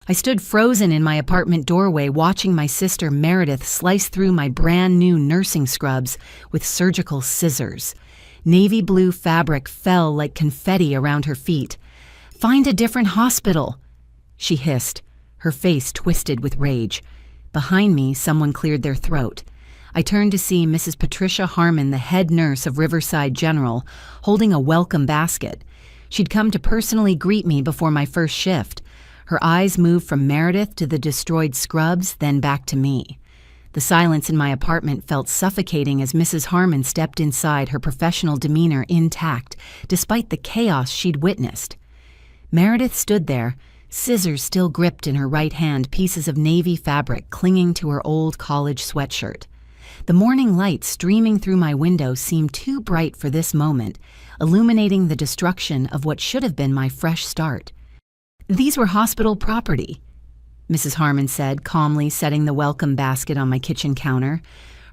I stood frozen in my apartment doorway watching my sister Meredith slice through my brand new nursing scrubs with surgical scissors. Navy blue fabric fell like confetti around her feet. "Find a different hospital," she hissed, her face twisted with rage. Behind me, someone cleared their throat. I turned to see Mrs. Patricia Harmon, the head nurse of Riverside General, holding a welcome basket. She'd come to personally greet me before my first shift. Her eyes moved from Meredith to the destroyed scrubs, then back to me. The silence in my apartment felt suffocating as Mrs. Harmon stepped inside, her professional demeanor intact, despite the chaos she'd witnessed. Meredith stood there, scissors still gripped in her right hand, pieces of navy fabric clinging to her old college sweatshirt. The morning light streaming through my window seemed too bright for this moment, illuminating the destruction of what should have been my fresh start. "These were hospital property," Mrs. Harmon said, calmly setting the welcome basket on my kitchen counter.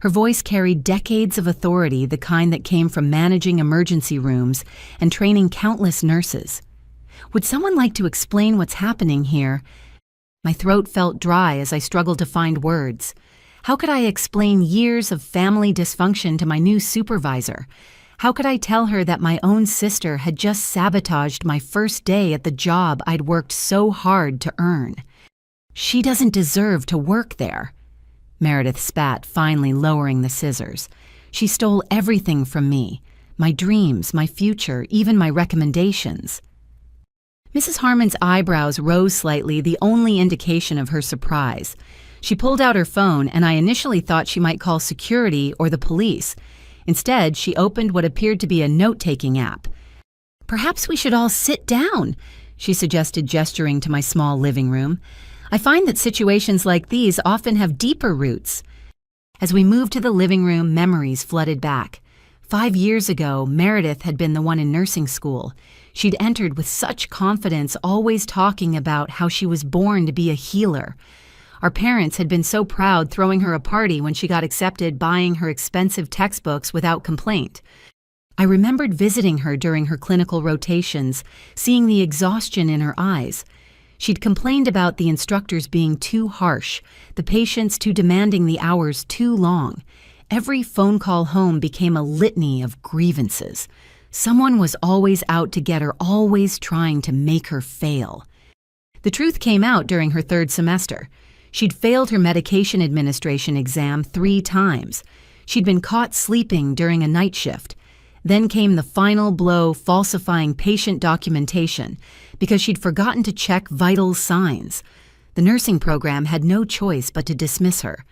Her voice carried decades of authority, the kind that came from managing emergency rooms and training countless nurses. "Would someone like to explain what's happening here?" My throat felt dry as I struggled to find words. How could I explain years of family dysfunction to my new supervisor? How could I tell her that my own sister had just sabotaged my first day at the job I'd worked so hard to earn? "She doesn't deserve to work there," Meredith spat, finally lowering the scissors. "She stole everything from me, my dreams, my future, even my recommendations." Mrs. Harmon's eyebrows rose slightly, the only indication of her surprise. She pulled out her phone, and I initially thought she might call security or the police. Instead, she opened what appeared to be a note-taking app. "Perhaps we should all sit down," she suggested, gesturing to my small living room. "I find that situations like these often have deeper roots." As we moved to the living room, memories flooded back. 5 years ago, Meredith had been the one in nursing school. She'd entered with such confidence, always talking about how she was born to be a healer. Our parents had been so proud, throwing her a party when she got accepted, buying her expensive textbooks without complaint. I remembered visiting her during her clinical rotations, seeing the exhaustion in her eyes. She'd complained about the instructors being too harsh, the patients too demanding, the hours too long. Every phone call home became a litany of grievances. Someone was always out to get her, always trying to make her fail. The truth came out during her 3rd semester. She'd failed her medication administration exam 3 times. She'd been caught sleeping during a night shift. Then came the final blow, falsifying patient documentation because she'd forgotten to check vital signs. The nursing program had no choice but to dismiss her.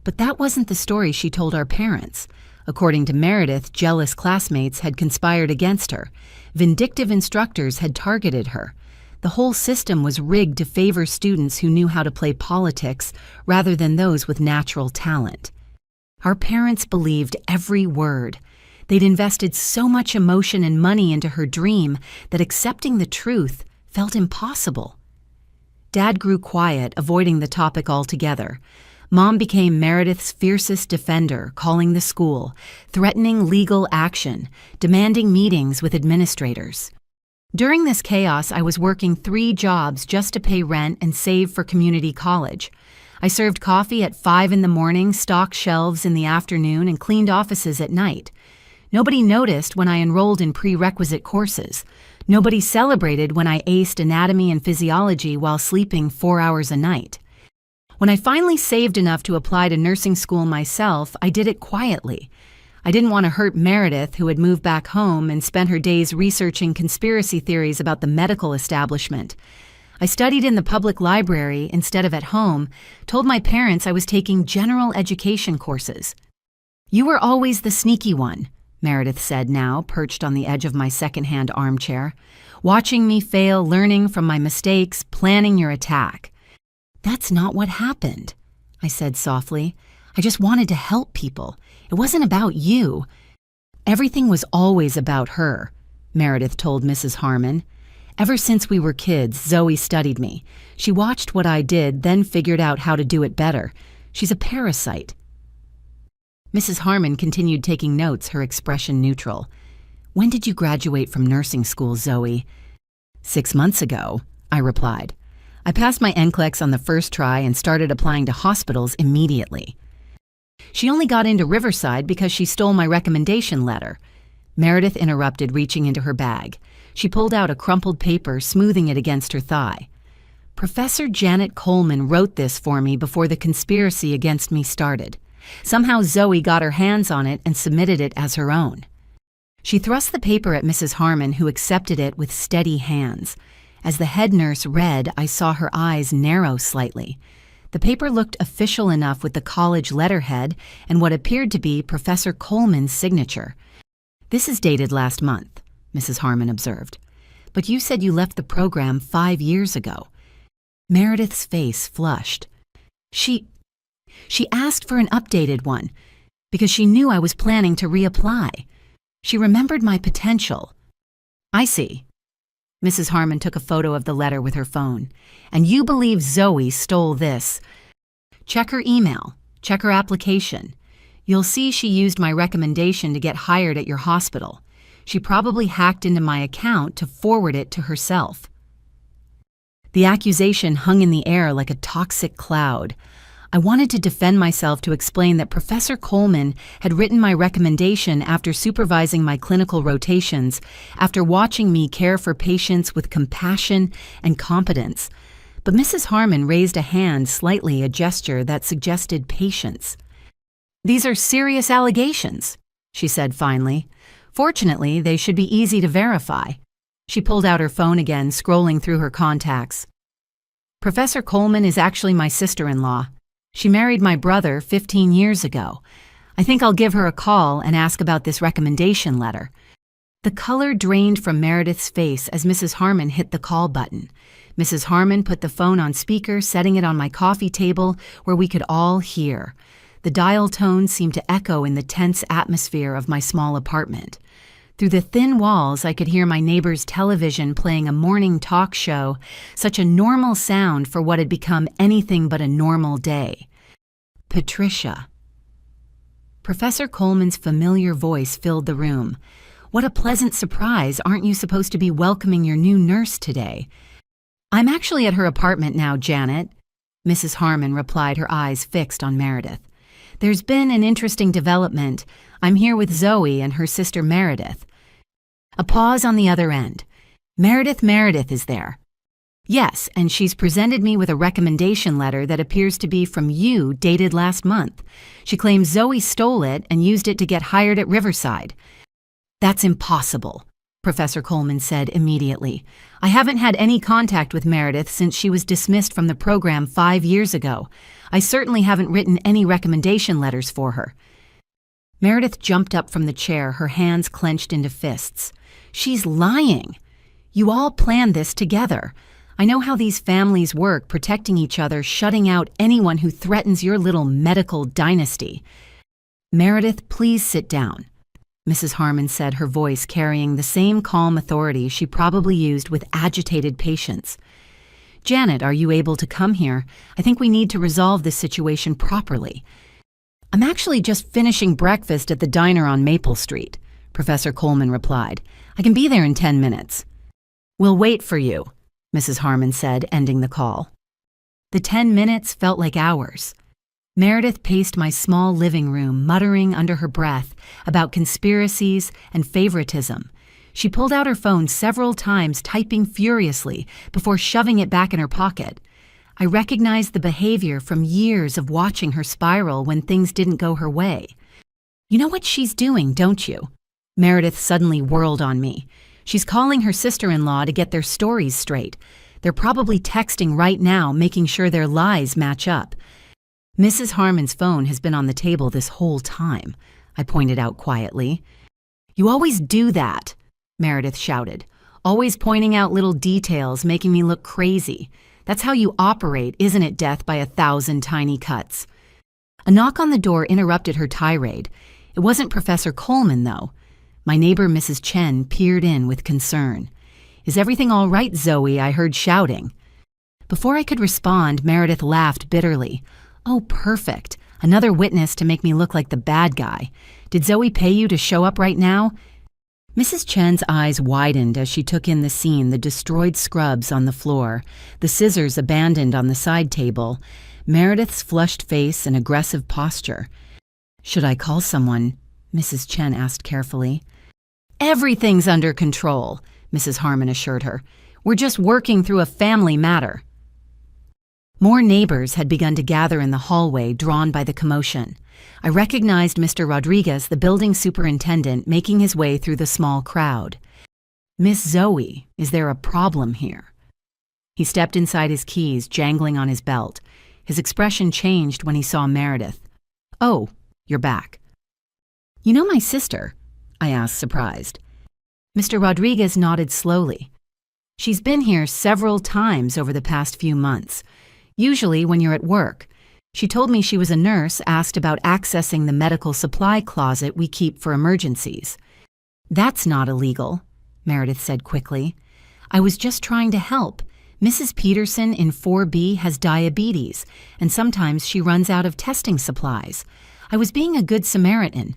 But that wasn't the story she told our parents. According to Meredith, jealous classmates had conspired against her. Vindictive instructors had targeted her. The whole system was rigged to favor students who knew how to play politics rather than those with natural talent. Our parents believed every word. They'd invested so much emotion and money into her dream that accepting the truth felt impossible. Dad grew quiet, avoiding the topic altogether. Mom became Meredith's fiercest defender, calling the school, threatening legal action, demanding meetings with administrators. During this chaos, I was working 3 jobs just to pay rent and save for community college. I served coffee at 5 in the morning, stocked shelves in the afternoon, and cleaned offices at night. Nobody noticed when I enrolled in prerequisite courses. Nobody celebrated when I aced anatomy and physiology while sleeping 4 hours a night. When I finally saved enough to apply to nursing school myself, I did it quietly. I didn't want to hurt Meredith, who had moved back home and spent her days researching conspiracy theories about the medical establishment. I studied in the public library instead of at home, told my parents I was taking general education courses. "You were always the sneaky one," Meredith said now, perched on the edge of my second-hand armchair. "Watching me fail, learning from my mistakes, planning your attack." "That's not what happened," I said softly. "I just wanted to help people. It wasn't about you." "Everything was always about her," Meredith told Mrs. Harmon. "Ever since we were kids, Zoe studied me. She watched what I did, then figured out how to do it better. She's a parasite." Mrs. Harmon continued taking notes, her expression neutral. "When did you graduate from nursing school, Zoe?" 6 months ago," I replied. I passed my NCLEX on the first try and started applying to hospitals immediately. She only got into Riverside because she stole my recommendation letter. Meredith interrupted, reaching into her bag. She pulled out a crumpled paper, smoothing it against her thigh. Professor Janet Coleman wrote this for me before the conspiracy against me started. Somehow Zoe got her hands on it and submitted it as her own. She thrust the paper at Mrs. Harmon, who accepted it with steady hands. As the head nurse read, I saw her eyes narrow slightly. The paper looked official enough with the college letterhead and what appeared to be Professor Coleman's signature. "This is dated last month," Mrs. Harmon observed. "But you said you left the program 5 years ago." Meredith's face flushed. She asked for an updated one because she knew I was planning to reapply. She remembered my potential. "I see." Mrs. Harmon took a photo of the letter with her phone. "And you believe Zoe stole this? Check her email. Check her application. You'll see she used my recommendation to get hired at your hospital. She probably hacked into my account to forward it to herself." The accusation hung in the air like a toxic cloud. I wanted to defend myself, to explain that Professor Coleman had written my recommendation after supervising my clinical rotations, after watching me care for patients with compassion and competence. But Mrs. Harmon raised a hand slightly, a gesture that suggested patience. "These are serious allegations," she said finally. "Fortunately, they should be easy to verify." She pulled out her phone again, scrolling through her contacts. "Professor Coleman is actually my sister-in-law. She married my brother 15 years ago. I think I'll give her a call and ask about this recommendation letter." The color drained from Meredith's face as Mrs. Harmon hit the call button. Mrs. Harmon put the phone on speaker, setting it on my coffee table where we could all hear. The dial tone seemed to echo in the tense atmosphere of my small apartment. Through the thin walls, I could hear my neighbor's television playing a morning talk show, such a normal sound for what had become anything but a normal day. Patricia. Professor Coleman's familiar voice filled the room. "What a pleasant surprise. Aren't you supposed to be welcoming your new nurse today?" "I'm actually at her apartment now, Janet," Mrs. Harmon replied, her eyes fixed on Meredith. "There's been an interesting development. I'm here with Zoe and her sister Meredith." A pause on the other end. Meredith is there." "Yes, and she's presented me with a recommendation letter that appears to be from you, dated last month. She claims Zoe stole it and used it to get hired at Riverside." "That's impossible," Professor Coleman said immediately. "I haven't had any contact with Meredith since she was dismissed from the program 5 years ago. I certainly haven't written any recommendation letters for her." Meredith jumped up from the chair, her hands clenched into fists. "She's lying. You all planned this together. I know how these families work, protecting each other, shutting out anyone who threatens your little medical dynasty." "Meredith, please sit down," Mrs. Harmon said, her voice carrying the same calm authority she probably used with agitated patients. "Janet, are you able to come here? I think we need to resolve this situation properly." "I'm actually just finishing breakfast at the diner on Maple Street," Professor Coleman replied. "I can be there in 10 minutes. "We'll wait for you," Mrs. Harmon said, ending the call. The 10 minutes felt like hours. Meredith paced my small living room, muttering under her breath about conspiracies and favoritism. She pulled out her phone several times, typing furiously before shoving it back in her pocket. I recognized the behavior from years of watching her spiral when things didn't go her way. "You know what she's doing, don't you?" Meredith suddenly whirled on me. "She's calling her sister-in-law to get their stories straight. They're probably texting right now, making sure their lies match up." "Mrs. Harmon's phone has been on the table this whole time," I pointed out quietly. "You always do that," Meredith shouted. "Always pointing out little details, making me look crazy. That's how you operate, isn't it, death by 1,000 tiny cuts?" A knock on the door interrupted her tirade. It wasn't Professor Coleman, though. My neighbor, Mrs. Chen, peered in with concern. "Is everything all right, Zoe?" I heard shouting. Before I could respond, Meredith laughed bitterly. "Oh, perfect. Another witness to make me look like the bad guy. Did Zoe pay you to show up right now?" Mrs. Chen's eyes widened as she took in the scene: the destroyed scrubs on the floor, the scissors abandoned on the side table, Meredith's flushed face and aggressive posture. "Should I call someone?" Mrs. Chen asked carefully. "Everything's under control," Mrs. Harmon assured her. "We're just working through a family matter." More neighbors had begun to gather in the hallway, drawn by the commotion. I recognized Mr. Rodriguez, the building superintendent, making his way through the small crowd. "Miss Zoe, is there a problem here?" He stepped inside his keys, jangling on his belt. His expression changed when he saw Meredith. "Oh, you're back." "You know my sister?" I asked, surprised. Mr. Rodriguez nodded slowly. "She's been here several times over the past few months, usually when you're at work. She told me she was a nurse asked about accessing the medical supply closet we keep for emergencies." "That's not illegal," Meredith said quickly. "I was just trying to help. Mrs. Peterson in 4B has diabetes, and sometimes she runs out of testing supplies. I was being a good Samaritan."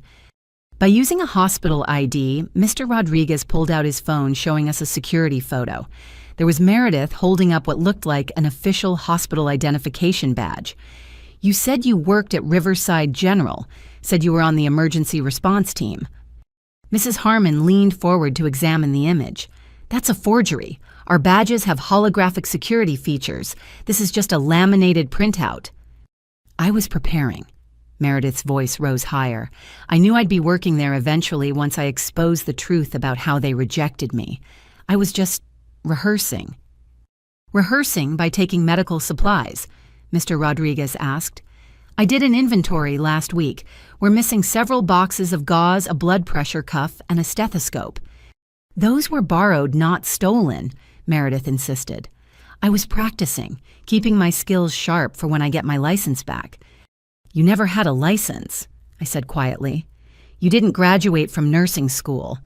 By using a hospital ID, Mr. Rodriguez pulled out his phone, showing us a security photo. There was Meredith holding up what looked like an official hospital identification badge. "You said you worked at Riverside General, said you were on the emergency response team." Mrs. Harmon leaned forward to examine the image. "That's a forgery. Our badges have holographic security features. This is just a laminated printout." "I was preparing." Meredith's voice rose higher. "I knew I'd be working there eventually once I exposed the truth about how they rejected me. I was just rehearsing." "Rehearsing by taking medical supplies?" Mr. Rodriguez asked. "I did an inventory last week. We're missing several boxes of gauze, a blood pressure cuff, and a stethoscope." "Those were borrowed, not stolen," Meredith insisted. "I was practicing, keeping my skills sharp for when I get my license back." "You never had a license," I said quietly. "You didn't graduate from nursing school."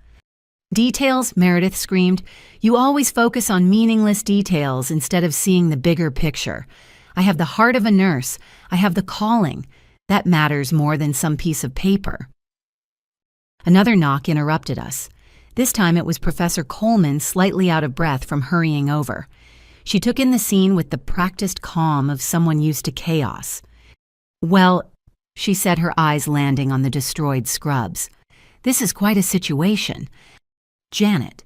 "Details," Meredith screamed. "You always focus on meaningless details instead of seeing the bigger picture. I have the heart of a nurse. I have the calling. That matters more than some piece of paper." Another knock interrupted us. This time it was Professor Coleman, slightly out of breath from hurrying over. She took in the scene with the practiced calm of someone used to chaos. "Well," she said, her eyes landing on the destroyed scrubs, "this is quite a situation. Janet."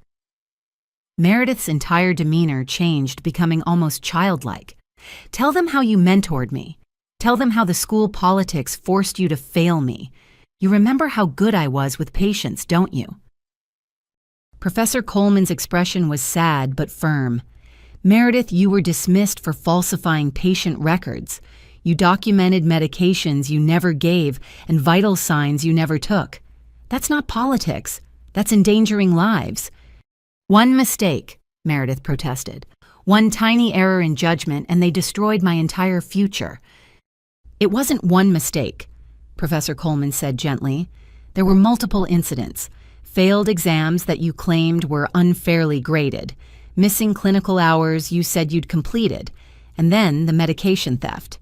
Meredith's entire demeanor changed, becoming almost childlike. "Tell them how you mentored me. Tell them how the school politics forced you to fail me. You remember how good I was with patients, don't you?" Professor Coleman's expression was sad but firm. "Meredith, you were dismissed for falsifying patient records. You documented medications you never gave and vital signs you never took. That's not politics. That's endangering lives." "One mistake," Meredith protested. "One tiny error in judgment, and they destroyed my entire future." "It wasn't one mistake," Professor Coleman said gently. "There were multiple incidents. Failed exams that you claimed were unfairly graded, missing clinical hours you said you'd completed, and then the medication theft."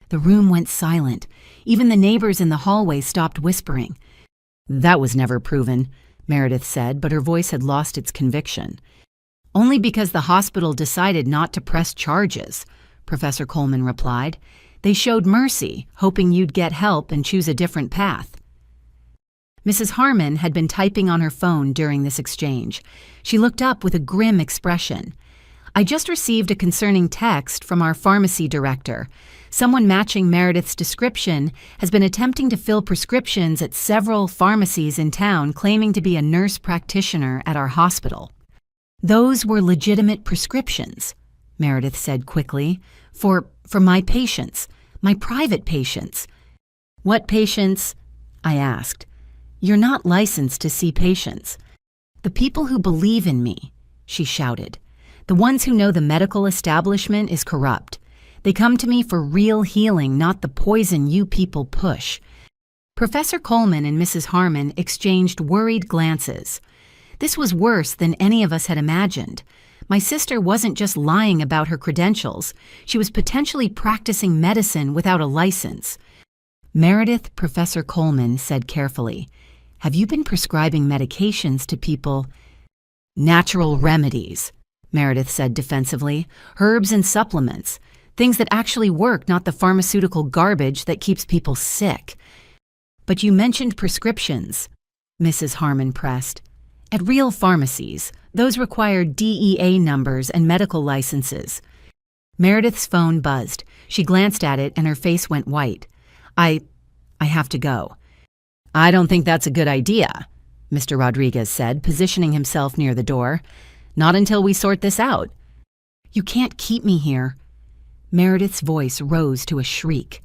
The room went silent. Even the neighbors in the hallway stopped whispering. "That was never proven," Meredith said, but her voice had lost its conviction. "Only because the hospital decided not to press charges," Professor Coleman replied. "They showed mercy, hoping you'd get help and choose a different path." Mrs. Harmon had been typing on her phone during this exchange. She looked up with a grim expression. "I just received a concerning text from our pharmacy director. Someone matching Meredith's description has been attempting to fill prescriptions at several pharmacies in town, claiming to be a nurse practitioner at our hospital." "Those were legitimate prescriptions," Meredith said quickly, for my patients, my private patients." "What patients?" I asked. "You're not licensed to see patients." "The people who believe in me," she shouted. "The ones who know the medical establishment is corrupt. They come to me for real healing, not the poison you people push." Professor Coleman and Mrs. Harmon exchanged worried glances. This was worse than any of us had imagined. My sister wasn't just lying about her credentials. She was potentially practicing medicine without a license. "Meredith," Professor Coleman said carefully, Have you been prescribing medications to people? Natural remedies, Meredith said defensively. Herbs and supplements. Things that actually work, not the pharmaceutical garbage that keeps people sick. But you mentioned prescriptions, Mrs. Harmon pressed. At real pharmacies, those require DEA numbers and medical licenses. Meredith's phone buzzed. She glanced at it and her face went white. I have to go. I don't think that's a good idea, Mr. Rodriguez said, positioning himself near the door. Not until we sort this out. You can't keep me here. Meredith's voice rose to a shriek.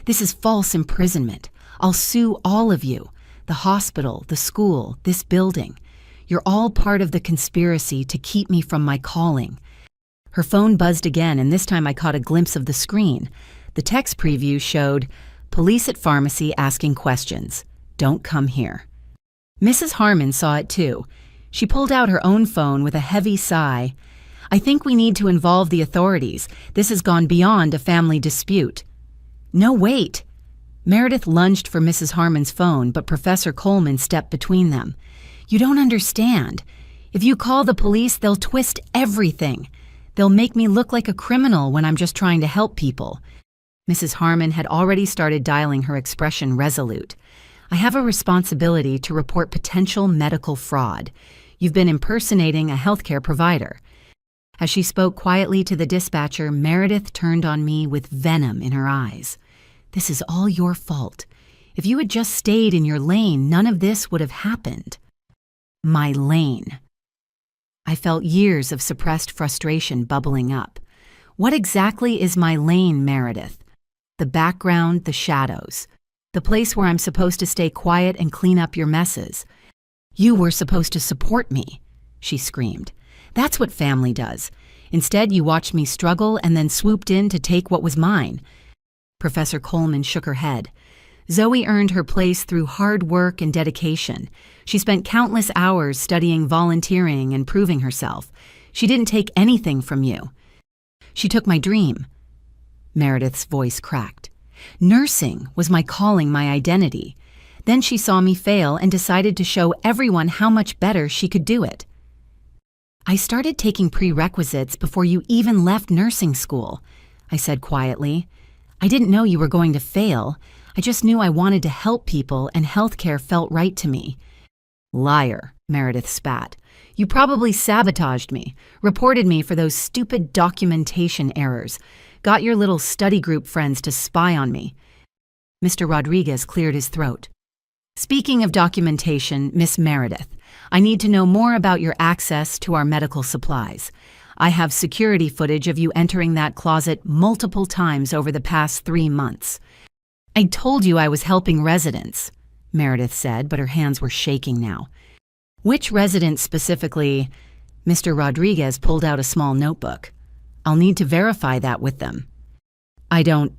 This is false imprisonment. I'll sue all of you. The hospital, the school, this building. You're all part of the conspiracy to keep me from my calling. Her phone buzzed again, and this time I caught a glimpse of the screen. The text preview showed, "Police at pharmacy asking questions. Don't come here." Mrs. Harmon saw it too. She pulled out her own phone with a heavy sigh. I think we need to involve the authorities. This has gone beyond a family dispute. No, wait. Meredith lunged for Mrs. Harmon's phone, but Professor Coleman stepped between them. You don't understand. If you call the police, they'll twist everything. They'll make me look like a criminal when I'm just trying to help people. Mrs. Harmon had already started dialing her expression resolute. I have a responsibility to report potential medical fraud. You've been impersonating a healthcare provider. As she spoke quietly to the dispatcher, Meredith turned on me with venom in her eyes. This is all your fault. If you had just stayed in your lane, none of this would have happened. My lane. I felt years of suppressed frustration bubbling up. What exactly is my lane, Meredith? The background, the shadows. The place where I'm supposed to stay quiet and clean up your messes. You were supposed to support me, she screamed. That's what family does. Instead, you watched me struggle and then swooped in to take what was mine. Professor Coleman shook her head. Zoe earned her place through hard work and dedication. She spent countless hours studying, volunteering, and proving herself. She didn't take anything from you. She took my dream. Meredith's voice cracked. Nursing was my calling, my identity. Then she saw me fail and decided to show everyone how much better she could do it. I started taking prerequisites before you even left nursing school, I said quietly. I didn't know you were going to fail. I just knew I wanted to help people and healthcare felt right to me. Liar, Meredith spat. You probably sabotaged me, reported me for those stupid documentation errors, got your little study group friends to spy on me. Mr. Rodriguez cleared his throat. Speaking of documentation, Miss Meredith, I need to know more about your access to our medical supplies. I have security footage of you entering that closet multiple times over the past 3 months. I told you I was helping residents, Meredith said, but her hands were shaking now. Which residents specifically? Mr. Rodriguez pulled out a small notebook. I'll need to verify that with them. I don't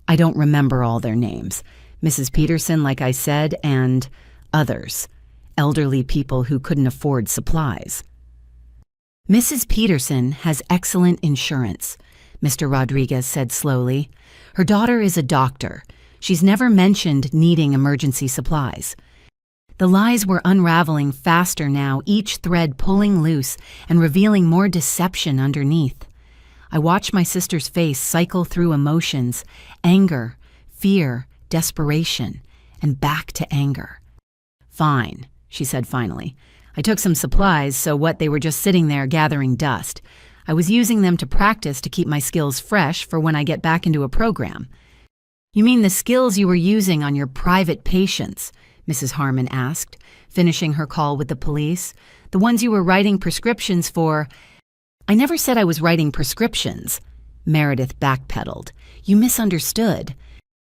remember all their names. Mrs. Peterson, like I said, and others. Elderly people who couldn't afford supplies. Mrs. Peterson has excellent insurance, Mr. Rodriguez said slowly. Her daughter is a doctor. She's never mentioned needing emergency supplies. The lies were unraveling faster now, each thread pulling loose and revealing more deception underneath. I watched my sister's face cycle through emotions, anger, fear, desperation, and back to anger. Fine, she said finally. I took some supplies, so what, they were just sitting there gathering dust. I was using them to practice to keep my skills fresh for when I get back into a program. You mean the skills you were using on your private patients? Mrs. Harmon asked, finishing her call with the police. The ones you were writing prescriptions for. I never said I was writing prescriptions. Meredith backpedaled. You misunderstood.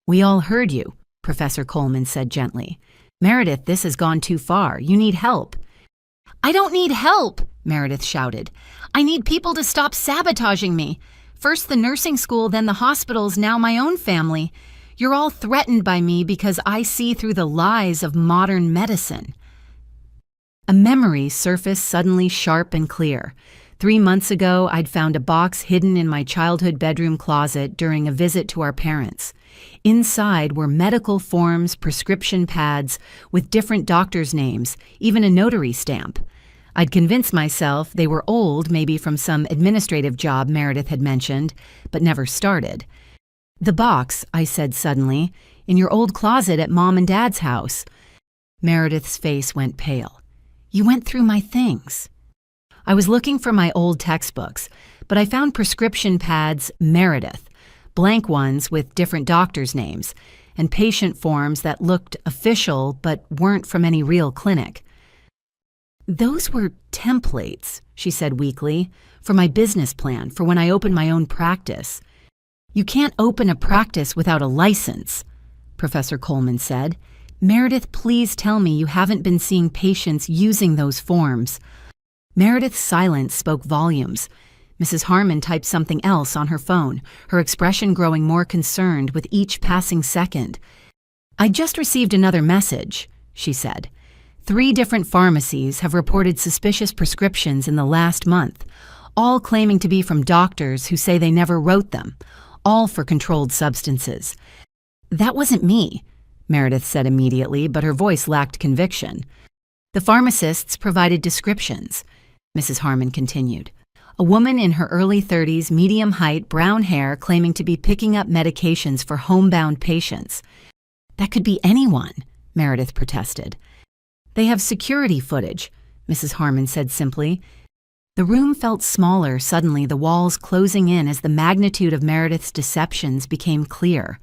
We all heard you, Professor Coleman said gently. Meredith, this has gone too far. You need help. I don't need help, Meredith shouted. I need people to stop sabotaging me. First the nursing school, then the hospitals, now my own family. You're all threatened by me because I see through the lies of modern medicine. A memory surfaced suddenly sharp and clear. 3 months ago, I'd found a box hidden in my childhood bedroom closet during a visit to our parents. Inside were medical forms, prescription pads, with different doctors' names, even a notary stamp. I'd convinced myself they were old, maybe from some administrative job Meredith had mentioned, but never started. "The box," I said suddenly, "in your old closet at Mom and Dad's house." Meredith's face went pale. "You went through my things." I was looking for my old textbooks, but I found prescription pads Meredith, blank ones with different doctors' names, and patient forms that looked official but weren't from any real clinic. "Those were templates," she said weakly, "for my business plan, for when I open my own practice." "You can't open a practice without a license," Professor Coleman said. "Meredith, please tell me you haven't been seeing patients using those forms." Meredith's silence spoke volumes. Mrs. Harmon typed something else on her phone, her expression growing more concerned with each passing second. "I just received another message," she said. 3 different pharmacies have reported suspicious prescriptions in the last month, all claiming to be from doctors who say they never wrote them, all for controlled substances. "That wasn't me," Meredith said immediately, but her voice lacked conviction. "The pharmacists provided descriptions," Mrs. Harmon continued. "A woman in her early 30s, medium height, brown hair, claiming to be picking up medications for homebound patients." "That could be anyone," Meredith protested. "They have security footage," Mrs. Harmon said simply. The room felt smaller suddenly, the walls closing in as the magnitude of Meredith's deceptions became clear.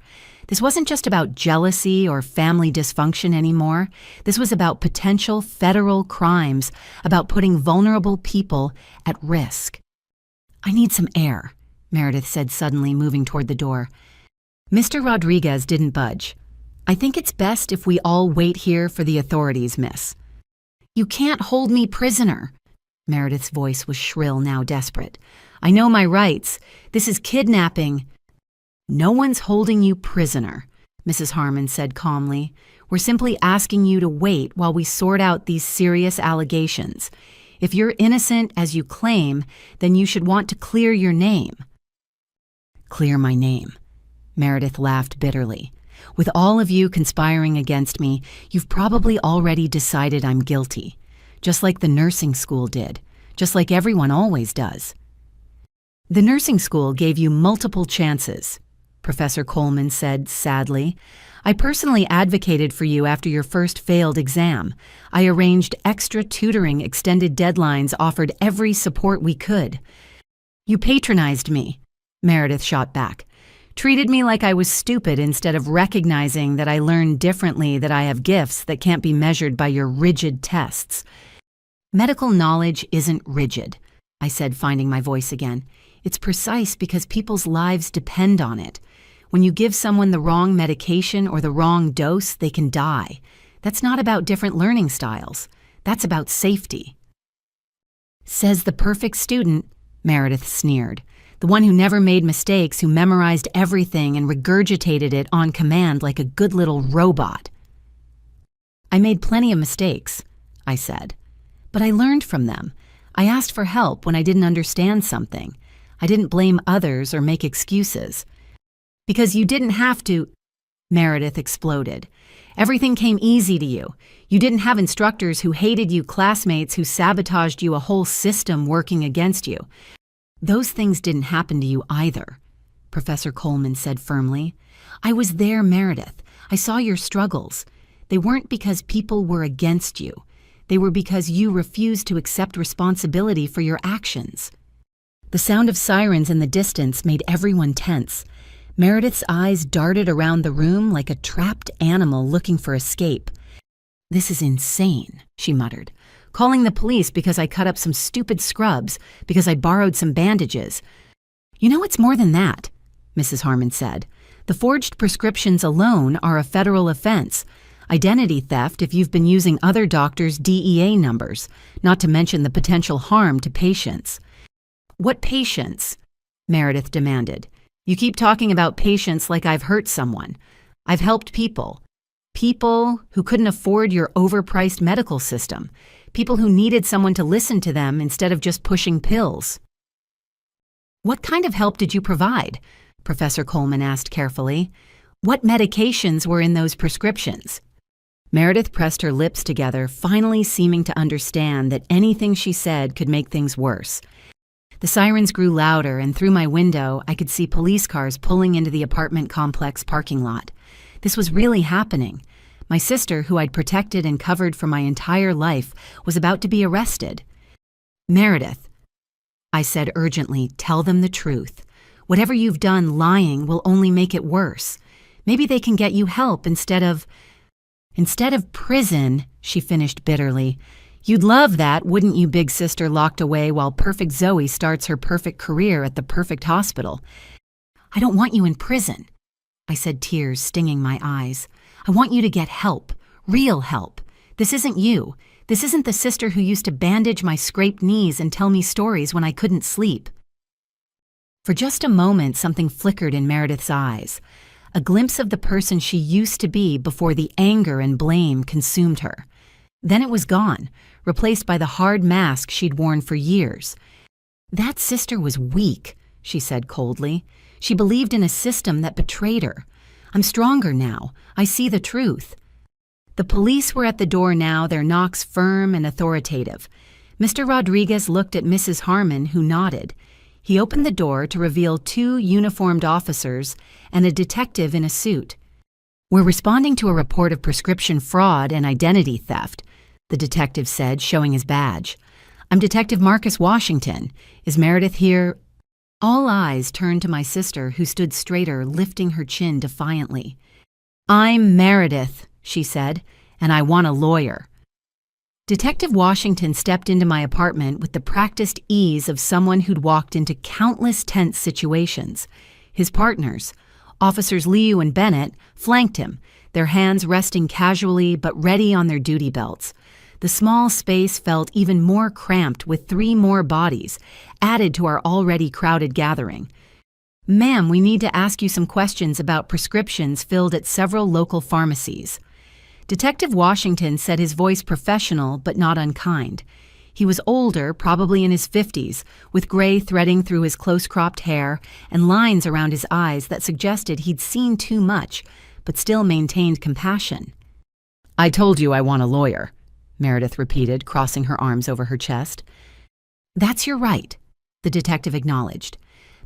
This wasn't just about jealousy or family dysfunction anymore. This was about potential federal crimes, about putting vulnerable people at risk. "I need some air," Meredith said suddenly, moving toward the door. Mr. Rodriguez didn't budge. "I think it's best if we all wait here for the authorities, miss." "You can't hold me prisoner." Meredith's voice was shrill, now desperate. "I know my rights. This is kidnapping." "No one's holding you prisoner," Mrs. Harmon said calmly. "We're simply asking you to wait while we sort out these serious allegations. If you're innocent, as you claim, then you should want to clear your name." "Clear my name," Meredith laughed bitterly. "With all of you conspiring against me, you've probably already decided I'm guilty, just like the nursing school did, just like everyone always does." "The nursing school gave you multiple chances," Professor Coleman said sadly. "I personally advocated for you after your first failed exam. I arranged extra tutoring, extended deadlines, offered every support we could." "You patronized me," Meredith shot back. "Treated me like I was stupid instead of recognizing that I learned differently, that I have gifts that can't be measured by your rigid tests." "Medical knowledge isn't rigid," I said, finding my voice again. "It's precise because people's lives depend on it. When you give someone the wrong medication or the wrong dose, they can die. That's not about different learning styles. That's about safety." "Says the perfect student," Meredith sneered. "The one who never made mistakes, who memorized everything and regurgitated it on command like a good little robot." "I made plenty of mistakes," I said. "But I learned from them. I asked for help when I didn't understand something. I didn't blame others or make excuses." "Because you didn't have to," Meredith exploded. "Everything came easy to you. You didn't have instructors who hated you, classmates who sabotaged you, a whole system working against you." "Those things didn't happen to you either," Professor Coleman said firmly. "I was there, Meredith. I saw your struggles. They weren't because people were against you. They were because you refused to accept responsibility for your actions." The sound of sirens in the distance made everyone tense. Meredith's eyes darted around the room like a trapped animal looking for escape. "This is insane," she muttered. "Calling the police because I cut up some stupid scrubs, because I borrowed some bandages." "You know, it's more than that," Mrs. Harmon said. "The forged prescriptions alone are a federal offense. Identity theft if you've been using other doctors' DEA numbers, not to mention the potential harm to patients." "What patients?" Meredith demanded. "You keep talking about patients like I've hurt someone. I've helped people. People who couldn't afford your overpriced medical system. people who needed someone to listen to them instead of just pushing pills. "What kind of help did you provide?" Professor Coleman asked carefully. "What medications were in those prescriptions?" Meredith pressed her lips together, finally seeming to understand that anything she said could make things worse. The sirens grew louder, and through my window, I could see police cars pulling into the apartment complex parking lot. This was really happening. My sister, who I'd protected and covered for my entire life, was about to be arrested. "Meredith," I said urgently, "tell them the truth. Whatever you've done lying will only make it worse. Maybe they can get you help instead of prison," she finished bitterly. "You'd love that, wouldn't you, big sister locked away while perfect Zoe starts her perfect career at the perfect hospital?" "I don't want you in prison," I said, tears stinging my eyes. "I want you to get help, real help. This isn't you. This isn't the sister who used to bandage my scraped knees and tell me stories when I couldn't sleep." For just a moment, something flickered in Meredith's eyes. A glimpse of the person she used to be before the anger and blame consumed her. Then it was gone, replaced by the hard mask she'd worn for years. "That sister was weak," she said coldly. "She believed in a system that betrayed her. I'm stronger now. I see the truth." The police were at the door now, their knocks firm and authoritative. Mr. Rodriguez looked at Mrs. Harmon, who nodded. He opened the door to reveal 2 uniformed officers and a detective in a suit. "We're responding to a report of prescription fraud and identity theft," the detective said, showing his badge. "I'm Detective Marcus Washington. Is Meredith here?" All eyes turned to my sister, who stood straighter, lifting her chin defiantly. "I'm Meredith," she said, "and I want a lawyer." Detective Washington stepped into my apartment with the practiced ease of someone who'd walked into countless tense situations. His partners, Officers Liu and Bennett, flanked him, their hands resting casually but ready on their duty belts. The small space felt even more cramped with 3 more bodies, added to our already crowded gathering. "Ma'am, we need to ask you some questions about prescriptions filled at several local pharmacies." Detective Washington said, his voice professional but not unkind. He was older, probably in his 50s, with gray threading through his close-cropped hair and lines around his eyes that suggested he'd seen too much, but still maintained compassion. "I told you I want a lawyer," Meredith repeated, crossing her arms over her chest. "That's your right," the detective acknowledged.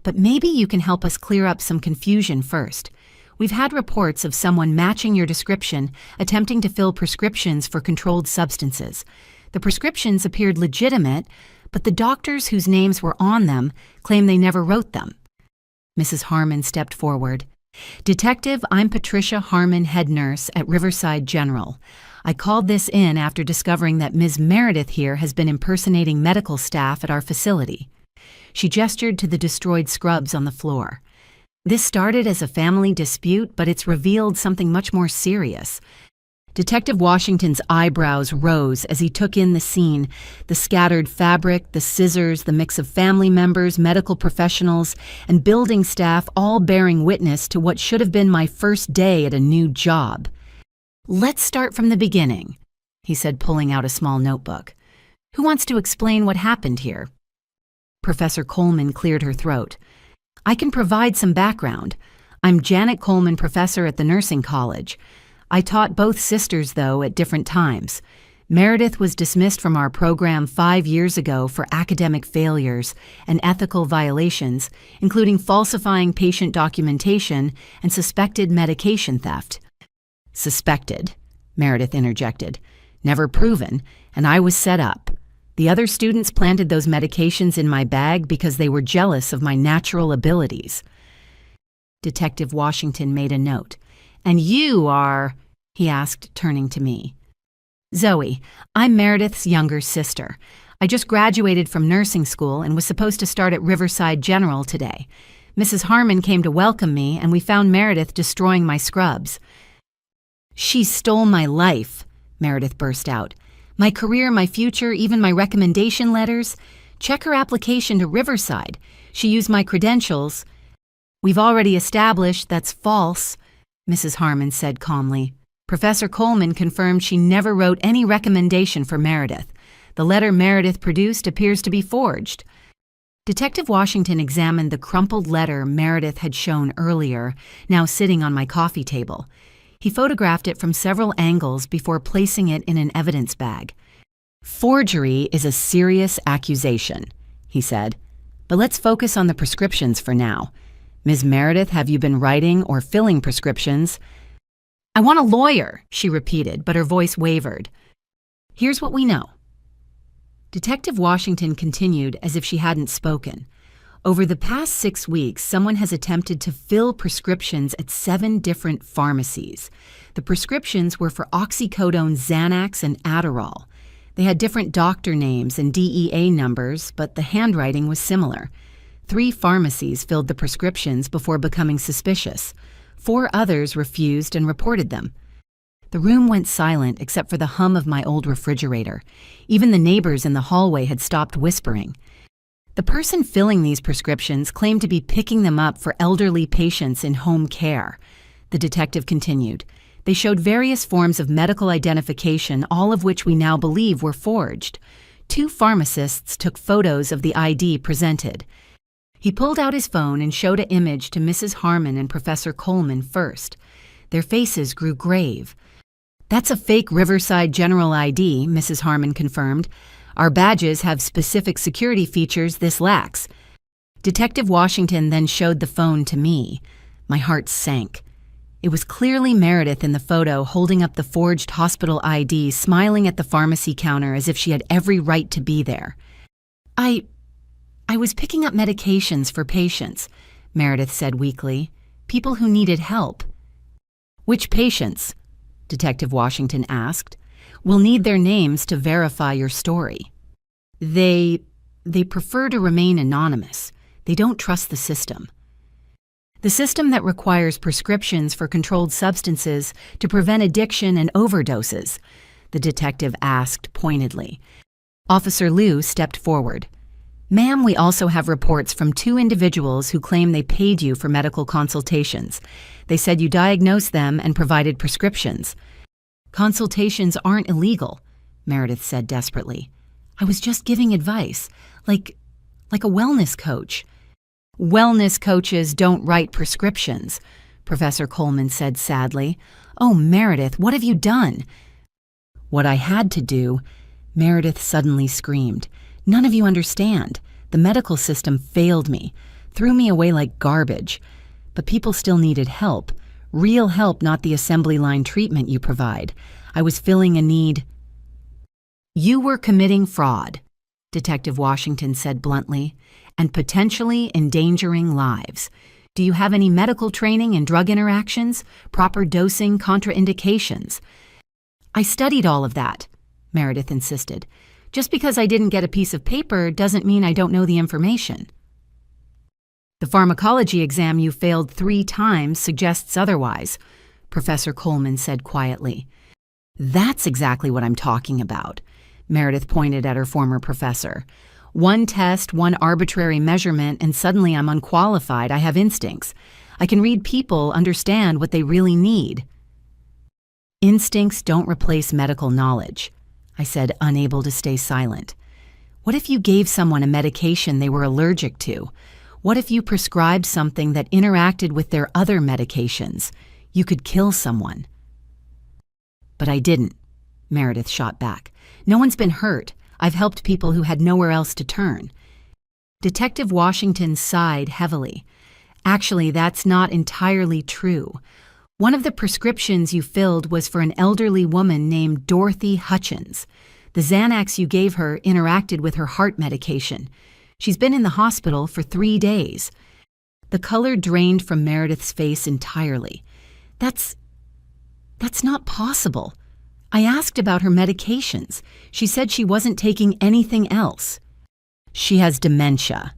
"But maybe you can help us clear up some confusion first. We've had reports of someone matching your description, attempting to fill prescriptions for controlled substances. The prescriptions appeared legitimate, but the doctors whose names were on them claim they never wrote them." Mrs. Harmon stepped forward. "Detective, I'm Patricia Harmon, head nurse at Riverside General. I called this in after discovering that Ms. Meredith here has been impersonating medical staff at our facility." She gestured to the destroyed scrubs on the floor. "This started as a family dispute, but it's revealed something much more serious." Detective Washington's eyebrows rose as he took in the scene, the scattered fabric, the scissors, the mix of family members, medical professionals, and building staff all bearing witness to what should have been my first day at a new job. "Let's start from the beginning," he said, pulling out a small notebook. "Who wants to explain what happened here?" Professor Coleman cleared her throat. "I can provide some background. I'm Janet Coleman, professor at the nursing college. I taught both sisters, though, at different times. Meredith was dismissed from our program 5 years ago for academic failures and ethical violations, including falsifying patient documentation and suspected medication theft." "Suspected," Meredith interjected. "Never proven, and I was set up. The other students planted those medications in my bag because they were jealous of my natural abilities." Detective Washington made a note. "And you are," he asked, turning to me. "Zoe, I'm Meredith's younger sister. I just graduated from nursing school and was supposed to start at Riverside General today. Mrs. Harmon came to welcome me, and we found Meredith destroying my scrubs." "She stole my life," Meredith burst out. "My career, my future, even my recommendation letters. Check her application to Riverside. She used my credentials." "We've already established that's false," Mrs. Harmon said calmly. "Professor Coleman confirmed she never wrote any recommendation for Meredith. The letter Meredith produced appears to be forged." Detective Washington examined the crumpled letter Meredith had shown earlier, now sitting on my coffee table. He photographed it from several angles before placing it in an evidence bag. "Forgery is a serious accusation," he said. "But let's focus on the prescriptions for now. Ms. Meredith, have you been writing or filling prescriptions?" "I want a lawyer," she repeated, but her voice wavered. "Here's what we know." Detective Washington continued as if she hadn't spoken. "Over the past 6 weeks, someone has attempted to fill prescriptions at 7 different pharmacies. The prescriptions were for oxycodone, Xanax, and Adderall. They had different doctor names and DEA numbers, but the handwriting was similar. 3 pharmacies filled the prescriptions before becoming suspicious. 4 others refused and reported them. The room went silent except for the hum of my old refrigerator. Even the neighbors in the hallway had stopped whispering. The person filling these prescriptions claimed to be picking them up for elderly patients in home care. The detective continued. They showed various forms of medical identification, all of which we now believe were forged. 2 pharmacists took photos of the ID presented. He pulled out his phone and showed an image to Mrs. Harmon and Professor Coleman first. Their faces grew grave. "That's a fake Riverside General ID," Mrs. Harmon confirmed. "Our badges have specific security features this lacks." Detective Washington then showed the phone to me. My heart sank. It was clearly Meredith in the photo holding up the forged hospital ID, smiling at the pharmacy counter as if she had every right to be there. I was picking up medications for patients," Meredith said weakly. "People who needed help." "Which patients?" Detective Washington asked. "We'll need their names to verify your story." They prefer to remain anonymous. They don't trust the system. "The system that requires prescriptions for controlled substances to prevent addiction and overdoses?" the detective asked pointedly. Officer Liu stepped forward. "Ma'am, we also have reports from 2 individuals who claim they paid you for medical consultations. They said you diagnosed them and provided prescriptions." "Consultations aren't illegal," Meredith said desperately. "I was just giving advice, like a wellness coach." "Wellness coaches don't write prescriptions," Professor Coleman said sadly. "Oh, Meredith, what have you done?" "What I had to do," Meredith suddenly screamed. "None of you understand. The medical system failed me, threw me away like garbage. But people still needed help. Real help, not the assembly line treatment you provide. I was filling a need." "You were committing fraud," Detective Washington said bluntly, "and potentially endangering lives. Do you have any medical training in drug interactions, proper dosing, contraindications?" "I studied all of that," Meredith insisted. "Just because I didn't get a piece of paper doesn't mean I don't know the information." "The pharmacology exam you failed 3 times suggests otherwise," Professor Coleman said quietly. "That's exactly what I'm talking about," Meredith pointed at her former professor. "One test, one arbitrary measurement, and suddenly I'm unqualified. I have instincts. I can read people, understand what they really need." "Instincts don't replace medical knowledge," I said, unable to stay silent. "What if you gave someone a medication they were allergic to? What if you prescribed something that interacted with their other medications? You could kill someone." "But I didn't," Meredith shot back. "No one's been hurt. I've helped people who had nowhere else to turn." Detective Washington sighed heavily. "Actually, that's not entirely true. One of the prescriptions you filled was for an elderly woman named Dorothy Hutchins. The Xanax you gave her interacted with her heart medication. She's been in the hospital for 3 days." The color drained from Meredith's face entirely. That's not possible. I asked about her medications. She said she wasn't taking anything else." "She has dementia,"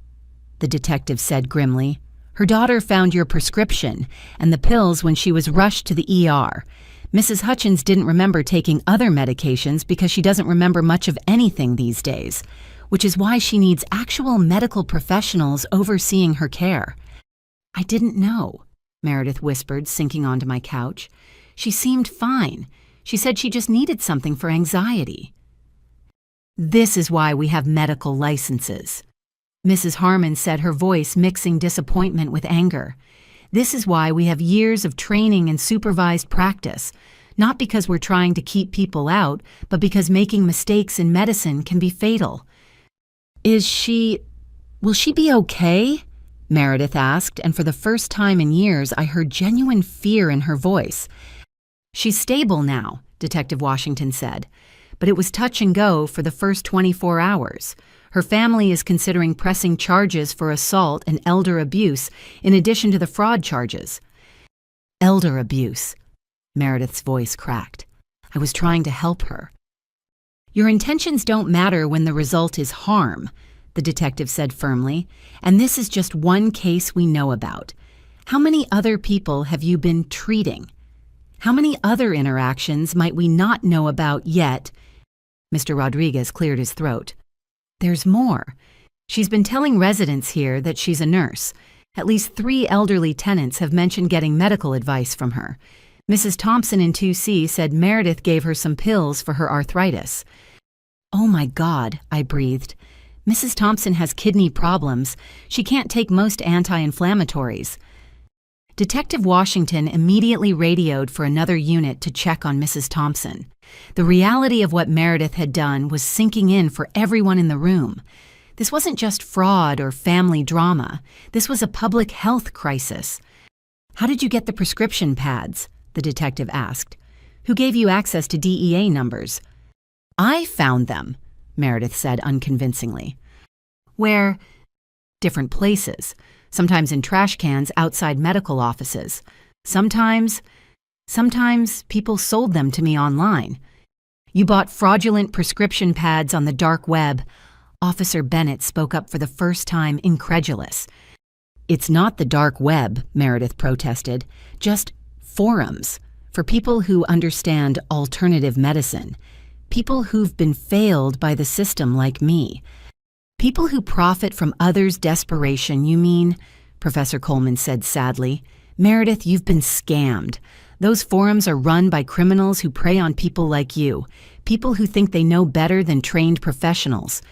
the detective said grimly. "Her daughter found your prescription and the pills when she was rushed to the ER. Mrs. Hutchins didn't remember taking other medications because she doesn't remember much of anything these days, which is why she needs actual medical professionals overseeing her care." "I didn't know," Meredith whispered, sinking onto my couch. "She seemed fine. She said she just needed something for anxiety." This is why we have medical licenses. Mrs. Harmon said, her voice mixing disappointment with anger. This is why we have years of training and supervised practice, not because we're trying to keep people out, but because making mistakes in medicine can be fatal. Will she be okay? Meredith asked, and for the first time in years I heard genuine fear in her voice. She's stable now, Detective Washington said, but it was touch and go for the first 24 hours. Her family is considering pressing charges for assault and elder abuse in addition to the fraud charges. Elder abuse. Meredith's voice cracked. I was trying to help her. Your intentions don't matter when the result is harm, the detective said firmly, and this is just one case we know about. How many other people have you been treating? How many other interactions might we not know about yet? Mr. Rodriguez cleared his throat. There's more. She's been telling residents here that she's a nurse. At least 3 elderly tenants have mentioned getting medical advice from her. Mrs. Thompson in 2C said Meredith gave her some pills for her arthritis. Oh my God, I breathed. Mrs. Thompson has kidney problems. She can't take most anti-inflammatories. Detective Washington immediately radioed for another unit to check on Mrs. Thompson. The reality of what Meredith had done was sinking in for everyone in the room. This wasn't just fraud or family drama. This was a public health crisis. How did you get the prescription pads? The detective asked. Who gave you access to DEA numbers? I found them, Meredith said unconvincingly. Where? Different places. Sometimes in trash cans outside medical offices. Sometimes people sold them to me online. You bought fraudulent prescription pads on the dark web. Officer Bennett spoke up for the first time, incredulous. It's not the dark web, Meredith protested, just forums for people who understand alternative medicine, people who've been failed by the system like me. People who profit from others' desperation, you mean? Professor Coleman said sadly. Meredith, you've been scammed. Those forums are run by criminals who prey on people like you, people who think they know better than trained professionals.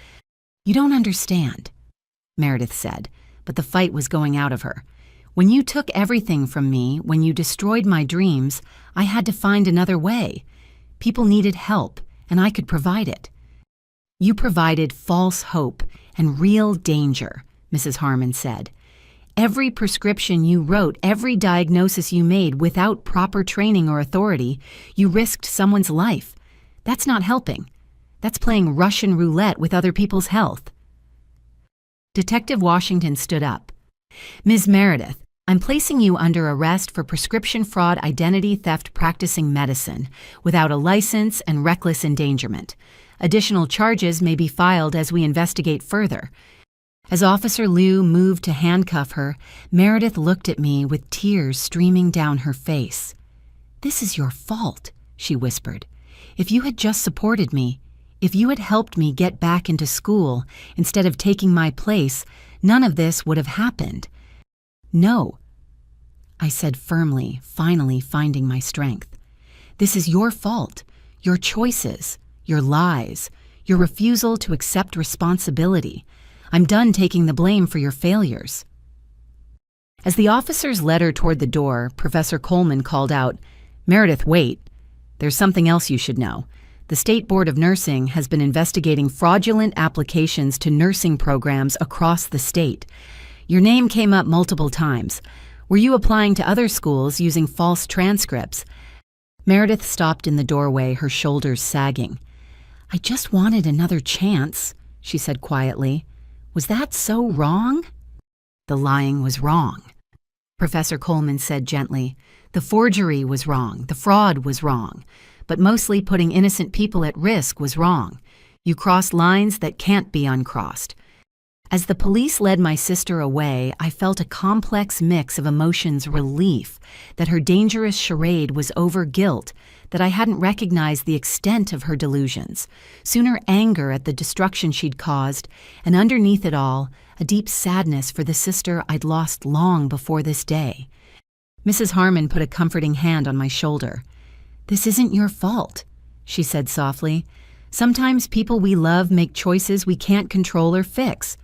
You don't understand, Meredith said, but the fight was going out of her. When you took everything from me, when you destroyed my dreams, I had to find another way. People needed help, and I could provide it. You provided false hope and real danger, Mrs. Harmon said. Every prescription you wrote, every diagnosis you made without proper training or authority, you risked someone's life. That's not helping. That's playing Russian roulette with other people's health. Detective Washington stood up. Ms. Meredith, I'm placing you under arrest for prescription fraud, identity theft, practicing medicine without a license and reckless endangerment. Additional charges may be filed as we investigate further. As Officer Liu moved to handcuff her, Meredith looked at me with tears streaming down her face. This is your fault, she whispered. If you had just supported me, if you had helped me get back into school instead of taking my place, none of this would have happened. No, I said firmly, finally finding my strength. This is your fault, your choices, your lies, your refusal to accept responsibility. I'm done taking the blame for your failures. As the officers led her toward the door, Professor Coleman called out, Meredith, wait. There's something else you should know. The State Board of Nursing has been investigating fraudulent applications to nursing programs across the state. Your name came up multiple times. Were you applying to other schools using false transcripts? Meredith stopped in the doorway, her shoulders sagging. I just wanted another chance, she said quietly. Was that so wrong? The lying was wrong, Professor Coleman said gently. The forgery was wrong, the fraud was wrong, but mostly putting innocent people at risk was wrong. You crossed lines that can't be uncrossed. As the police led my sister away, I felt a complex mix of emotions: relief that her dangerous charade was over, guilt that I hadn't recognized the extent of her delusions, sooner anger at the destruction she'd caused, and underneath it all, a deep sadness for the sister I'd lost long before this day. Mrs. Harmon put a comforting hand on my shoulder. This isn't your fault, she said softly. Sometimes people we love make choices we can't control or fix.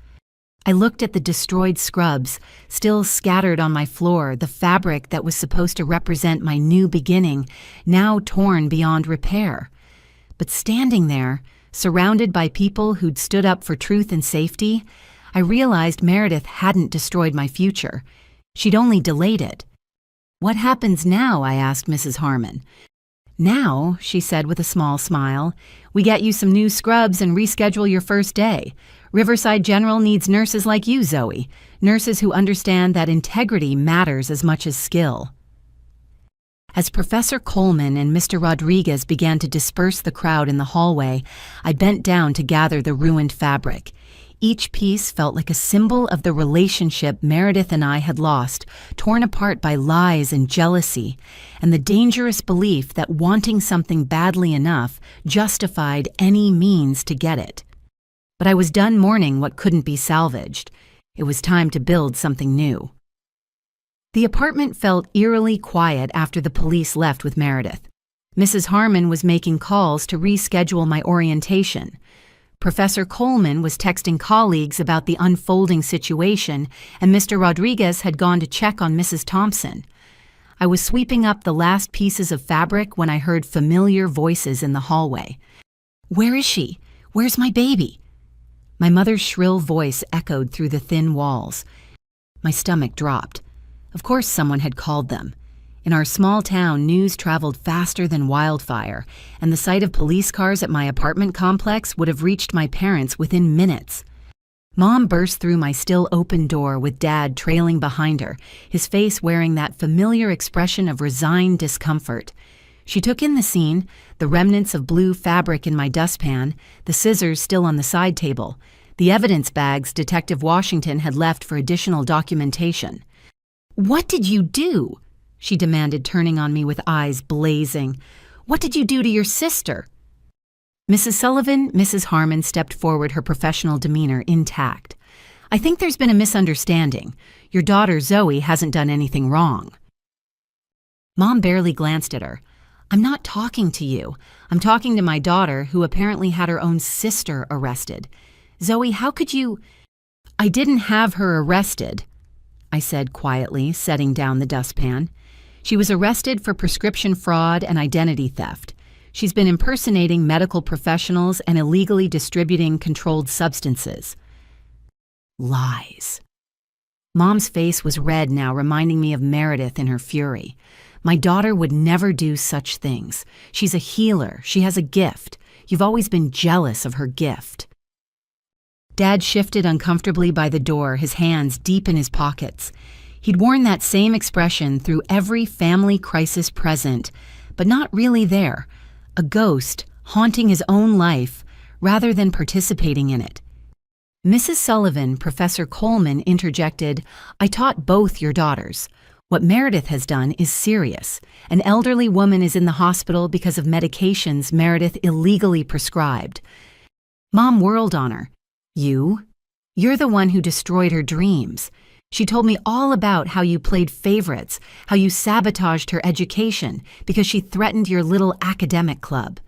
I looked at the destroyed scrubs, still scattered on my floor, the fabric that was supposed to represent my new beginning, now torn beyond repair. But standing there, surrounded by people who'd stood up for truth and safety, I realized Meredith hadn't destroyed my future. She'd only delayed it. "What happens now?" I asked Mrs. Harmon. "Now," she said with a small smile, "we get you some new scrubs and reschedule your first day. Riverside General needs nurses like you, Zoe, nurses who understand that integrity matters as much as skill." As Professor Coleman and Mr. Rodriguez began to disperse the crowd in the hallway, I bent down to gather the ruined fabric. Each piece felt like a symbol of the relationship Meredith and I had lost, torn apart by lies and jealousy, and the dangerous belief that wanting something badly enough justified any means to get it. But I was done mourning what couldn't be salvaged. It was time to build something new. The apartment felt eerily quiet after the police left with Meredith. Mrs. Harmon was making calls to reschedule my orientation. Professor Coleman was texting colleagues about the unfolding situation, and Mr. Rodriguez had gone to check on Mrs. Thompson. I was sweeping up the last pieces of fabric when I heard familiar voices in the hallway. "Where is she? Where's my baby?" My mother's shrill voice echoed through the thin walls. My stomach dropped. Of course someone had called them. In our small town, news traveled faster than wildfire, and the sight of police cars at my apartment complex would have reached my parents within minutes. Mom burst through my still open door with Dad trailing behind her, his face wearing that familiar expression of resigned discomfort. She took in the scene, the remnants of blue fabric in my dustpan, the scissors still on the side table, the evidence bags Detective Washington had left for additional documentation. "What did you do?" she demanded, turning on me with eyes blazing. "What did you do to your sister?" Mrs. Sullivan, Mrs. Harmon stepped forward, her professional demeanor intact. "I think there's been a misunderstanding. Your daughter, Zoe, hasn't done anything wrong." Mom barely glanced at her. "I'm not talking to you. I'm talking to my daughter, who apparently had her own sister arrested. Zoe, how could you—" "I didn't have her arrested," I said quietly, setting down the dustpan. "She was arrested for prescription fraud and identity theft. She's been impersonating medical professionals and illegally distributing controlled substances." Lies. Mom's face was red now, reminding me of Meredith in her fury. My daughter would never do such things. She's a healer. She has a gift. You've always been jealous of her gift. Dad shifted uncomfortably by the door, his hands deep in his pockets. He'd worn that same expression through every family crisis present, but not really there. A ghost haunting his own life rather than participating in it. Mrs. Sullivan, Professor Coleman, interjected, "I taught both your daughters. What Meredith has done is serious. An elderly woman is in the hospital because of medications Meredith illegally prescribed." Mom whirled on her. You're the one who destroyed her dreams. She told me all about how you played favorites, how you sabotaged her education because she threatened your little academic club."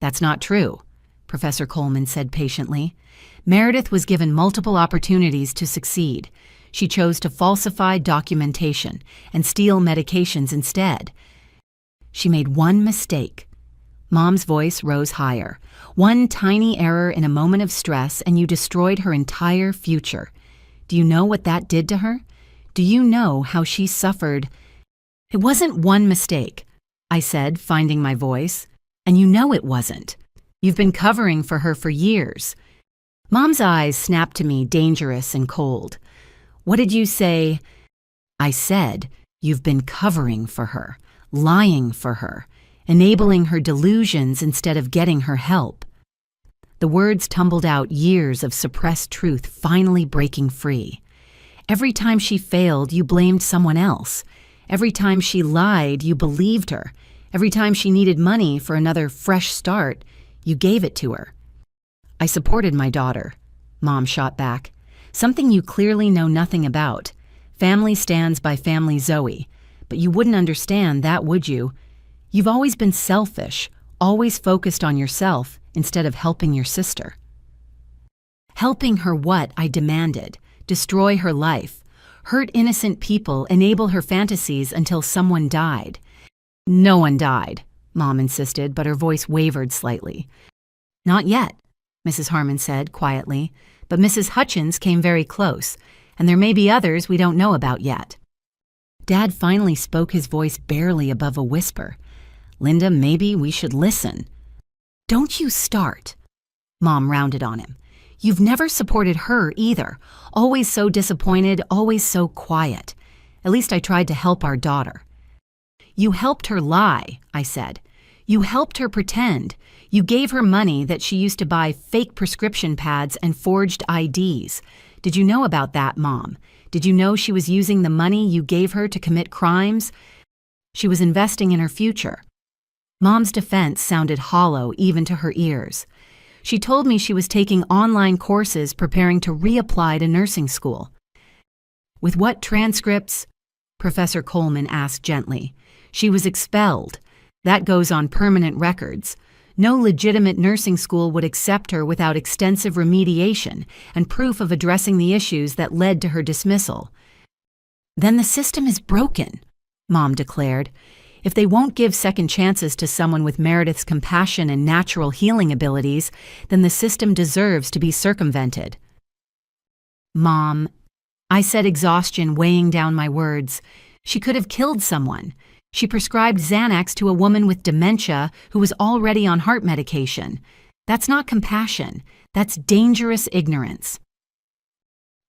"That's not true," Professor Coleman said patiently. "Meredith was given multiple opportunities to succeed. She chose to falsify documentation and steal medications instead. She made one mistake." Mom's voice rose higher. "One tiny error in a moment of stress, and you destroyed her entire future. Do you know what that did to her? Do you know how she suffered?" "It wasn't one mistake," I said, finding my voice. "And you know it wasn't. You've been covering for her for years." Mom's eyes snapped to me, dangerous and cold. "What did you say?" "I said, you've been covering for her, lying for her, enabling her delusions instead of getting her help." The words tumbled out, years of suppressed truth finally breaking free. Every time she failed, you blamed someone else. Every time she lied, you believed her. Every time she needed money for another fresh start, you gave it to her. "I supported my daughter," Mom shot back. "Something you clearly know nothing about. Family stands by family, Zoe. But you wouldn't understand that, would you? You've always been selfish, always focused on yourself, instead of helping your sister. Helping her what? I demanded. Destroy her life. Hurt innocent people, enable her fantasies until someone died. No one died, Mom insisted, but her voice wavered slightly. Not yet, Mrs. Harmon said quietly, but Mrs. Hutchins came very close, and there may be others we don't know about yet. Dad finally spoke, his voice barely above a whisper. Linda, maybe we should listen. Don't you start, Mom rounded on him. You've never supported her either. Always so disappointed, always so quiet. At least I tried to help our daughter. You helped her lie, I said. You helped her pretend. You gave her money that she used to buy fake prescription pads and forged IDs. Did you know about that, Mom? Did you know she was using the money you gave her to commit crimes? She was investing in her future. Mom's defense sounded hollow even to her ears. She told me she was taking online courses preparing to reapply to nursing school. With what transcripts? Professor Coleman asked gently. She was expelled. That goes on permanent records. No legitimate nursing school would accept her without extensive remediation and proof of addressing the issues that led to her dismissal. Then the system is broken, Mom declared. If they won't give second chances to someone with Meredith's compassion and natural healing abilities, then the system deserves to be circumvented. Mom, I said, exhaustion weighing down my words. She could have killed someone. She prescribed Xanax to a woman with dementia who was already on heart medication. That's not compassion. That's dangerous ignorance.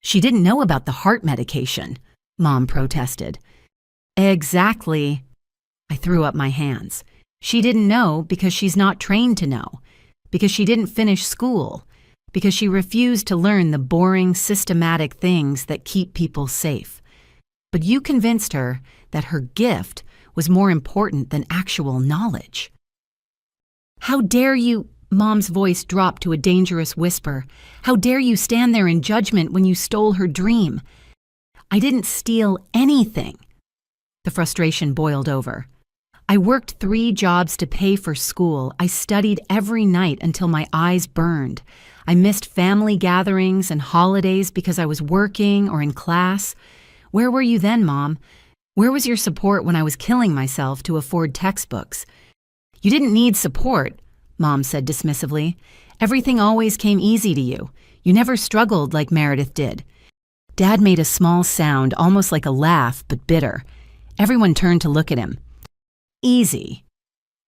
She didn't know about the heart medication, Mom protested. Exactly. I threw up my hands. She didn't know because she's not trained to know, because she didn't finish school, because she refused to learn the boring, systematic things that keep people safe. But you convinced her that her gift was more important than actual knowledge. How dare you? Mom's voice dropped to a dangerous whisper. How dare you stand there in judgment when you stole her dream? I didn't steal anything. The frustration boiled over. I worked 3 jobs to pay for school. I studied every night until my eyes burned. I missed family gatherings and holidays because I was working or in class. Where were you then, Mom? Where was your support when I was killing myself to afford textbooks? You didn't need support, Mom said dismissively. Everything always came easy to you. You never struggled like Meredith did. Dad made a small sound, almost like a laugh, but bitter. Everyone turned to look at him. Easy,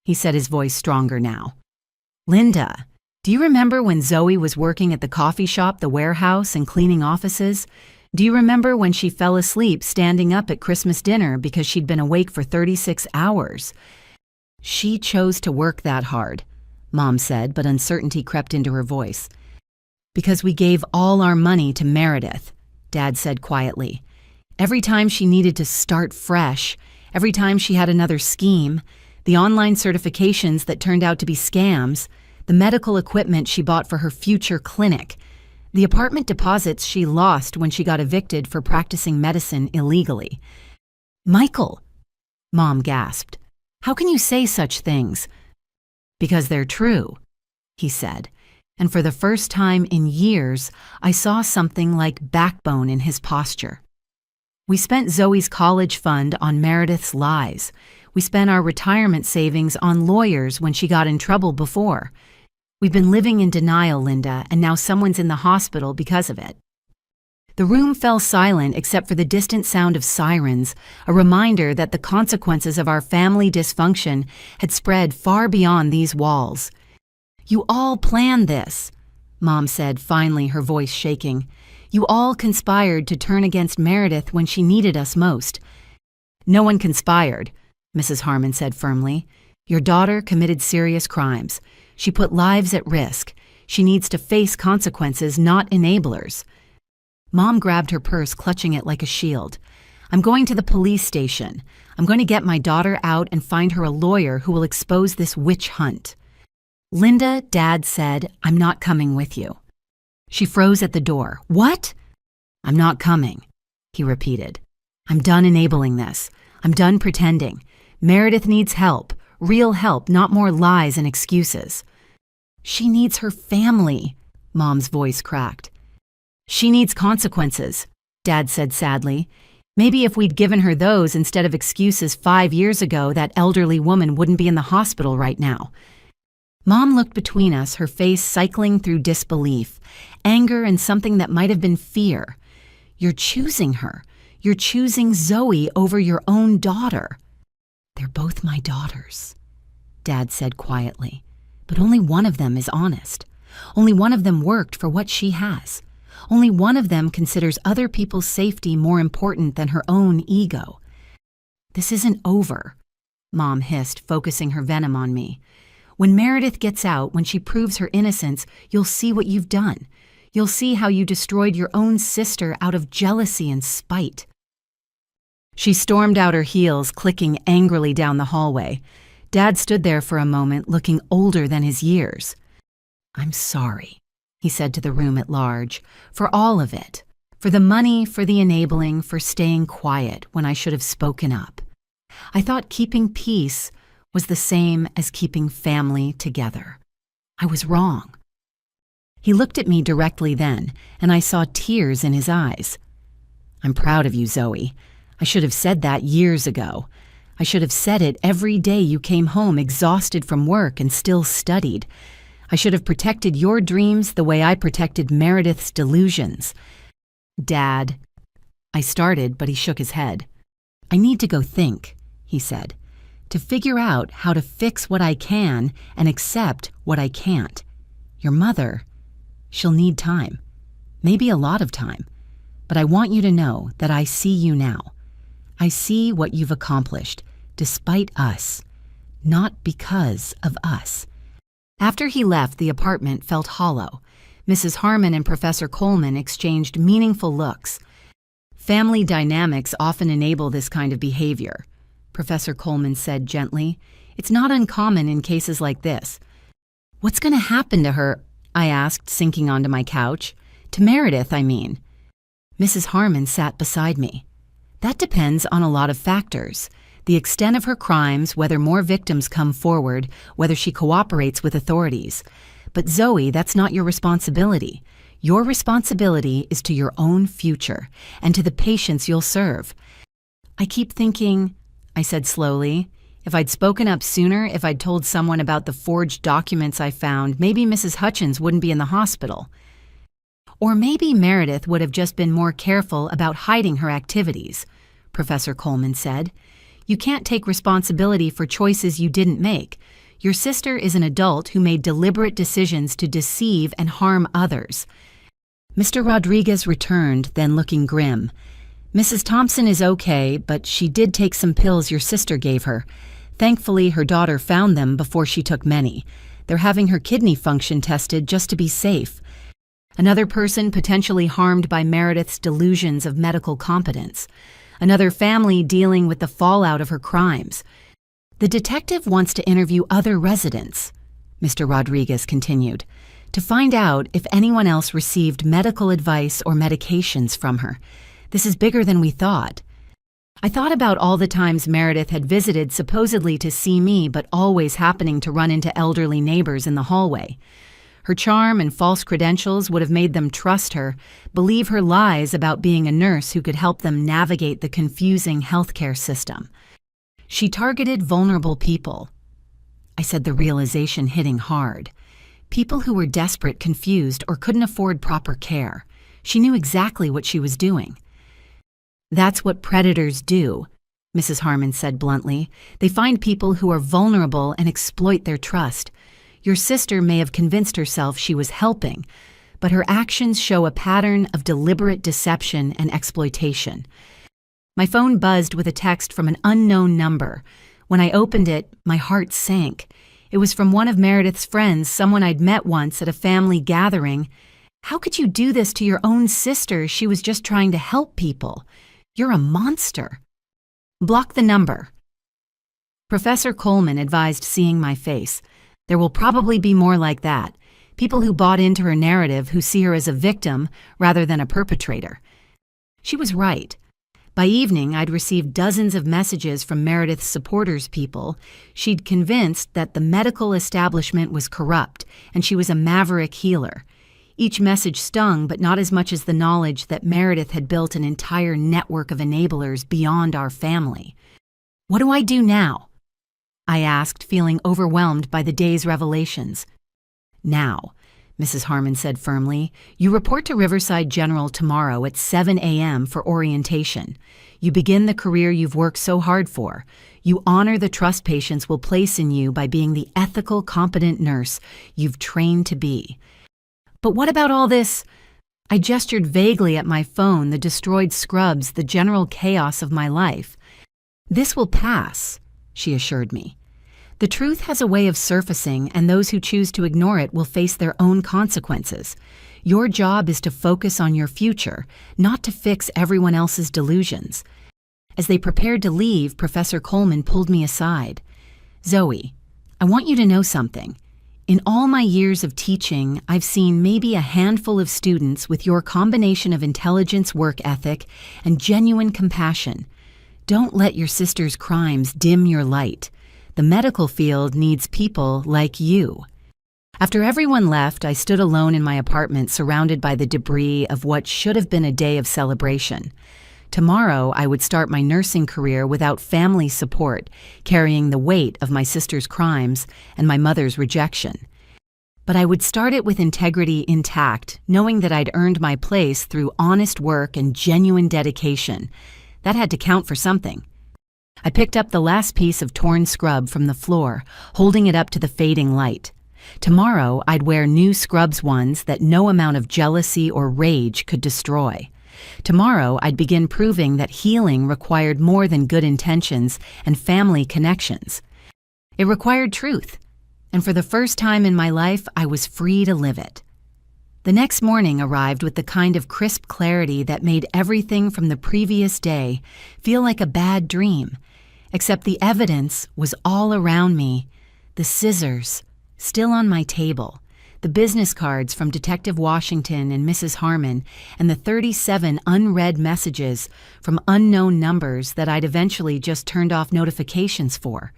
he said, his voice stronger now. Linda, do you remember when Zoe was working at the coffee shop, the warehouse, and cleaning offices? Do you remember when she fell asleep standing up at Christmas dinner because she'd been awake for 36 hours? She chose to work that hard, Mom said, but uncertainty crept into her voice. Because we gave all our money to Meredith, Dad said quietly. Every time she needed to start fresh, every time she had another scheme, the online certifications that turned out to be scams, the medical equipment she bought for her future clinic, the apartment deposits she lost when she got evicted for practicing medicine illegally. Michael, Mom gasped. How can you say such things? Because they're true, he said, and for the first time in years, I saw something like backbone in his posture. We spent Zoe's college fund on Meredith's lies. We spent our retirement savings on lawyers when she got in trouble before. We've been living in denial, Linda, and now someone's in the hospital because of it. The room fell silent except for the distant sound of sirens, a reminder that the consequences of our family dysfunction had spread far beyond these walls. You all planned this, Mom said, finally, her voice shaking. You all conspired to turn against Meredith when she needed us most. No one conspired, Mrs. Harmon said firmly. Your daughter committed serious crimes. She put lives at risk. She needs to face consequences, not enablers. Mom grabbed her purse, clutching it like a shield. I'm going to the police station. I'm going to get my daughter out and find her a lawyer who will expose this witch hunt. Linda, Dad said, I'm not coming with you. She froze at the door. What? I'm not coming, he repeated. I'm done enabling this. I'm done pretending. Meredith needs help, real help, not more lies and excuses. She needs her family, Mom's voice cracked. She needs consequences, Dad said sadly. Maybe if we'd given her those instead of excuses 5 years ago, that elderly woman wouldn't be in the hospital right now. Mom looked between us, her face cycling through disbelief, anger, and something that might have been fear. You're choosing her. You're choosing Zoe over your own daughter. They're both my daughters, Dad said quietly. But only one of them is honest. Only one of them worked for what she has. Only one of them considers other people's safety more important than her own ego. This isn't over, Mom hissed, focusing her venom on me. When Meredith gets out, when she proves her innocence, you'll see what you've done. You'll see how you destroyed your own sister out of jealousy and spite. She stormed out her heels, clicking angrily down the hallway. Dad stood there for a moment, looking older than his years. I'm sorry, he said to the room at large, for all of it. For the money, for the enabling, for staying quiet when I should have spoken up. I thought keeping peace was the same as keeping family together. I was wrong. He looked at me directly then, and I saw tears in his eyes. I'm proud of you, Zoe. I should have said that years ago. I should have said it every day you came home exhausted from work and still studied. I should have protected your dreams the way I protected Meredith's delusions. Dad, I started, but he shook his head. I need to go think, he said, to figure out how to fix what I can and accept what I can't. Your mother, she'll need time, maybe a lot of time, but I want you to know that I see you now. I see what you've accomplished, despite us, not because of us. After he left, the apartment felt hollow. Mrs. Harmon and Professor Coleman exchanged meaningful looks. Family dynamics often enable this kind of behavior, Professor Coleman said gently. It's not uncommon in cases like this. What's going to happen to her? I asked, sinking onto my couch. To Meredith, I mean. Mrs. Harmon sat beside me. That depends on a lot of factors. The extent of her crimes, whether more victims come forward, whether she cooperates with authorities. But Zoe, that's not your responsibility. Your responsibility is to your own future and to the patients you'll serve. I keep thinking, I said slowly, if I'd spoken up sooner, if I'd told someone about the forged documents I found, maybe Mrs. Hutchins wouldn't be in the hospital. Or maybe Meredith would have just been more careful about hiding her activities, Professor Coleman said. You can't take responsibility for choices you didn't make. Your sister is an adult who made deliberate decisions to deceive and harm others. Mr. Rodriguez returned, then looking grim. Mrs. Thompson is okay, but she did take some pills your sister gave her. Thankfully, her daughter found them before she took many. They're having her kidney function tested just to be safe. Another person potentially harmed by Meredith's delusions of medical competence. Another family dealing with the fallout of her crimes. The detective wants to interview other residents, Mr. Rodriguez continued, to find out if anyone else received medical advice or medications from her. This is bigger than we thought. I thought about all the times Meredith had visited supposedly to see me, but always happening to run into elderly neighbors in the hallway. Her charm and false credentials would have made them trust her, believe her lies about being a nurse who could help them navigate the confusing healthcare system. She targeted vulnerable people. I said, the realization hitting hard. People who were desperate, confused, or couldn't afford proper care. She knew exactly what she was doing. That's what predators do, Mrs. Harmon said bluntly. They find people who are vulnerable and exploit their trust. Your sister may have convinced herself she was helping, but her actions show a pattern of deliberate deception and exploitation. My phone buzzed with a text from an unknown number. When I opened it, my heart sank. It was from one of Meredith's friends, someone I'd met once at a family gathering. How could you do this to your own sister? She was just trying to help people. You're a monster. Block the number. Professor Coleman advised seeing my face. There will probably be more like that. People who bought into her narrative, who see her as a victim rather than a perpetrator. She was right. By evening, I'd received dozens of messages from Meredith's supporters people. She'd convinced that the medical establishment was corrupt and she was a maverick healer. Each message stung, but not as much as the knowledge that Meredith had built an entire network of enablers beyond our family. "What do I do now?" I asked, feeling overwhelmed by the day's revelations. "Now," Mrs. Harmon said firmly, "you report to Riverside General tomorrow at 7 a.m. for orientation. You begin the career you've worked so hard for. You honor the trust patients will place in you by being the ethical, competent nurse you've trained to be." "But what about all this?" I gestured vaguely at my phone, the destroyed scrubs, the general chaos of my life. "This will pass," she assured me. "The truth has a way of surfacing, and those who choose to ignore it will face their own consequences. Your job is to focus on your future, not to fix everyone else's delusions." As they prepared to leave, Professor Coleman pulled me aside. "Zoe, I want you to know something. In all my years of teaching, I've seen maybe a handful of students with your combination of intelligence, work ethic, and genuine compassion. Don't let your sister's crimes dim your light. The medical field needs people like you." After everyone left, I stood alone in my apartment, surrounded by the debris of what should have been a day of celebration. Tomorrow, I would start my nursing career without family support, carrying the weight of my sister's crimes and my mother's rejection. But I would start it with integrity intact, knowing that I'd earned my place through honest work and genuine dedication. That had to count for something. I picked up the last piece of torn scrub from the floor, holding it up to the fading light. Tomorrow, I'd wear new scrubs, ones that no amount of jealousy or rage could destroy. Tomorrow, I'd begin proving that healing required more than good intentions and family connections. It required truth, and for the first time in my life, I was free to live it. The next morning arrived with the kind of crisp clarity that made everything from the previous day feel like a bad dream, except the evidence was all around me. The scissors, still on my table, the business cards from Detective Washington and Mrs. Harmon, and the 37 unread messages from unknown numbers that I'd eventually just turned off notifications for.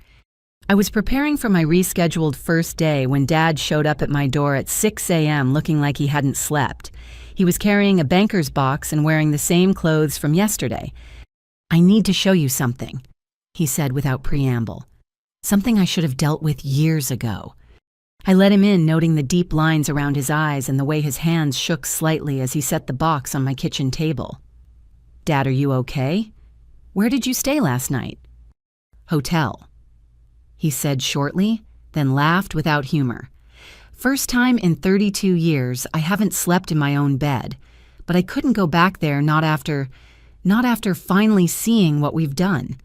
I was preparing for my rescheduled first day when Dad showed up at my door at 6 a.m. looking like he hadn't slept. He was carrying a banker's box and wearing the same clothes from yesterday. "I need to show you something," he said without preamble. Something I should have dealt with years ago. I let him in, noting the deep lines around his eyes and the way his hands shook slightly as he set the box on my kitchen table. "Dad, are you okay? Where did you stay last night?" "Hotel," he said shortly, then laughed without humor. "First time in 32 years I haven't slept in my own bed, but I couldn't go back there not after finally seeing what we've done."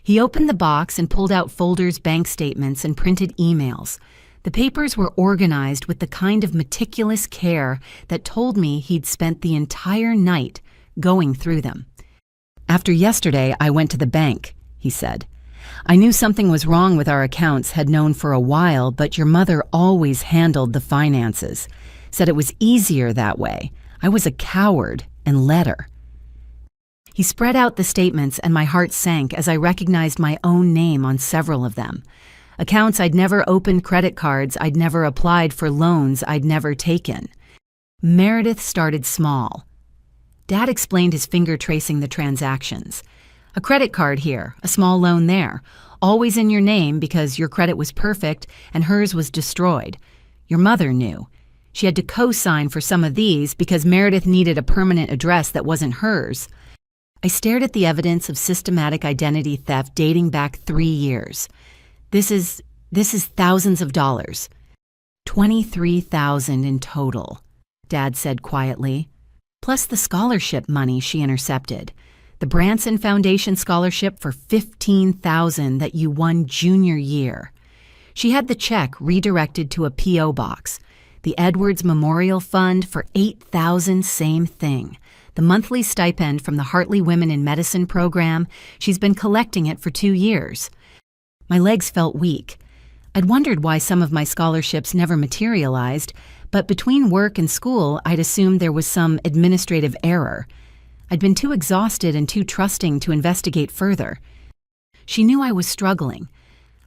He opened the box and pulled out folders, bank statements, and printed emails. The papers were organized with the kind of meticulous care that told me he'd spent the entire night going through them. "After yesterday, I went to the bank," he said. "I knew something was wrong with our accounts, had known for a while, but your mother always handled the finances. Said it was easier that way. I was a coward and let her." He spread out the statements, and my heart sank as I recognized my own name on several of them. Accounts I'd never opened, credit cards I'd never applied for, loans I'd never taken. Meredith started small. Dad explained his finger tracing the transactions. "A credit card here, a small loan there, always in your name because your credit was perfect and hers was destroyed. Your mother knew. She had to co-sign for some of these because Meredith needed a permanent address that wasn't hers." I stared at the evidence of systematic identity theft dating back 3 years. This is thousands of dollars. $23,000 in total, Dad said quietly, plus the scholarship money she intercepted. The Branson Foundation scholarship for $15,000 that you won junior year. She had the check redirected to a P.O. box. The Edwards Memorial Fund for $8,000, same thing. The monthly stipend from the Hartley Women in Medicine program, she's been collecting it for 2 years. My legs felt weak. I'd wondered why some of my scholarships never materialized, but between work and school, I'd assumed there was some administrative error. I'd been too exhausted and too trusting to investigate further. She knew I was struggling.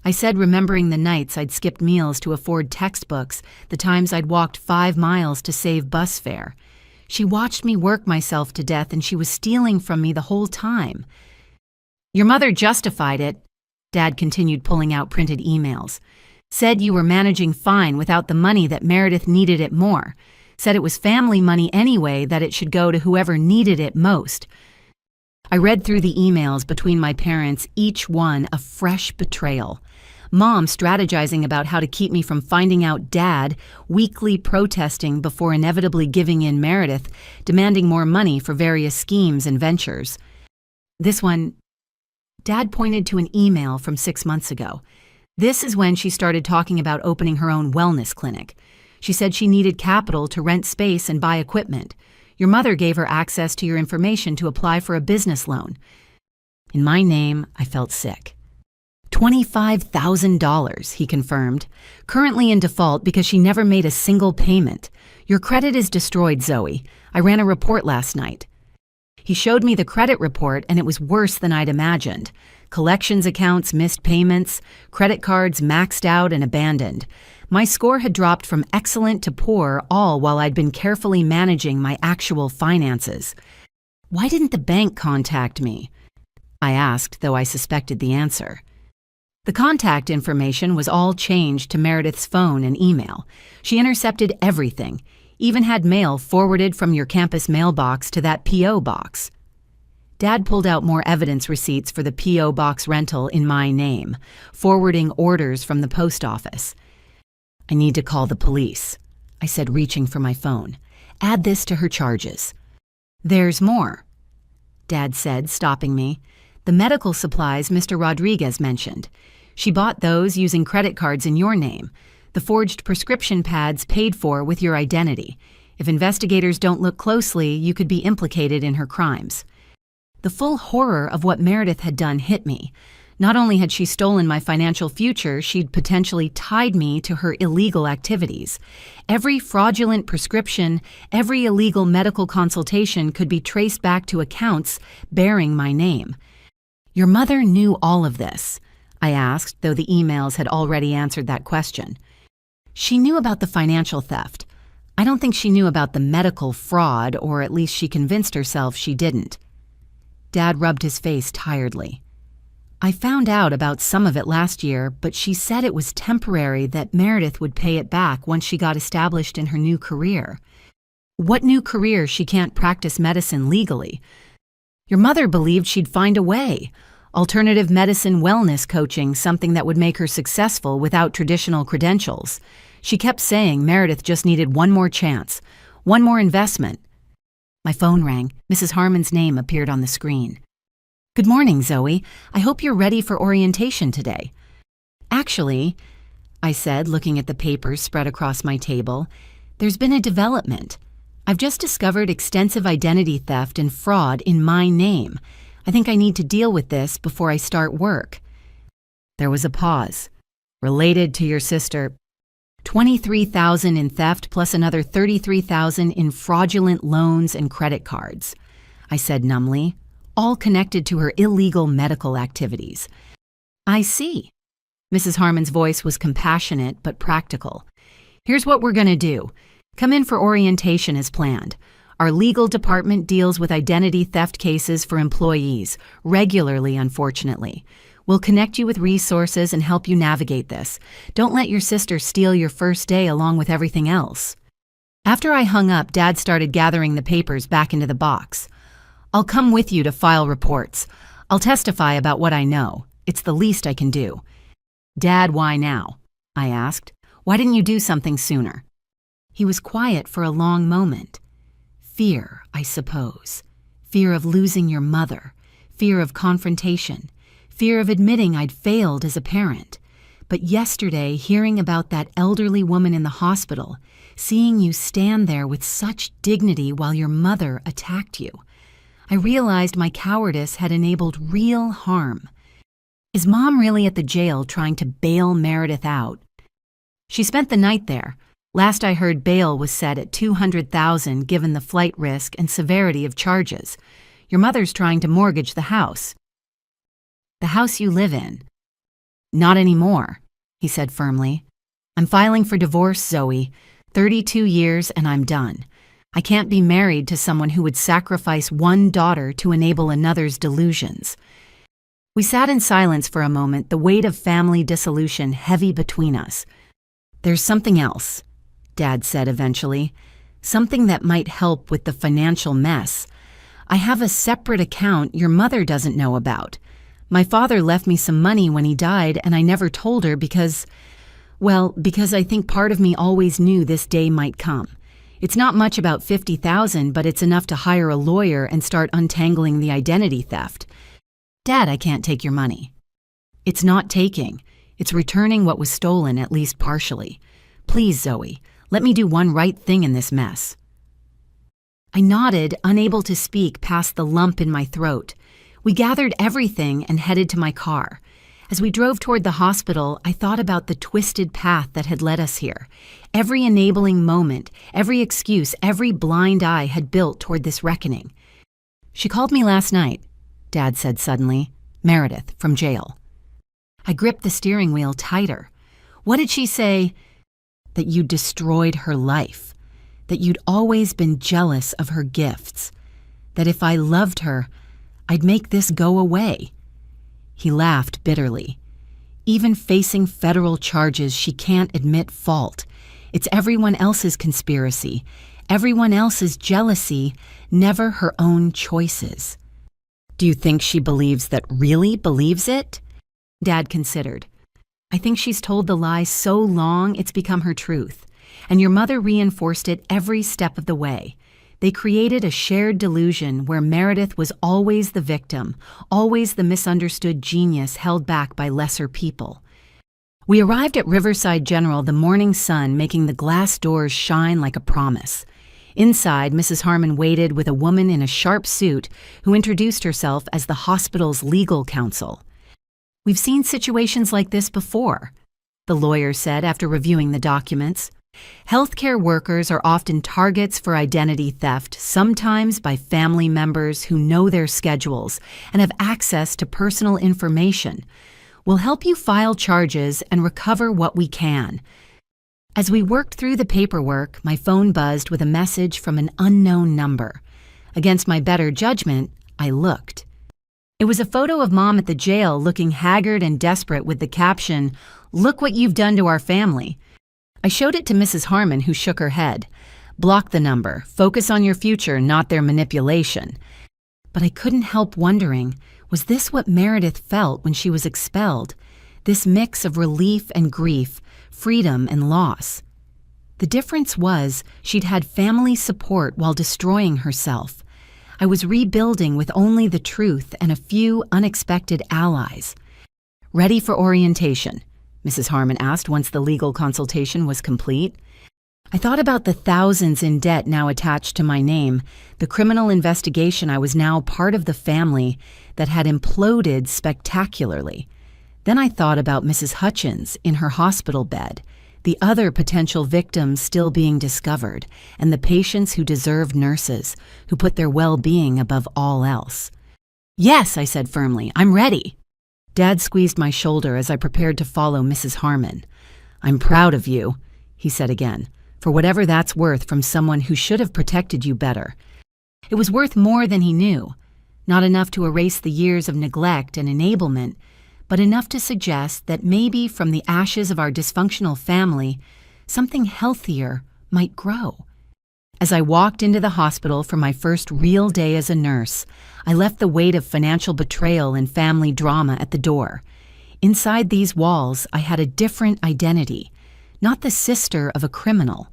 I said, remembering the nights I'd skipped meals to afford textbooks, the times I'd walked 5 miles to save bus fare. She watched me work myself to death, and she was stealing from me the whole time. Your mother justified it, Dad continued, pulling out printed emails. Said you were managing fine without the money, that Meredith needed it more. Said it was family money anyway, that it should go to whoever needed it most. I read through the emails between my parents, each one a fresh betrayal. Mom strategizing about how to keep me from finding out, Dad weekly protesting before inevitably giving in, Meredith demanding more money for various schemes and ventures. This one, Dad pointed to an email from 6 months ago. This is when she started talking about opening her own wellness clinic. She said she needed capital to rent space and buy equipment. Your mother gave her access to your information to apply for a business loan. In my name, I felt sick. $25,000, he confirmed. Currently in default because she never made a single payment. Your credit is destroyed, Zoe. I ran a report last night. He showed me the credit report, and it was worse than I'd imagined. Collections accounts missed payments, credit cards maxed out and abandoned. My score had dropped from excellent to poor, all while I'd been carefully managing my actual finances. Why didn't the bank contact me? I asked, though I suspected the answer. The contact information was all changed to Meredith's phone and email. She intercepted everything, even had mail forwarded from your campus mailbox to that P.O. box. Dad pulled out more evidence receipts for the P.O. box rental in my name, forwarding orders from the post office. I need to call the police, I said, reaching for my phone. Add this to her charges. There's more, Dad said, stopping me. The medical supplies Mr. Rodriguez mentioned. She bought those using credit cards in your name. The forged prescription pads paid for with your identity. If investigators don't look closely, you could be implicated in her crimes. The full horror of what Meredith had done hit me. Not only had she stolen my financial future, she'd potentially tied me to her illegal activities. Every fraudulent prescription, every illegal medical consultation could be traced back to accounts bearing my name. Your mother knew all of this, I asked, though the emails had already answered that question. She knew about the financial theft. I don't think she knew about the medical fraud, or at least she convinced herself she didn't. Dad rubbed his face tiredly. I found out about some of it last year, but she said it was temporary, that Meredith would pay it back once she got established in her new career. What new career? She can't practice medicine legally. Your mother believed she'd find a way. Alternative medicine wellness coaching, something that would make her successful without traditional credentials. She kept saying Meredith just needed one more chance, one more investment. My phone rang. Mrs. Harmon's name appeared on the screen. Good morning, Zoe. I hope you're ready for orientation today. Actually, I said, looking at the papers spread across my table, there's been a development. I've just discovered extensive identity theft and fraud in my name. I think I need to deal with this before I start work. There was a pause. Related to your sister, $23,000 in theft plus another $33,000 in fraudulent loans and credit cards, I said numbly, all connected to her illegal medical activities. I see. Mrs. Harmon's voice was compassionate but practical. Here's what we're going to do. Come in for orientation as planned. Our legal department deals with identity theft cases for employees, regularly, unfortunately. We'll connect you with resources and help you navigate this. Don't let your sister steal your first day along with everything else. After I hung up, Dad started gathering the papers back into the box. I'll come with you to file reports. I'll testify about what I know. It's the least I can do. Dad, why now? I asked. Why didn't you do something sooner? He was quiet for a long moment. Fear, I suppose. Fear of losing your mother. Fear of confrontation. Fear of admitting I'd failed as a parent. But yesterday, hearing about that elderly woman in the hospital, seeing you stand there with such dignity while your mother attacked you, I realized my cowardice had enabled real harm. Is Mom really at the jail trying to bail Meredith out? She spent the night there. Last I heard, bail was set at $200,000 given the flight risk and severity of charges. Your mother's trying to mortgage the house. The house you live in. Not anymore, he said firmly. I'm filing for divorce, Zoe. 32 years and I'm done. I can't be married to someone who would sacrifice one daughter to enable another's delusions. We sat in silence for a moment, the weight of family dissolution heavy between us. There's something else, Dad said eventually. Something that might help with the financial mess. I have a separate account your mother doesn't know about. My father left me some money when he died and I never told her because I think part of me always knew this day might come. It's not much, about $50,000, but it's enough to hire a lawyer and start untangling the identity theft. Dad, I can't take your money. It's not taking. It's returning what was stolen, at least partially. Please, Zoe, let me do one right thing in this mess. I nodded, unable to speak past the lump in my throat. We gathered everything and headed to my car. As we drove toward the hospital, I thought about the twisted path that had led us here. Every enabling moment, every excuse, every blind eye had built toward this reckoning. She called me last night, Dad said suddenly. Meredith, from jail. I gripped the steering wheel tighter. What did she say? That you'd destroyed her life. That you'd always been jealous of her gifts. That if I loved her, I'd make this go away. He laughed bitterly. Even facing federal charges, she can't admit fault. It's everyone else's conspiracy, everyone else's jealousy, never her own choices. Do you think she really believes it? Dad considered. I think she's told the lie so long it's become her truth. And your mother reinforced it every step of the way. They created a shared delusion where Meredith was always the victim, always the misunderstood genius held back by lesser people. We arrived at Riverside General, the morning sun making the glass doors shine like a promise. Inside, Mrs. Harmon waited with a woman in a sharp suit who introduced herself as the hospital's legal counsel. We've seen situations like this before, the lawyer said after reviewing the documents. Healthcare workers are often targets for identity theft, sometimes by family members who know their schedules and have access to personal information. We'll help you file charges and recover what we can. As we worked through the paperwork, my phone buzzed with a message from an unknown number. Against my better judgment, I looked. It was a photo of Mom at the jail looking haggard and desperate with the caption, "Look what you've done to our family." I showed it to Mrs. Harmon, who shook her head. Block the number. Focus on your future, not their manipulation. But I couldn't help wondering, was this what Meredith felt when she was expelled? This mix of relief and grief, freedom and loss. The difference was she'd had family support while destroying herself. I was rebuilding with only the truth and a few unexpected allies. Ready for orientation? Mrs. Harmon asked once the legal consultation was complete. I thought about the thousands in debt now attached to my name, the criminal investigation I was now part of the family that had imploded spectacularly. Then I thought about Mrs. Hutchins in her hospital bed, the other potential victims still being discovered, and the patients who deserved nurses, who put their well-being above all else. Yes, I said firmly, I'm ready. Dad squeezed my shoulder as I prepared to follow Mrs. Harmon. I'm proud of you, he said again, for whatever that's worth from someone who should have protected you better. It was worth more than he knew, not enough to erase the years of neglect and enablement, but enough to suggest that maybe from the ashes of our dysfunctional family, something healthier might grow. As I walked into the hospital for my first real day as a nurse, I left the weight of financial betrayal and family drama at the door. Inside these walls, I had a different identity, not the sister of a criminal,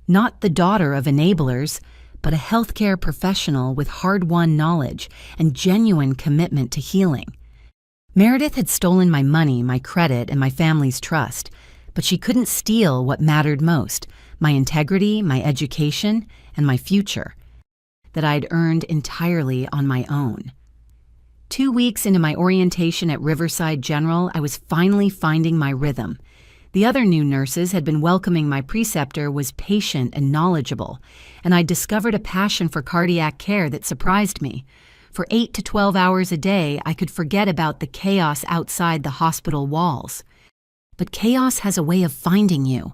not the daughter of enablers, but a healthcare professional with hard-won knowledge and genuine commitment to healing. Meredith had stolen my money, my credit, and my family's trust, but she couldn't steal what mattered most, my integrity, my education, and my future, that I'd earned entirely on my own. 2 weeks into my orientation at Riverside General, I was finally finding my rhythm. The other new nurses had been welcoming my preceptor was patient and knowledgeable, and I'd discovered a passion for cardiac care that surprised me. For 8 to 12 hours a day, I could forget about the chaos outside the hospital walls. But chaos has a way of finding you.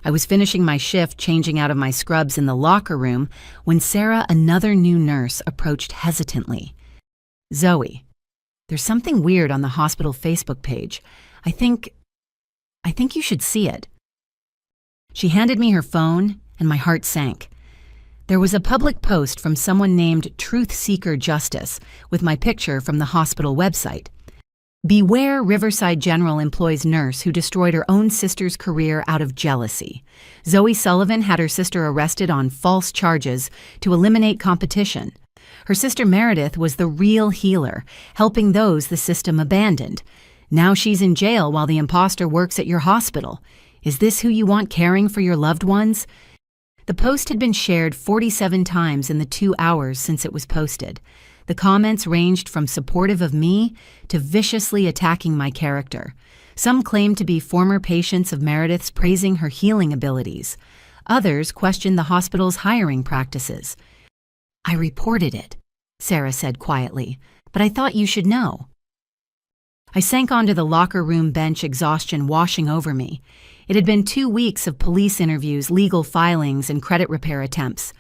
I was finishing my shift, changing out of my scrubs in the locker room, when Sarah, another new nurse, approached hesitantly. "Zoe, there's something weird on the hospital Facebook page. I think you should see it." She handed me her phone, and my heart sank. There was a public post from someone named Truth Seeker Justice with my picture from the hospital website. "Beware Riverside General employs nurse who destroyed her own sister's career out of jealousy. Zoe Sullivan had her sister arrested on false charges to eliminate competition. Her sister Meredith was the real healer, helping those the system abandoned. Now she's in jail while the imposter works at your hospital. Is this who you want caring for your loved ones?" The post had been shared 47 times in the 2 hours since it was posted. The comments ranged from supportive of me to viciously attacking my character. Some claimed to be former patients of Meredith's praising her healing abilities. Others questioned the hospital's hiring practices. "I reported it," Sarah said quietly, "but I thought you should know." I sank onto the locker room bench, exhaustion washing over me. It had been 2 weeks of police interviews, legal filings, and credit repair attempts.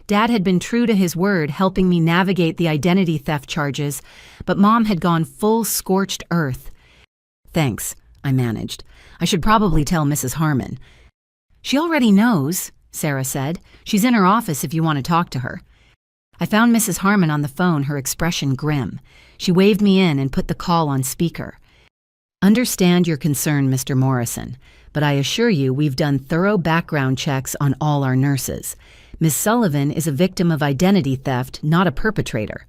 Dad had been true to his word, helping me navigate the identity theft charges, but Mom had gone full scorched earth. "Thanks," I managed. "I should probably tell Mrs. Harmon." "She already knows," Sarah said. "She's in her office if you want to talk to her." I found Mrs. Harmon on the phone, her expression grim. She waved me in and put the call on speaker. "Understand your concern, Mr. Morrison, but I assure you we've done thorough background checks on all our nurses. Miss Sullivan is a victim of identity theft, not a perpetrator."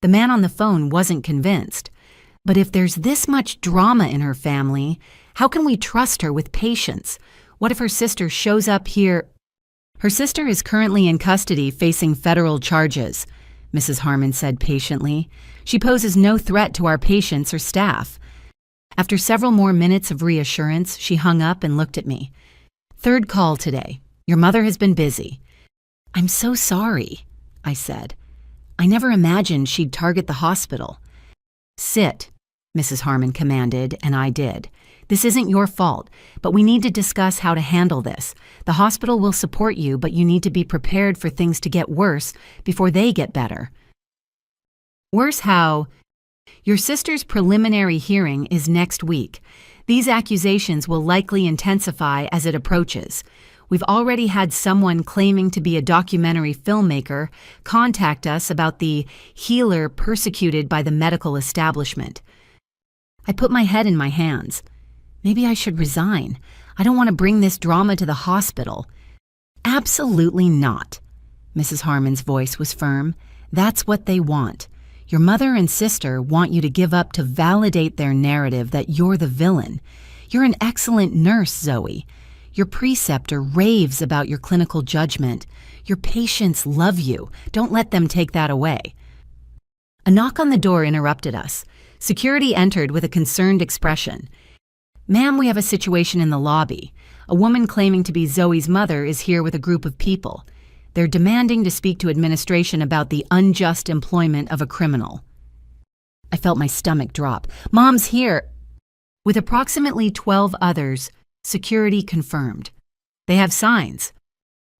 The man on the phone wasn't convinced. "But if there's this much drama in her family, how can we trust her with patients? What if her sister shows up here?" "Her sister is currently in custody facing federal charges," Mrs. Harmon said patiently. "She poses no threat to our patients or staff." After several more minutes of reassurance, she hung up and looked at me. "Third call today. Your mother has been busy." "I'm so sorry," I said. "I never imagined she'd target the hospital." "Sit," Mrs. Harmon commanded, and I did. "This isn't your fault, but we need to discuss how to handle this. The hospital will support you, but you need to be prepared for things to get worse before they get better." "Worse how?" "Your sister's preliminary hearing is next week. These accusations will likely intensify as it approaches. We've already had someone claiming to be a documentary filmmaker contact us about the healer persecuted by the medical establishment." I put my head in my hands. Maybe I should resign. I don't want to bring this drama to the hospital. "Absolutely not." Mrs. Harmon's voice was firm. "That's what they want. Your mother and sister want you to give up to validate their narrative that you're the villain. You're an excellent nurse, Zoe. Your preceptor raves about your clinical judgment. Your patients love you. Don't let them take that away." A knock on the door interrupted us. Security entered with a concerned expression. "Ma'am, we have a situation in the lobby. A woman claiming to be Zoe's mother is here with a group of people. They're demanding to speak to administration about the unjust employment of a criminal." I felt my stomach drop. "Mom's here." With approximately 12 others, security confirmed. "They have signs."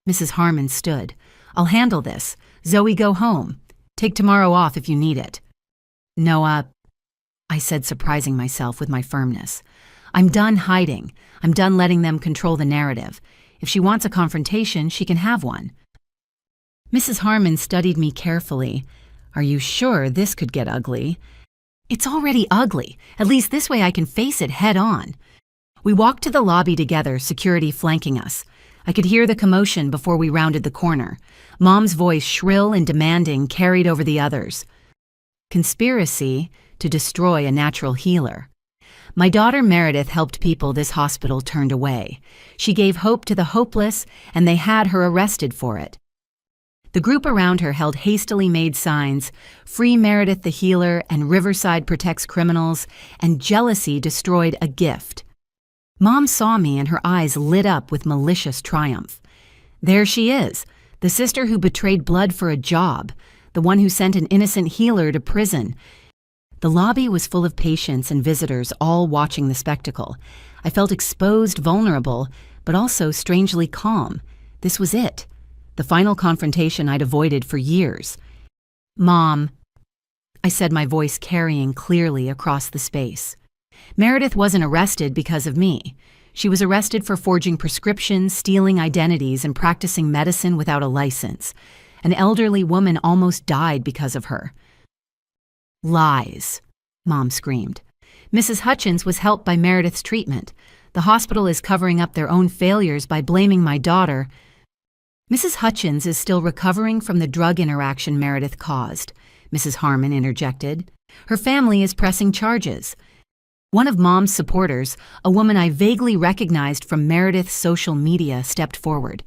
Mrs. Harmon stood. "I'll handle this. Zoe, go home. Take tomorrow off if you need it." "No, I said, surprising myself with my firmness. "I'm done hiding. I'm done letting them control the narrative. If she wants a confrontation, she can have one." Mrs. Harmon studied me carefully. "Are you sure this could get ugly?" "It's already ugly. At least this way I can face it head on." We walked to the lobby together, security flanking us. I could hear the commotion before we rounded the corner. Mom's voice, shrill and demanding, carried over the others. "Conspiracy to destroy a natural healer. My daughter Meredith helped people this hospital turned away. She gave hope to the hopeless, and they had her arrested for it." The group around her held hastily made signs, "Free Meredith the Healer," and "Riverside protects criminals," and "Jealousy destroyed a gift." Mom saw me and her eyes lit up with malicious triumph. "There she is, the sister who betrayed blood for a job, the one who sent an innocent healer to prison. The lobby was full of patients and visitors, all watching the spectacle. I felt exposed, vulnerable, but also strangely calm. This was it. The final confrontation I'd avoided for years. "Mom," I said, my voice carrying clearly across the space. "Meredith wasn't arrested because of me. She was arrested for forging prescriptions, stealing identities, and practicing medicine without a license. An elderly woman almost died because of her." "Lies," Mom screamed. "Mrs. Hutchins was helped by Meredith's treatment. The hospital is covering up their own failures by blaming my daughter." "Mrs. Hutchins is still recovering from the drug interaction Meredith caused," Mrs. Harmon interjected. "Her family is pressing charges." One of Mom's supporters, a woman I vaguely recognized from Meredith's social media, stepped forward.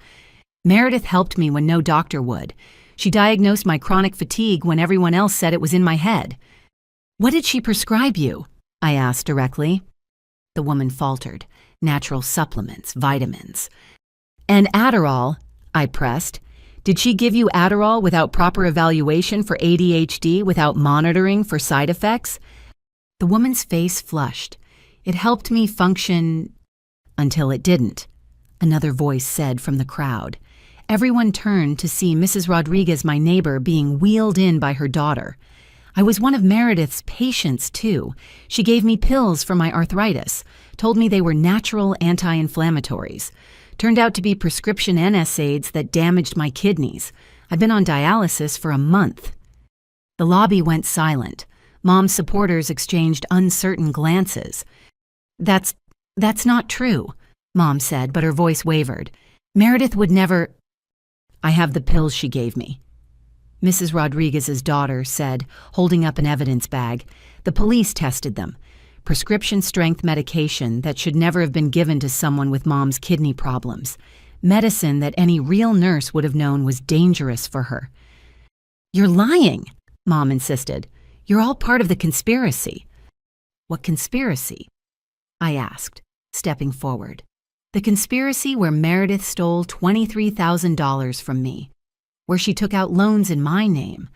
"Meredith helped me when no doctor would. She diagnosed my chronic fatigue when everyone else said it was in my head." "What did she prescribe you?" I asked directly. The woman faltered. "Natural supplements, vitamins." "And Adderall," I pressed. "Did she give you Adderall without proper evaluation for ADHD, without monitoring for side effects?" The woman's face flushed. "It helped me function until it didn't," another voice said from the crowd. Everyone turned to see Mrs. Rodriguez, my neighbor, being wheeled in by her daughter. I was one of Meredith's patients, too. She gave me pills for my arthritis, told me they were natural anti-inflammatories. Turned out to be prescription NSAIDs that damaged my kidneys. I've been on dialysis for a month. The lobby went silent. Mom's supporters exchanged uncertain glances. That's not true," Mom said, but her voice wavered. "Meredith would never—" "I have the pills she gave me," Mrs. Rodriguez's daughter said, holding up an evidence bag. "The police tested them. Prescription-strength medication that should never have been given to someone with Mom's kidney problems. Medicine that any real nurse would have known was dangerous for her." "You're lying," Mom insisted. "You're all part of the conspiracy." "What conspiracy?" I asked, stepping forward. "The conspiracy where Meredith stole $23,000 from me, where she took out loans in my name,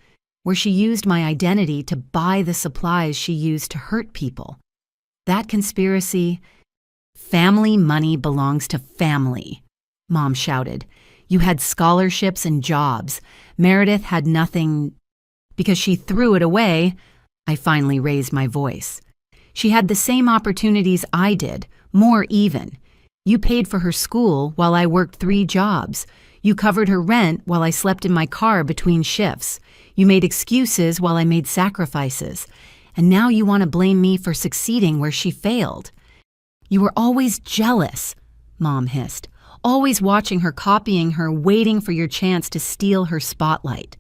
where she used my identity to buy the supplies she used to hurt people. That conspiracy—" "Family money belongs to family," Mom shouted. "You had scholarships and jobs. Meredith had nothing because she threw it away." I finally raised my voice. "She had the same opportunities I did, more even. You paid for her school while I worked 3 jobs. You covered her rent while I slept in my car between shifts. You made excuses while I made sacrifices. And now you want to blame me for succeeding where she failed." "You were always jealous," Mom hissed. "Always watching her, copying her, waiting for your chance to steal her spotlight."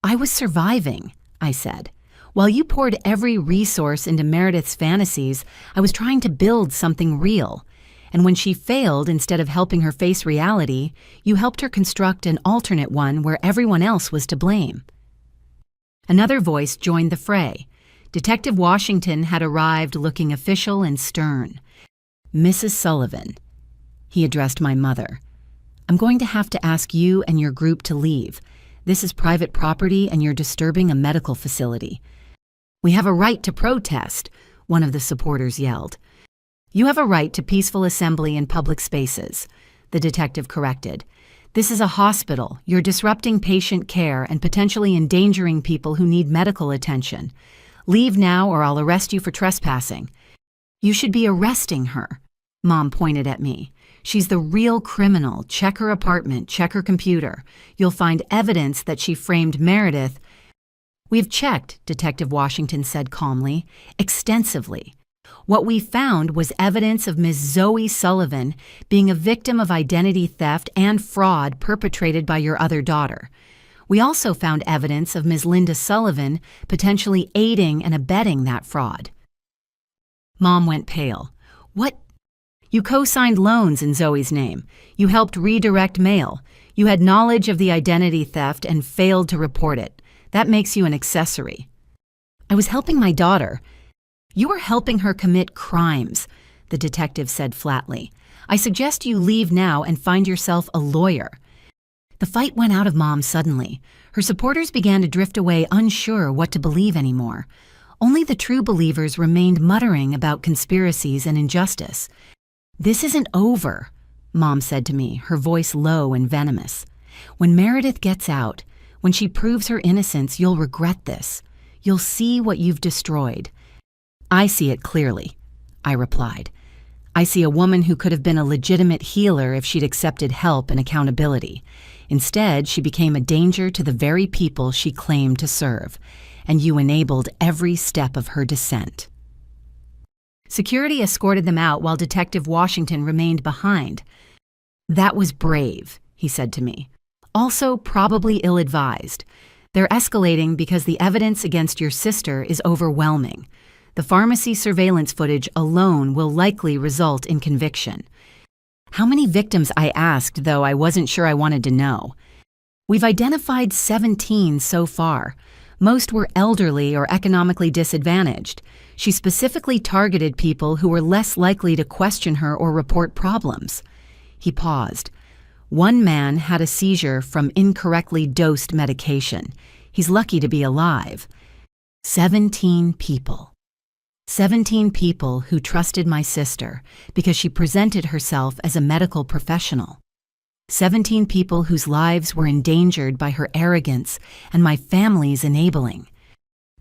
"I was surviving," I said. "While you poured every resource into Meredith's fantasies, I was trying to build something real. And when she failed, instead of helping her face reality, you helped her construct an alternate one where everyone else was to blame." Another voice joined the fray. Detective Washington had arrived looking official and stern. "Mrs. Sullivan," he addressed my mother, "I'm going to have to ask you and your group to leave. This is private property and you're disturbing a medical facility." "We have a right to protest," one of the supporters yelled. "You have a right to peaceful assembly in public spaces," the detective corrected. "This is a hospital. You're disrupting patient care and potentially endangering people who need medical attention. Leave now or I'll arrest you for trespassing." "You should be arresting her," Mom pointed at me. "She's the real criminal. Check her apartment, check her computer. You'll find evidence that she framed Meredith." "We've checked," Detective Washington said calmly, "extensively. What we found was evidence of Ms. Zoe Sullivan being a victim of identity theft and fraud perpetrated by your other daughter. We also found evidence of Ms. Linda Sullivan potentially aiding and abetting that fraud." Mom went pale. "What? You co-signed loans in Zoe's name. You helped redirect mail. You had knowledge of the identity theft and failed to report it. That makes you an accessory." "I was helping my daughter." "You were helping her commit crimes," the detective said flatly. "I suggest you leave now and find yourself a lawyer." The fight went out of Mom suddenly. Her supporters began to drift away, unsure what to believe anymore. Only the true believers remained muttering about conspiracies and injustice. "This isn't over," Mom said to me, her voice low and venomous. "When Meredith gets out, when she proves her innocence, you'll regret this. You'll see what you've destroyed." "I see it clearly," I replied. "I see a woman who could have been a legitimate healer if she'd accepted help and accountability. Instead, she became a danger to the very people she claimed to serve, and you enabled every step of her descent." Security escorted them out while Detective Washington remained behind. "That was brave," he said to me. "Also probably ill-advised. They're escalating because the evidence against your sister is overwhelming. The pharmacy surveillance footage alone will likely result in conviction." How many victims, I asked, though I wasn't sure I wanted to know. "We've identified 17 so far. Most were elderly or economically disadvantaged. She specifically targeted people who were less likely to question her or report problems." He paused. "One man had a seizure from incorrectly dosed medication. He's lucky to be alive." 17 people. 17 people who trusted my sister because she presented herself as a medical professional. 17 people whose lives were endangered by her arrogance and my family's enabling.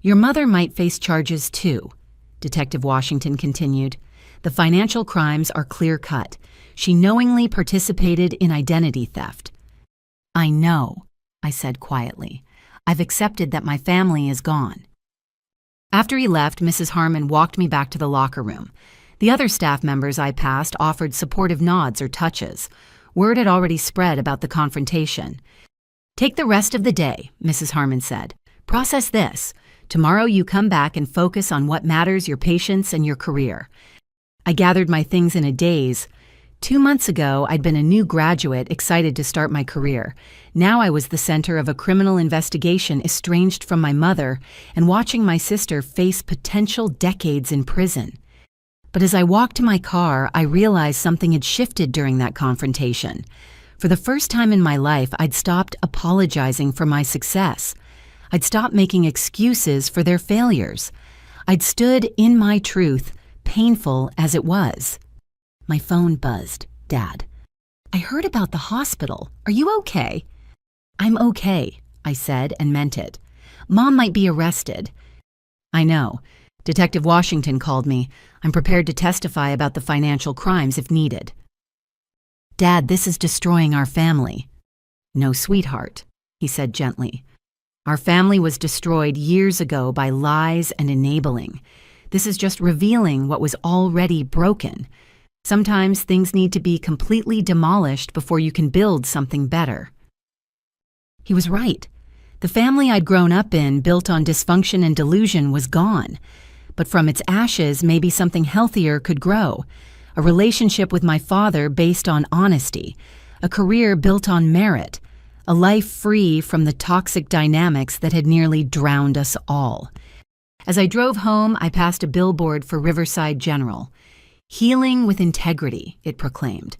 "Your mother might face charges too," Detective Washington continued. "The financial crimes are clear-cut. She knowingly participated in identity theft." "I know," I said quietly. "I've accepted that my family is gone." After he left, Mrs. Harmon walked me back to the locker room. The other staff members I passed offered supportive nods or touches. Word had already spread about the confrontation. "Take the rest of the day," Mrs. Harmon said. "Process this. Tomorrow you come back and focus on what matters, your patients and your career." I gathered my things in a daze. 2 months ago, I'd been a new graduate excited to start my career. Now I was the center of a criminal investigation, estranged from my mother and watching my sister face potential decades in prison. But as I walked to my car, I realized something had shifted during that confrontation. For the first time in my life, I'd stopped apologizing for my success. I'd stopped making excuses for their failures. I'd stood in my truth, painful as it was. My phone buzzed. "Dad, I heard about the hospital. Are you okay?" "I'm okay," I said and meant it. "Mom might be arrested." "I know. Detective Washington called me. I'm prepared to testify about the financial crimes if needed." "Dad, this is destroying our family." "No, sweetheart," he said gently. "Our family was destroyed years ago by lies and enabling. This is just revealing what was already broken. Sometimes things need to be completely demolished before you can build something better." He was right. The family I'd grown up in, built on dysfunction and delusion, was gone. But from its ashes, maybe something healthier could grow. A relationship with my father based on honesty. A career built on merit. A life free from the toxic dynamics that had nearly drowned us all. As I drove home, I passed a billboard for Riverside General. "Healing with integrity," it proclaimed.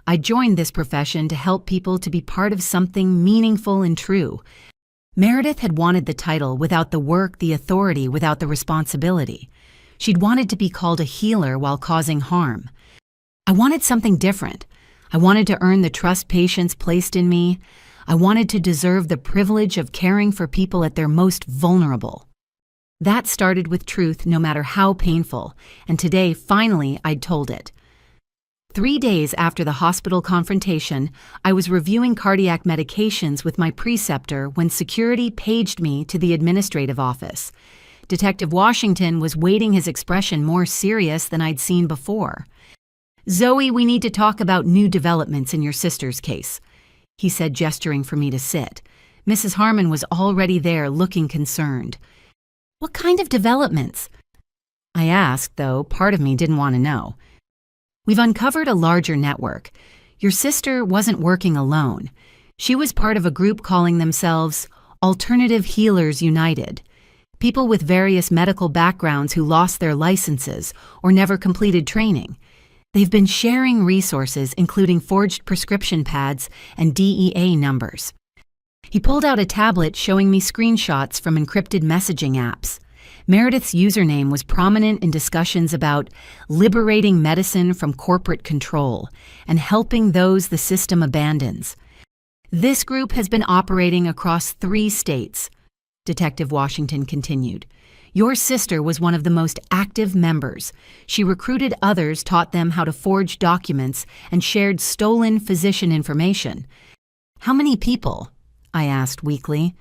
I joined this profession to help people to be part of something meaningful and true. Meredith had wanted the title without the work, the authority, without the responsibility. She'd wanted to be called a healer while causing harm. I wanted something different. I wanted to earn the trust patients placed in me. I wanted to deserve the privilege of caring for people at their most vulnerable. That started with truth, no matter how painful, and today, finally, I'd told it. 3 days after the hospital confrontation, I was reviewing cardiac medications with my preceptor when security paged me to the administrative office. Detective Washington was waiting, his expression more serious than I'd seen before. "Zoe, we need to talk about new developments in your sister's case," he said, gesturing for me to sit. Mrs. Harmon was already there, looking concerned. "What kind of developments?" I asked, though part of me didn't want to know. "We've uncovered a larger network. Your sister wasn't working alone. She was part of a group calling themselves Alternative Healers United. People with various medical backgrounds who lost their licenses or never completed training. They've been sharing resources, including forged prescription pads and DEA numbers." He pulled out a tablet showing me screenshots from encrypted messaging apps. Meredith's username was prominent in discussions about liberating medicine from corporate control and helping those the system abandons. This group has been operating across 3 states, Detective Washington continued. Your sister was one of the most active members. She recruited others, taught them how to forge documents, and shared stolen physician information. How many people? I asked weakly.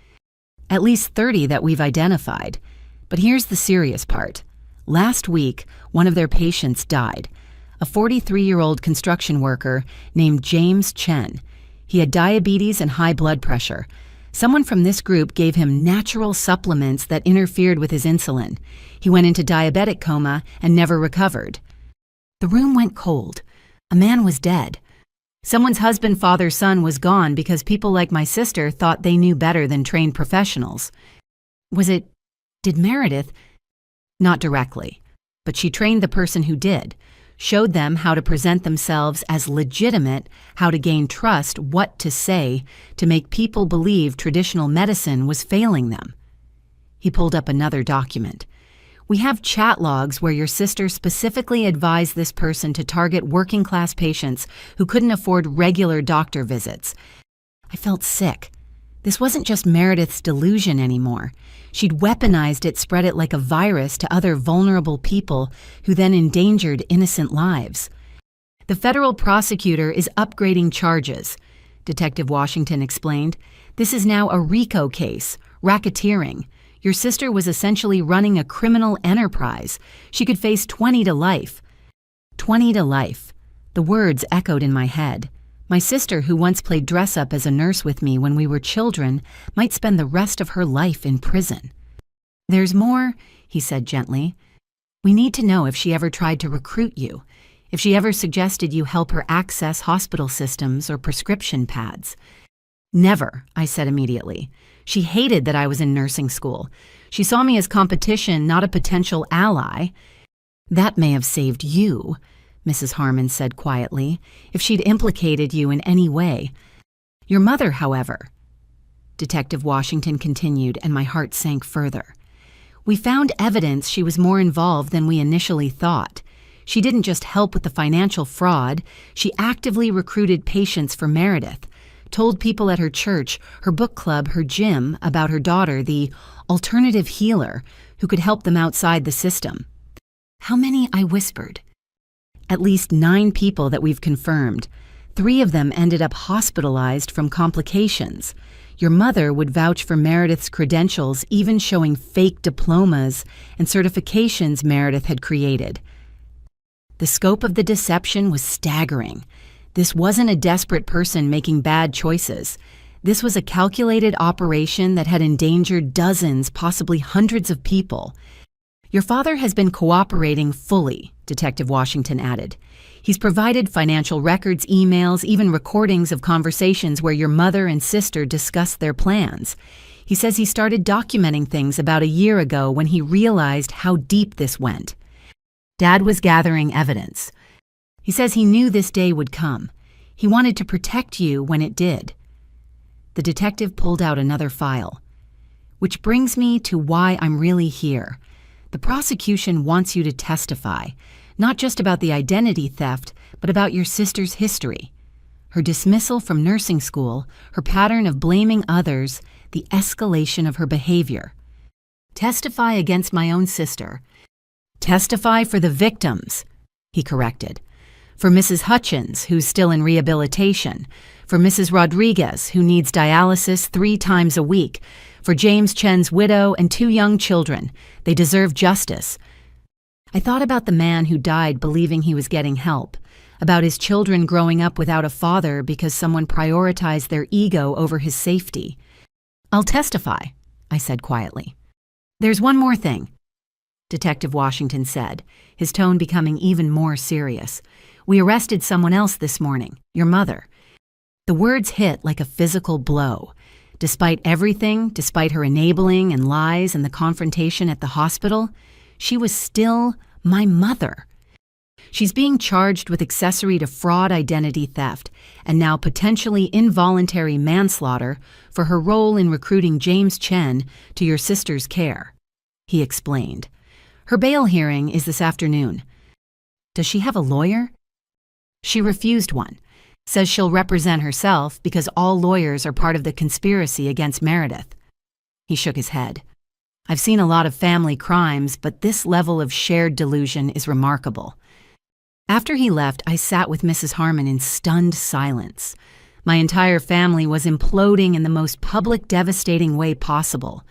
At least 30 that we've identified. But here's the serious part. Last week, one of their patients died. A 43-year-old construction worker named James Chen. He had diabetes and high blood pressure. Someone from this group gave him natural supplements that interfered with his insulin. He went into diabetic coma and never recovered. The room went cold. A man was dead. Someone's husband, father, son was gone because people like my sister thought they knew better than trained professionals. Did Meredith? Not directly, but she trained the person who did, showed them how to present themselves as legitimate, how to gain trust, what to say, to make people believe traditional medicine was failing them. He pulled up another document. We have chat logs where your sister specifically advised this person to target working-class patients who couldn't afford regular doctor visits. I felt sick. This wasn't just Meredith's delusion anymore. She'd weaponized it, spread it like a virus to other vulnerable people who then endangered innocent lives. The federal prosecutor is upgrading charges, Detective Washington explained. This is now a RICO case, racketeering. Your sister was essentially running a criminal enterprise. She could face 20 to life. 20 to life. The words echoed in my head. My sister, who once played dress-up as a nurse with me when we were children, might spend the rest of her life in prison. There's more, he said gently. We need to know if she ever tried to recruit you, if she ever suggested you help her access hospital systems or prescription pads. Never, I said immediately. She hated that I was in nursing school. She saw me as competition, not a potential ally. That may have saved you, Mrs. Harmon said quietly, if she'd implicated you in any way. Your mother, however, Detective Washington continued, and my heart sank further. We found evidence she was more involved than we initially thought. She didn't just help with the financial fraud, she actively recruited patients for Meredith, told people at her church, her book club, her gym about her daughter, the alternative healer, who could help them outside the system. How many? I whispered. At least 9 people that we've confirmed. 3 of them ended up hospitalized from complications. Your mother would vouch for Meredith's credentials, even showing fake diplomas and certifications Meredith had created. The scope of the deception was staggering. This wasn't a desperate person making bad choices. This was a calculated operation that had endangered dozens, possibly hundreds of people. Your father has been cooperating fully, Detective Washington added. He's provided financial records, emails, even recordings of conversations where your mother and sister discussed their plans. He says he started documenting things about a year ago when he realized how deep this went. Dad was gathering evidence. He says he knew this day would come. He wanted to protect you when it did. The detective pulled out another file. Which brings me to why I'm really here. The prosecution wants you to testify, not just about the identity theft, but about your sister's history. Her dismissal from nursing school, her pattern of blaming others, the escalation of her behavior. Testify against my own sister. Testify for the victims, he corrected. For Mrs. Hutchins, who's still in rehabilitation. For Mrs. Rodriguez, who needs dialysis 3 times a week. For James Chen's widow and 2 young children. They deserve justice. I thought about the man who died believing he was getting help, about his children growing up without a father because someone prioritized their ego over his safety. I'll testify, I said quietly. There's one more thing, Detective Washington said, his tone becoming even more serious. We arrested someone else this morning, your mother. The words hit like a physical blow. Despite everything, despite her enabling and lies and the confrontation at the hospital, she was still my mother. She's being charged with accessory to fraud identity theft and now potentially involuntary manslaughter for her role in recruiting James Chen to your sister's care," he explained. "Her bail hearing is this afternoon." "Does she have a lawyer?" "She refused one. Says she'll represent herself because all lawyers are part of the conspiracy against Meredith." He shook his head. "I've seen a lot of family crimes, but this level of shared delusion is remarkable." After he left, I sat with Mrs. Harmon in stunned silence. My entire family was imploding in the most public, devastating way possible.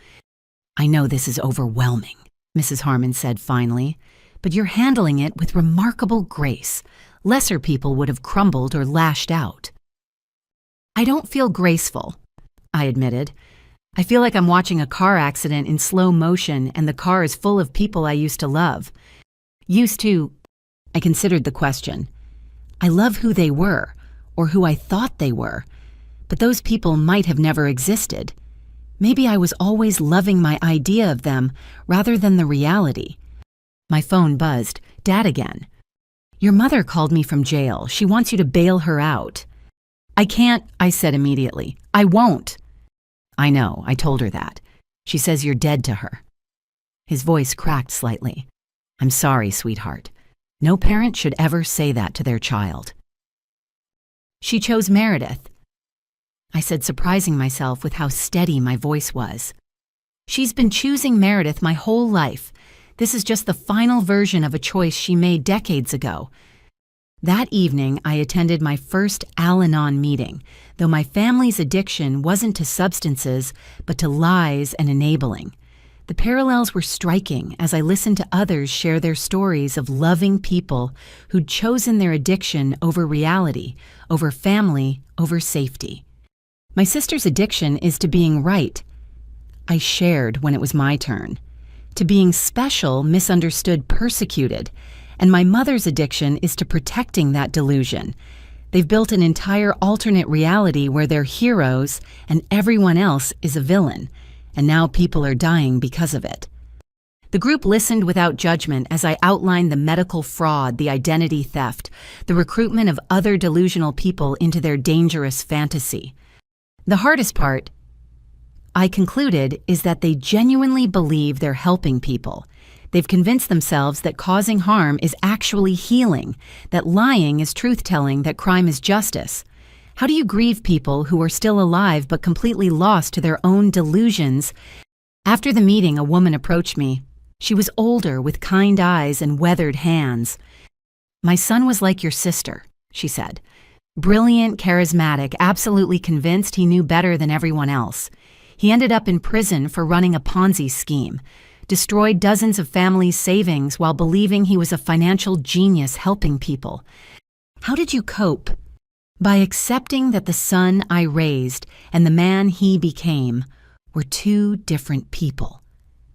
"I know this is overwhelming," Mrs. Harmon said finally, "but you're handling it with remarkable grace. Lesser people would have crumbled or lashed out." "I don't feel graceful," I admitted. "I feel like I'm watching a car accident in slow motion and the car is full of people I used to love. Used to," I considered the question. "I love who they were, or who I thought they were, but those people might have never existed. Maybe I was always loving my idea of them rather than the reality." My phone buzzed. Dad again. "Your mother called me from jail. She wants you to bail her out." "I can't," I said immediately. "I won't." "I know, I told her that. She says you're dead to her." His voice cracked slightly. "I'm sorry, sweetheart. No parent should ever say that to their child." "She chose Meredith," I said, surprising myself with how steady my voice was. "She's been choosing Meredith my whole life. This is just the final version of a choice she made decades ago." That evening, I attended my first Al-Anon meeting, though my family's addiction wasn't to substances, but to lies and enabling. The parallels were striking as I listened to others share their stories of loving people who'd chosen their addiction over reality, over family, over safety. My sister's addiction is to being right. I shared when it was my turn. To being special, misunderstood, persecuted. And my mother's addiction is to protecting that delusion. They've built an entire alternate reality where they're heroes and everyone else is a villain. And now people are dying because of it. The group listened without judgment as I outlined the medical fraud, the identity theft, the recruitment of other delusional people into their dangerous fantasy. The hardest part, I concluded, is that they genuinely believe they're helping people. They've convinced themselves that causing harm is actually healing, that lying is truth-telling, that crime is justice. How do you grieve people who are still alive but completely lost to their own delusions? After the meeting, a woman approached me. She was older, with kind eyes and weathered hands. "My son was like your sister," she said. "Brilliant, charismatic, absolutely convinced he knew better than everyone else. He ended up in prison for running a Ponzi scheme, destroyed dozens of families' savings while believing he was a financial genius helping people. How did you cope?" "By accepting that the son I raised and the man he became were two different people.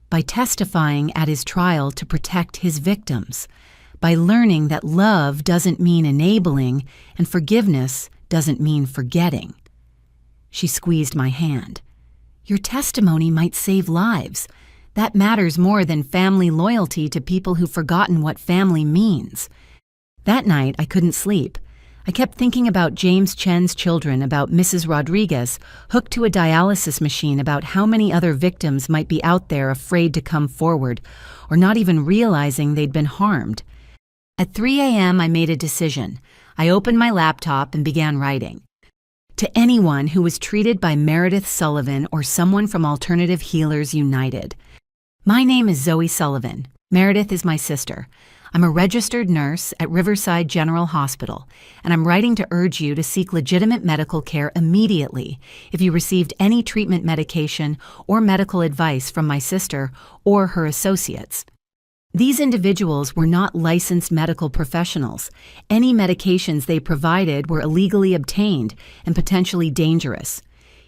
By testifying at his trial to protect his victims. By learning that love doesn't mean enabling and forgiveness doesn't mean forgetting." She squeezed my hand. "Your testimony might save lives. That matters more than family loyalty to people who've forgotten what family means." That night, I couldn't sleep. I kept thinking about James Chen's children, about Mrs. Rodriguez, hooked to a dialysis machine, about how many other victims might be out there afraid to come forward, or not even realizing they'd been harmed. At 3 a.m., I made a decision. I opened my laptop and began writing. To anyone who was treated by Meredith Sullivan or someone from Alternative Healers United. My name is Zoe Sullivan. Meredith is my sister. I'm a registered nurse at Riverside General Hospital, and I'm writing to urge you to seek legitimate medical care immediately if you received any treatment medication or medical advice from my sister or her associates. These individuals were not licensed medical professionals. Any medications they provided were illegally obtained and potentially dangerous.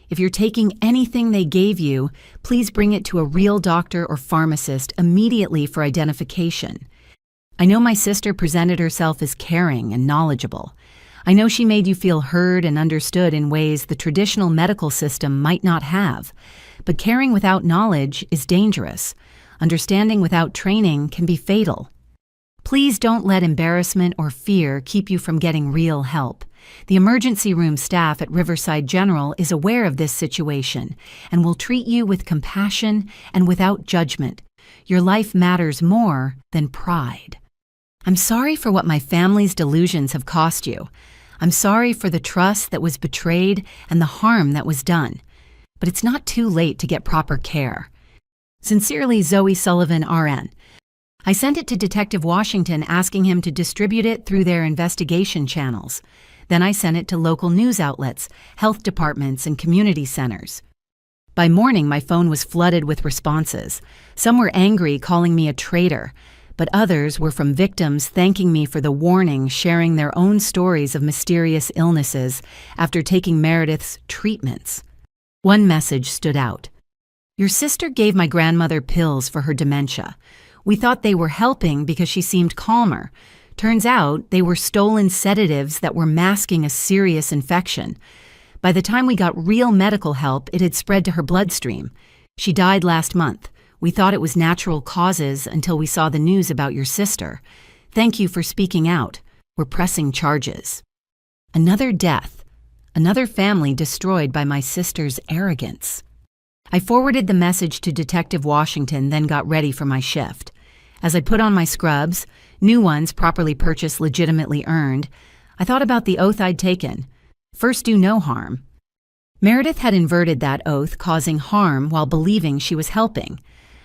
If you're taking anything they gave you, please bring it to a real doctor or pharmacist immediately for identification. I know my sister presented herself as caring and knowledgeable. I know she made you feel heard and understood in ways the traditional medical system might not have. But caring without knowledge is dangerous. Understanding without training can be fatal. Please don't let embarrassment or fear keep you from getting real help. The emergency room staff at Riverside General is aware of this situation and will treat you with compassion and without judgment. Your life matters more than pride. I'm sorry for what my family's delusions have cost you. I'm sorry for the trust that was betrayed and the harm that was done. But it's not too late to get proper care. Sincerely, Zoe Sullivan, RN. I sent it to Detective Washington asking him to distribute it through their investigation channels. Then I sent it to local news outlets, health departments, and community centers. By morning, my phone was flooded with responses. Some were angry, calling me a traitor, but others were from victims thanking me for the warning, sharing their own stories of mysterious illnesses after taking Meredith's treatments. One message stood out. Your sister gave my grandmother pills for her dementia. We thought they were helping because she seemed calmer. Turns out they were stolen sedatives that were masking a serious infection. By the time we got real medical help, it had spread to her bloodstream. She died last month. We thought it was natural causes until we saw the news about your sister. Thank you for speaking out. We're pressing charges. Another death. Another family destroyed by my sister's arrogance. I forwarded the message to Detective Washington, then got ready for my shift. As I put on my scrubs, new ones properly purchased, legitimately earned, I thought about the oath I'd taken. First, do no harm. Meredith had inverted that oath, causing harm while believing she was helping.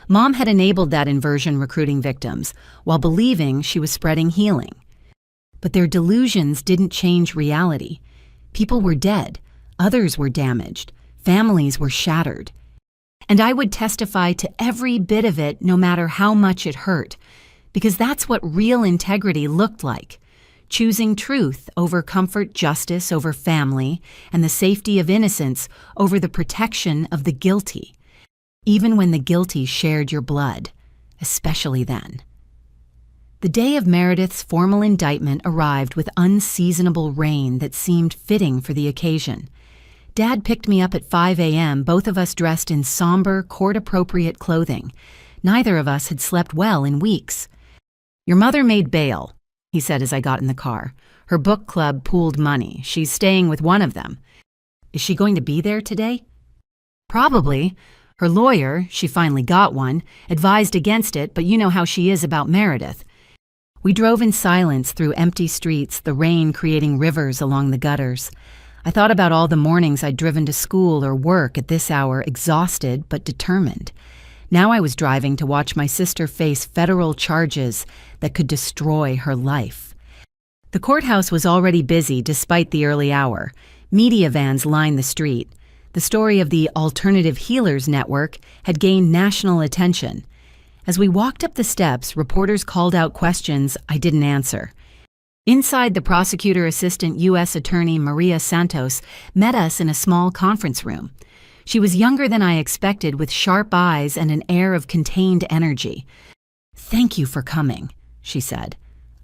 Mom had enabled that inversion, recruiting victims, while believing she was spreading healing. But their delusions didn't change reality. People were dead, others were damaged, families were shattered. And I would testify to every bit of it, no matter how much it hurt, because that's what real integrity looked like. Choosing truth over comfort, justice over family, and the safety of innocence over the protection of the guilty. Even when the guilty shared your blood, especially then. The day of Meredith's formal indictment arrived with unseasonable rain that seemed fitting for the occasion. Dad picked me up at 5 a.m., both of us dressed in somber, court-appropriate clothing. Neither of us had slept well in weeks. Your mother made bail, he said as I got in the car. Her book club pooled money. She's staying with one of them. Is she going to be there today? Probably. Her lawyer, she finally got one, advised against it, but you know how she is about Meredith. We drove in silence through empty streets, the rain creating rivers along the gutters. I thought about all the mornings I'd driven to school or work at this hour, exhausted but determined. Now I was driving to watch my sister face federal charges that could destroy her life. The courthouse was already busy despite the early hour. Media vans lined the street. The story of the Alternative Healers Network had gained national attention. As we walked up the steps, reporters called out questions I didn't answer. Inside, the prosecutor assistant U.S. Attorney Maria Santos met us in a small conference room. She was younger than I expected, with sharp eyes and an air of contained energy. "Thank you for coming," she said.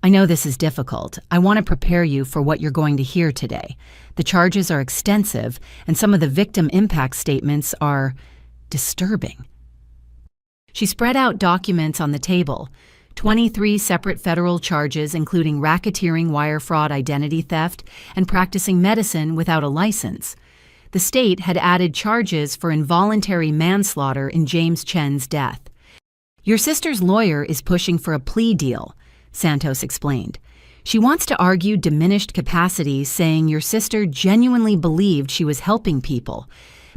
"I know this is difficult. I want to prepare you for what you're going to hear today. The charges are extensive, and some of the victim impact statements are disturbing." She spread out documents on the table. 23 separate federal charges, including racketeering, wire fraud, identity theft, and practicing medicine without a license. The state had added charges for involuntary manslaughter in James Chen's death. "Your sister's lawyer is pushing for a plea deal," Santos explained. "She wants to argue diminished capacity, saying your sister genuinely believed she was helping people.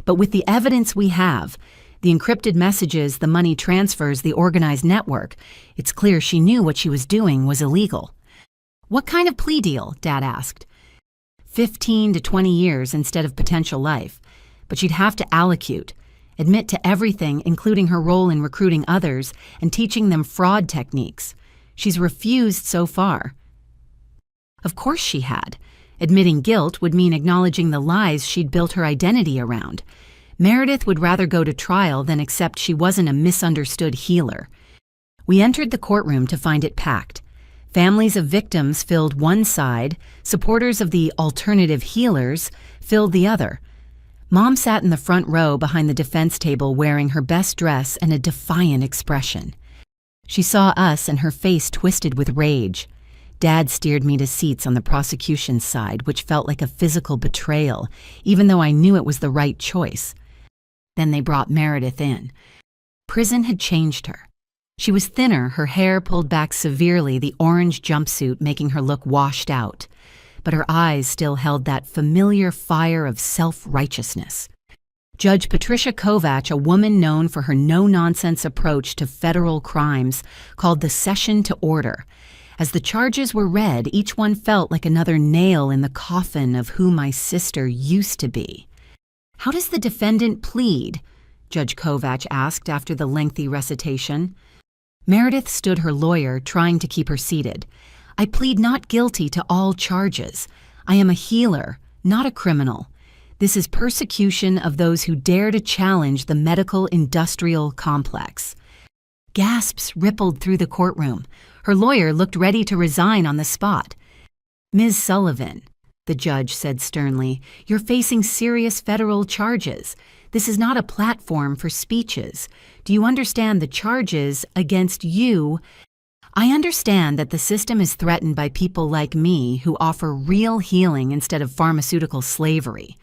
But with the evidence we have, the encrypted messages, the money transfers, the organized network, it's clear she knew what she was doing was illegal." "What kind of plea deal?" Dad asked. 15 to 20 years instead of potential life. But she'd have to allocute, admit to everything, including her role in recruiting others and teaching them fraud techniques. She's refused so far. Of course she had. Admitting guilt would mean acknowledging the lies she'd built her identity around. Meredith would rather go to trial than accept she wasn't a misunderstood healer. We entered the courtroom to find it packed. Families of victims filled one side, supporters of the alternative healers filled the other. Mom sat in the front row behind the defense table wearing her best dress and a defiant expression. She saw us and her face twisted with rage. Dad steered me to seats on the prosecution's side, which felt like a physical betrayal, even though I knew it was the right choice. Then they brought Meredith in. Prison had changed her. She was thinner, her hair pulled back severely, the orange jumpsuit making her look washed out. But her eyes still held that familiar fire of self-righteousness. Judge Patricia Kovach, a woman known for her no-nonsense approach to federal crimes, called the session to order. As the charges were read, each one felt like another nail in the coffin of who my sister used to be. "How does the defendant plead?" Judge Kovach asked after the lengthy recitation. Meredith stood her lawyer, trying to keep her seated. "I plead not guilty to all charges. I am a healer, not a criminal. This is persecution of those who dare to challenge the medical-industrial complex." Gasps rippled through the courtroom. Her lawyer looked ready to resign on the spot. "Ms. Sullivan," the judge said sternly, "you're facing serious federal charges. This is not a platform for speeches. Do you understand the charges against you?" "I understand that the system is threatened by people like me who offer real healing instead of pharmaceutical slavery,"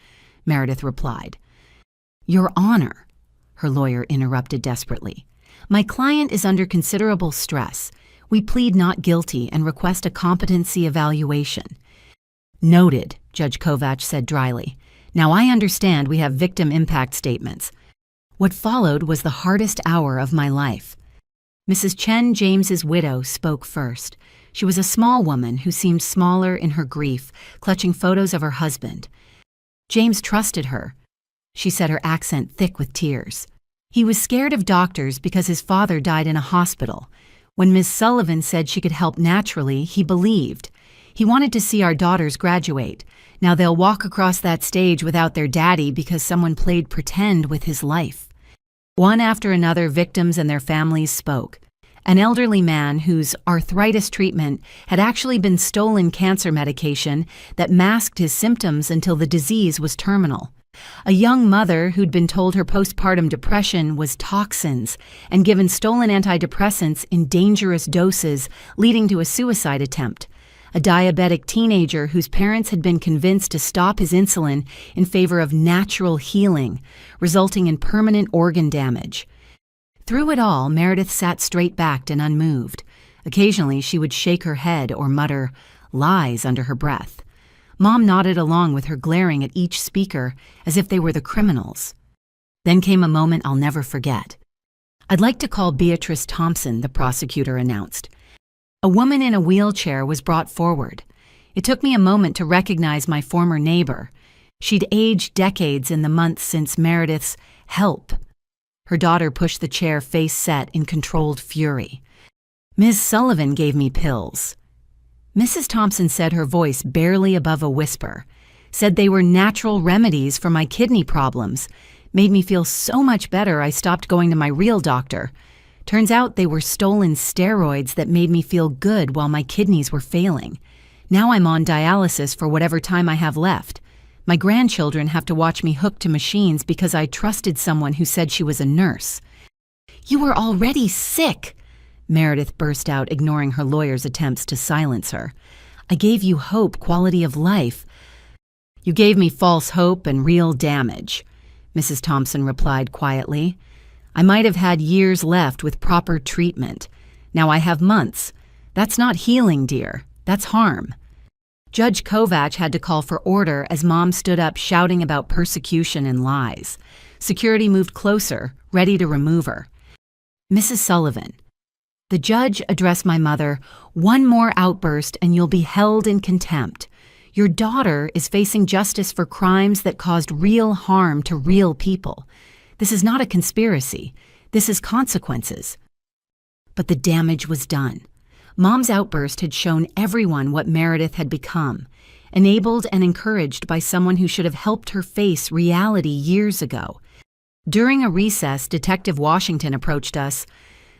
Meredith replied. "Your Honor," her lawyer interrupted desperately, "my client is under considerable stress. We plead not guilty and request a competency evaluation." "Noted," Judge Kovach said dryly. "Now I understand we have victim impact statements." What followed was the hardest hour of my life. Mrs. Chen James's widow spoke first. She was a small woman who seemed smaller in her grief, clutching photos of her husband. James trusted her. She said, her accent thick with tears. He was scared of doctors because his father died in a hospital. When Ms. Sullivan said she could help naturally, he believed. He wanted to see our daughters graduate. Now they'll walk across that stage without their daddy because someone played pretend with his life. One after another, victims and their families spoke. An elderly man whose arthritis treatment had actually been stolen cancer medication that masked his symptoms until the disease was terminal. A young mother who'd been told her postpartum depression was toxins and given stolen antidepressants in dangerous doses, leading to a suicide attempt. A diabetic teenager whose parents had been convinced to stop his insulin in favor of natural healing, resulting in permanent organ damage. Through it all, Meredith sat straight-backed and unmoved. Occasionally, she would shake her head or mutter lies under her breath. Mom nodded along with her, glaring at each speaker as if they were the criminals. Then came a moment I'll never forget. "I'd like to call Beatrice Thompson," the prosecutor announced. A woman in a wheelchair was brought forward. It took me a moment to recognize my former neighbor. She'd aged decades in the months since Meredith's help. Her daughter pushed the chair face set in controlled fury. "Ms. Sullivan gave me pills." Mrs. Thompson said, her voice barely above a whisper, said they were natural remedies for my kidney problems. Made me feel so much better I stopped going to my real doctor. Turns out they were stolen steroids that made me feel good while my kidneys were failing. Now I'm on dialysis for whatever time I have left. My grandchildren have to watch me hooked to machines because I trusted someone who said she was a nurse. "You were already sick," Meredith burst out, ignoring her lawyer's attempts to silence her. "I gave you hope, quality of life." "You gave me false hope and real damage," Mrs. Thompson replied quietly. "I might have had years left with proper treatment. Now I have months. That's not healing, dear. That's harm." Judge Kovach had to call for order as Mom stood up shouting about persecution and lies. Security moved closer, ready to remove her. "Mrs. Sullivan." The judge addressed my mother, "One more outburst and you'll be held in contempt. Your daughter is facing justice for crimes that caused real harm to real people. This is not a conspiracy. This is consequences." But the damage was done. Mom's outburst had shown everyone what Meredith had become, enabled and encouraged by someone who should have helped her face reality years ago. During a recess, Detective Washington approached us.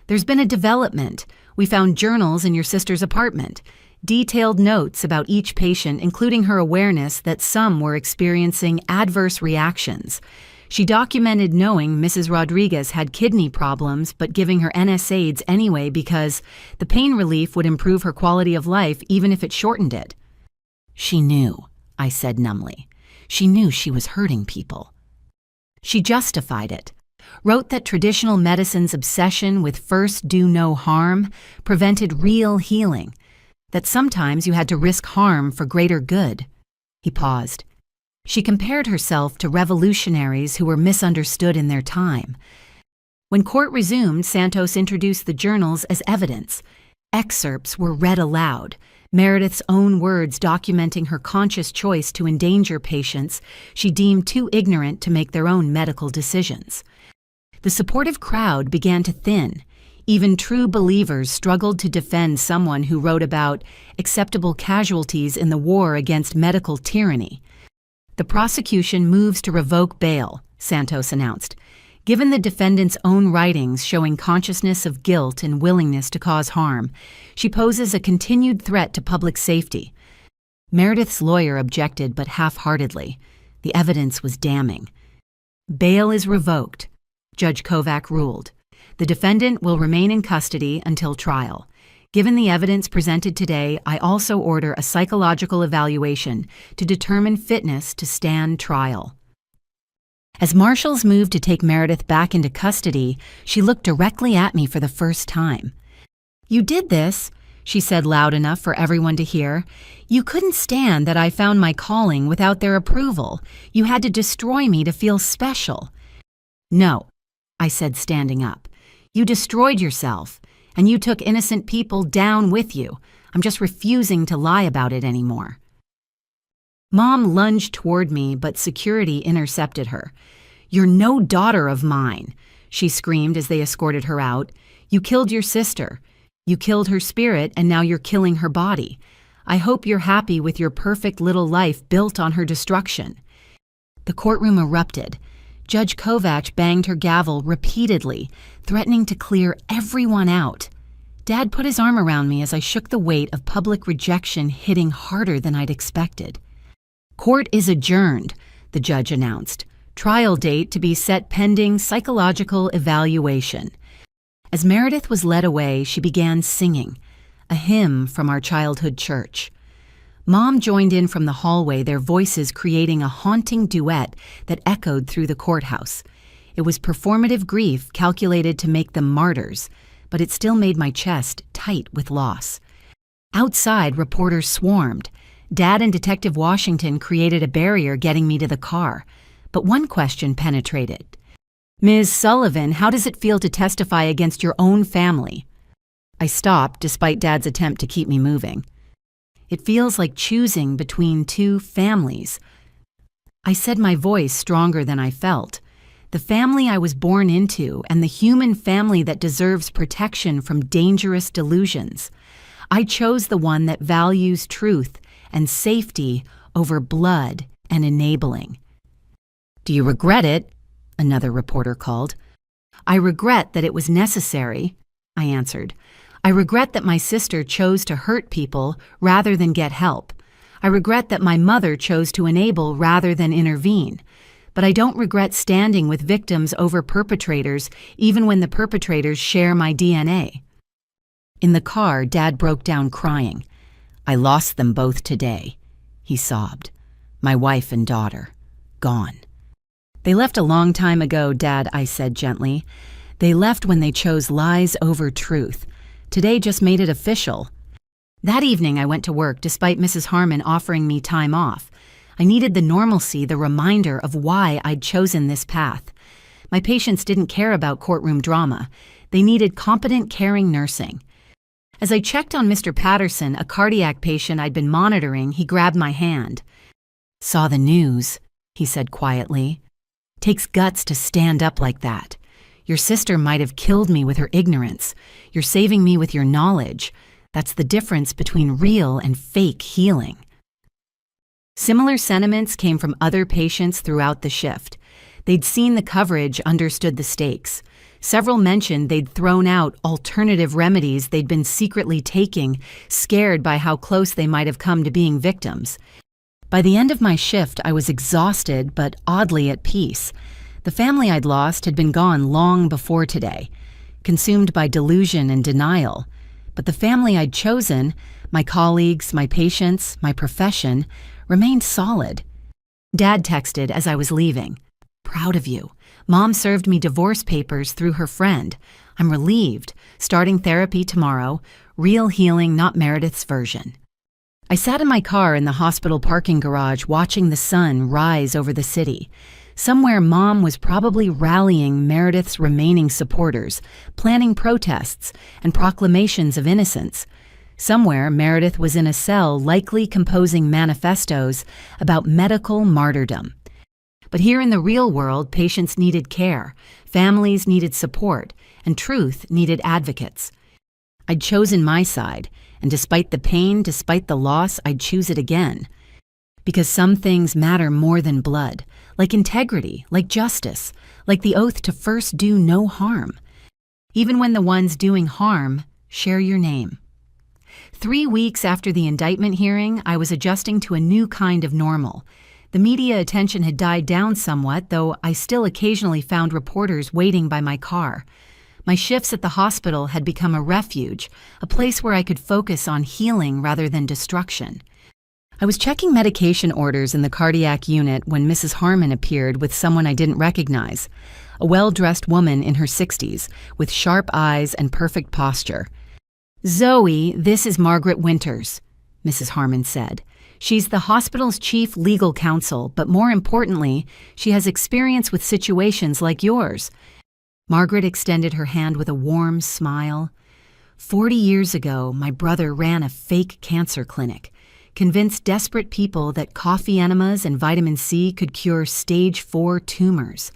"There's been a development. We found journals in your sister's apartment, detailed notes about each patient, including her awareness that some were experiencing adverse reactions. She documented knowing Mrs. Rodriguez had kidney problems but giving her NSAIDs anyway because the pain relief would improve her quality of life even if it shortened it. She knew, I said numbly. She knew she was hurting people. She justified it, wrote that traditional medicine's obsession with first do no harm prevented real healing, that sometimes you had to risk harm for greater good. He paused. She compared herself to revolutionaries who were misunderstood in their time. When court resumed, Santos introduced the journals as evidence. Excerpts were read aloud, Meredith's own words documenting her conscious choice to endanger patients she deemed too ignorant to make their own medical decisions. The supportive crowd began to thin. Even true believers struggled to defend someone who wrote about acceptable casualties in the war against medical tyranny. The prosecution moves to revoke bail, Santos announced. Given the defendant's own writings showing consciousness of guilt and willingness to cause harm, she poses a continued threat to public safety. Meredith's lawyer objected, but half-heartedly. The evidence was damning. Bail is revoked, Judge Kovac ruled. The defendant will remain in custody until trial. Given the evidence presented today, I also order a psychological evaluation to determine fitness to stand trial. As marshals moved to take Meredith back into custody, she looked directly at me for the first time. "You did this," she said loud enough for everyone to hear. "You couldn't stand that I found my calling without their approval. You had to destroy me to feel special." "No," I said, standing up. "You destroyed yourself. And you took innocent people down with you. I'm just refusing to lie about it anymore." Mom lunged toward me, but security intercepted her. "You're no daughter of mine," she screamed as they escorted her out. "You killed your sister. You killed her spirit, and now you're killing her body. I hope you're happy with your perfect little life built on her destruction." The courtroom erupted. Judge Kovac banged her gavel repeatedly, threatening to clear everyone out. Dad put his arm around me as I shook the weight of public rejection hitting harder than I'd expected. "Court is adjourned," the judge announced. "Trial date to be set pending psychological evaluation." As Meredith was led away, she began singing, a hymn from our childhood church. Mom joined in from the hallway, their voices creating a haunting duet that echoed through the courthouse. It was performative grief calculated to make them martyrs, but it still made my chest tight with loss. Outside, reporters swarmed. Dad and Detective Washington created a barrier getting me to the car. But one question penetrated. "Ms. Sullivan, how does it feel to testify against your own family?" I stopped, despite Dad's attempt to keep me moving. "It feels like choosing between two families." I said, my voice stronger than I felt. "The family I was born into and the human family that deserves protection from dangerous delusions. I chose the one that values truth and safety over blood and enabling." "Do you regret it?" another reporter called. "I regret that it was necessary," I answered. "I regret that my sister chose to hurt people rather than get help. I regret that my mother chose to enable rather than intervene. But I don't regret standing with victims over perpetrators, even when the perpetrators share my DNA." In the car, Dad broke down crying. "I lost them both today," he sobbed. "My wife and daughter, gone." "They left a long time ago, Dad," I said gently. "They left when they chose lies over truth. Today just made it official." That evening I went to work despite Mrs. Harmon offering me time off. I needed the normalcy, the reminder of why I'd chosen this path. My patients didn't care about courtroom drama. They needed competent, caring nursing. As I checked on Mr. Patterson, a cardiac patient I'd been monitoring, he grabbed my hand. "Saw the news," he said quietly. "Takes guts to stand up like that. Your sister might have killed me with her ignorance. You're saving me with your knowledge. That's the difference between real and fake healing." Similar sentiments came from other patients throughout the shift. They'd seen the coverage, understood the stakes. Several mentioned they'd thrown out alternative remedies they'd been secretly taking, scared by how close they might have come to being victims. By the end of my shift, I was exhausted but oddly at peace. The family I'd lost had been gone long before today, consumed by delusion and denial. But the family I'd chosen, my colleagues, my patients, my profession, remained solid. Dad texted as I was leaving. "Proud of you. Mom served me divorce papers through her friend. I'm relieved. Starting therapy tomorrow. Real healing, not Meredith's version." I sat in my car in the hospital parking garage watching the sun rise over the city. Somewhere Mom was probably rallying Meredith's remaining supporters, planning protests and proclamations of innocence. Somewhere Meredith was in a cell likely composing manifestos about medical martyrdom. But here in the real world, patients needed care, families needed support, and truth needed advocates. I'd chosen my side, and despite the pain, despite the loss, I'd choose it again. Because some things matter more than blood, like integrity, like justice, like the oath to first do no harm. Even when the ones doing harm share your name. 3 weeks after the indictment hearing, I was adjusting to a new kind of normal. The media attention had died down somewhat, though I still occasionally found reporters waiting by my car. My shifts at the hospital had become a refuge, a place where I could focus on healing rather than destruction. I was checking medication orders in the cardiac unit when Mrs. Harmon appeared with someone I didn't recognize, a well-dressed woman in her 60s with sharp eyes and perfect posture. "Zoe, this is Margaret Winters," Mrs. Harmon said. "She's the hospital's chief legal counsel, but more importantly, she has experience with situations like yours." Margaret extended her hand with a warm smile. 40 years ago, my brother ran a fake cancer clinic, convinced desperate people that coffee enemas and vitamin C could cure stage 4 tumors.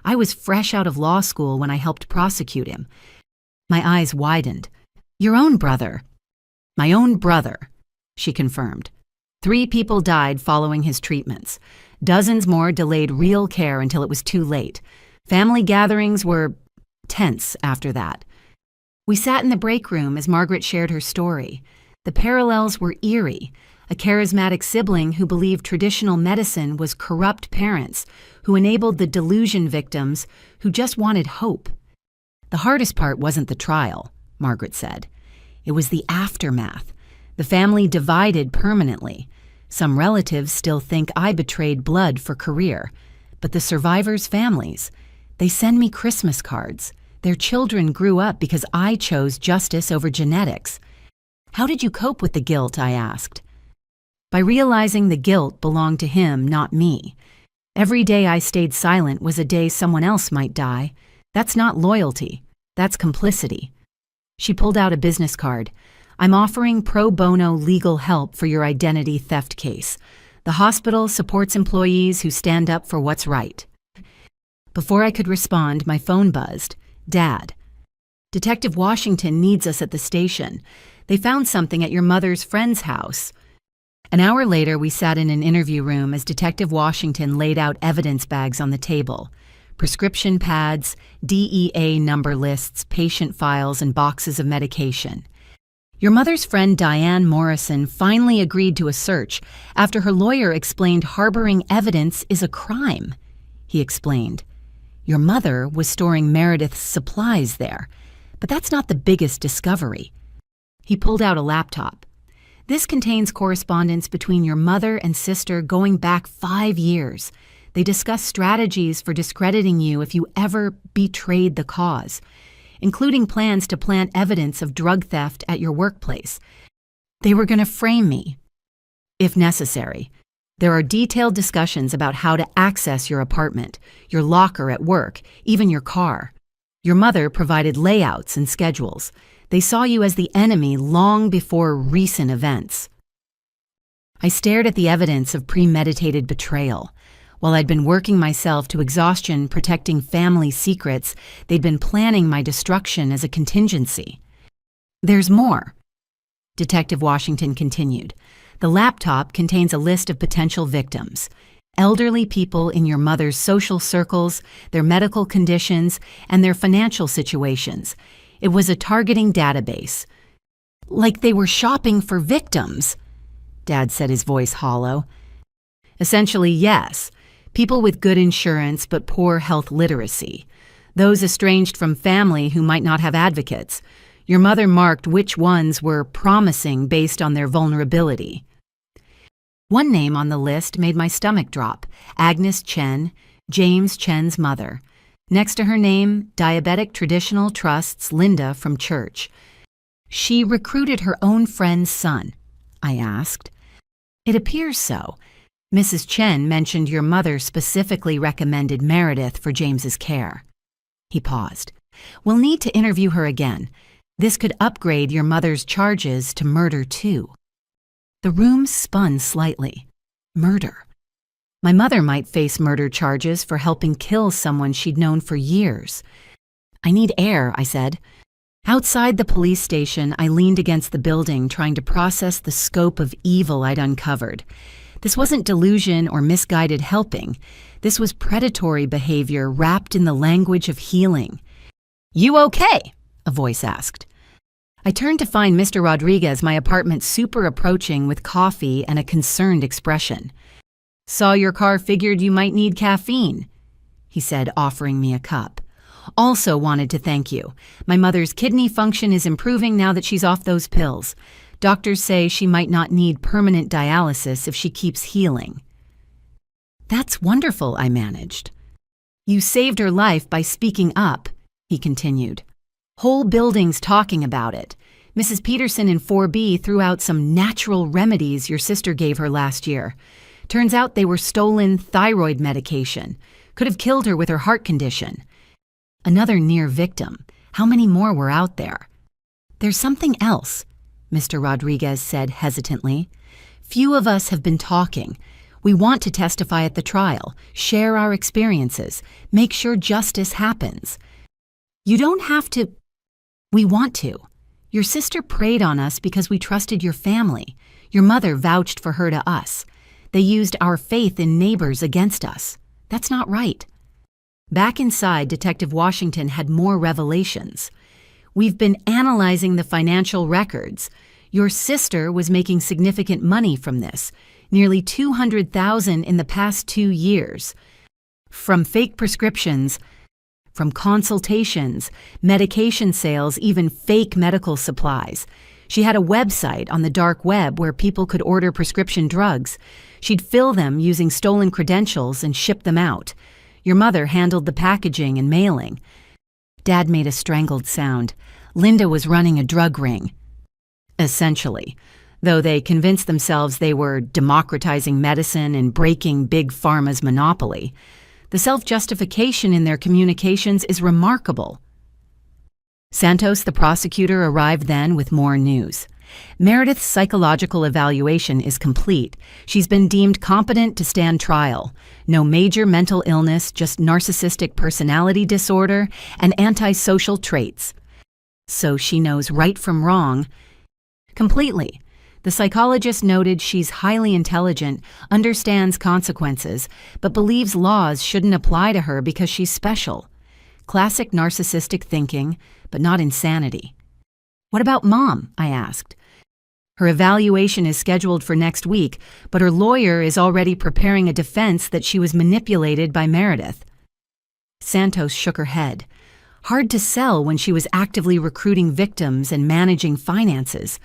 I was fresh out of law school when I helped prosecute him. My eyes widened. "Your own brother?" "My own brother," she confirmed. 3 people died following his treatments. Dozens more delayed real care until it was too late. Family gatherings were tense after that. We sat in the break room as Margaret shared her story. The parallels were eerie. A charismatic sibling who believed traditional medicine was corrupt parents, who enabled the delusion victims who just wanted hope. "The hardest part wasn't the trial," Margaret said. "It was the aftermath. The family divided permanently. Some relatives still think I betrayed blood for career. But the survivors' families, they send me Christmas cards. Their children grew up because I chose justice over genetics." "How did you cope with the guilt?" I asked. "By realizing the guilt belonged to him, not me. Every day I stayed silent was a day someone else might die. That's not loyalty. That's complicity." She pulled out a business card. "I'm offering pro bono legal help for your identity theft case. The hospital supports employees who stand up for what's right." Before I could respond, my phone buzzed. "Dad, Detective Washington needs us at the station. They found something at your mother's friend's house." An hour later, we sat in an interview room as Detective Washington laid out evidence bags on the table. Prescription pads, DEA number lists, patient files, and boxes of medication. "Your mother's friend Diane Morrison finally agreed to a search after her lawyer explained harboring evidence is a crime," he explained. "Your mother was storing Meredith's supplies there, but that's not the biggest discovery." He pulled out a laptop. "This contains correspondence between your mother and sister going back 5 years. They discuss strategies for discrediting you if you ever betrayed the cause, including plans to plant evidence of drug theft at your workplace. They were going to frame me, if necessary. There are detailed discussions about how to access your apartment, your locker at work, even your car. Your mother provided layouts and schedules. They saw you as the enemy long before recent events." I stared at the evidence of premeditated betrayal. While I'd been working myself to exhaustion protecting family secrets, they'd been planning my destruction as a contingency. "There's more," Detective Washington continued. "The laptop contains a list of potential victims. Elderly people in your mother's social circles, their medical conditions, and their financial situations. It was a targeting database." "Like they were shopping for victims," Dad said, his voice hollow. "Essentially, yes. People with good insurance but poor health literacy. Those estranged from family who might not have advocates. Your mother marked which ones were promising based on their vulnerability. One name on the list made my stomach drop. Agnes Chen, James Chen's mother. Next to her name, Diabetic Traditional Trust's Linda from church. She recruited her own friend's son, I asked. It appears so. Mrs. Chen mentioned your mother specifically recommended Meredith for James's care. He paused. We'll need to interview her again. This could upgrade your mother's charges to murder too. The room spun slightly. Murder. My mother might face murder charges for helping kill someone she'd known for years. I need air, I said. Outside the police station, I leaned against the building, trying to process the scope of evil I'd uncovered. This wasn't delusion or misguided helping. This was predatory behavior wrapped in the language of healing. "You okay?" a voice asked. I turned to find Mr. Rodriguez, my apartment super approaching with coffee and a concerned expression. "Saw your car, figured you might need caffeine," he said, offering me a cup. "Also wanted to thank you. My mother's kidney function is improving now that she's off those pills. Doctors say she might not need permanent dialysis if she keeps healing." "That's wonderful," I managed. "You saved her life by speaking up," he continued. "Whole buildings talking about it. Mrs. Peterson in 4B threw out some natural remedies your sister gave her last year. Turns out they were stolen thyroid medication. Could have killed her with her heart condition. Another near victim. How many more were out there?" "There's something else," Mr. Rodriguez said hesitantly. "Few of us have been talking. We want to testify at the trial, share our experiences, make sure justice happens. You don't have to. We want to. Your sister preyed on us because we trusted your family. Your mother vouched for her to us. They used our faith in neighbors against us. That's not right." Back inside, Detective Washington had more revelations. "We've been analyzing the financial records. Your sister was making significant money from this, nearly $200,000 in the past 2 years. From fake prescriptions, from consultations, medication sales, even fake medical supplies. She had a website on the dark web where people could order prescription drugs. She'd fill them using stolen credentials and ship them out. Your mother handled the packaging and mailing." Dad made a strangled sound. "Linda was running a drug ring." "Essentially, though they convinced themselves they were democratizing medicine and breaking Big Pharma's monopoly. The self-justification in their communications is remarkable." Santos, the prosecutor, arrived then with more news. "Meredith's psychological evaluation is complete. She's been deemed competent to stand trial. No major mental illness, just narcissistic personality disorder and antisocial traits. So she knows right from wrong." "Completely. The psychologist noted she's highly intelligent, understands consequences, but believes laws shouldn't apply to her because she's special. Classic narcissistic thinking, but not insanity." "What about Mom?" I asked. "Her evaluation is scheduled for next week, but her lawyer is already preparing a defense that she was manipulated by Meredith." Santos shook her head. "Hard to sell when she was actively recruiting victims and managing finances."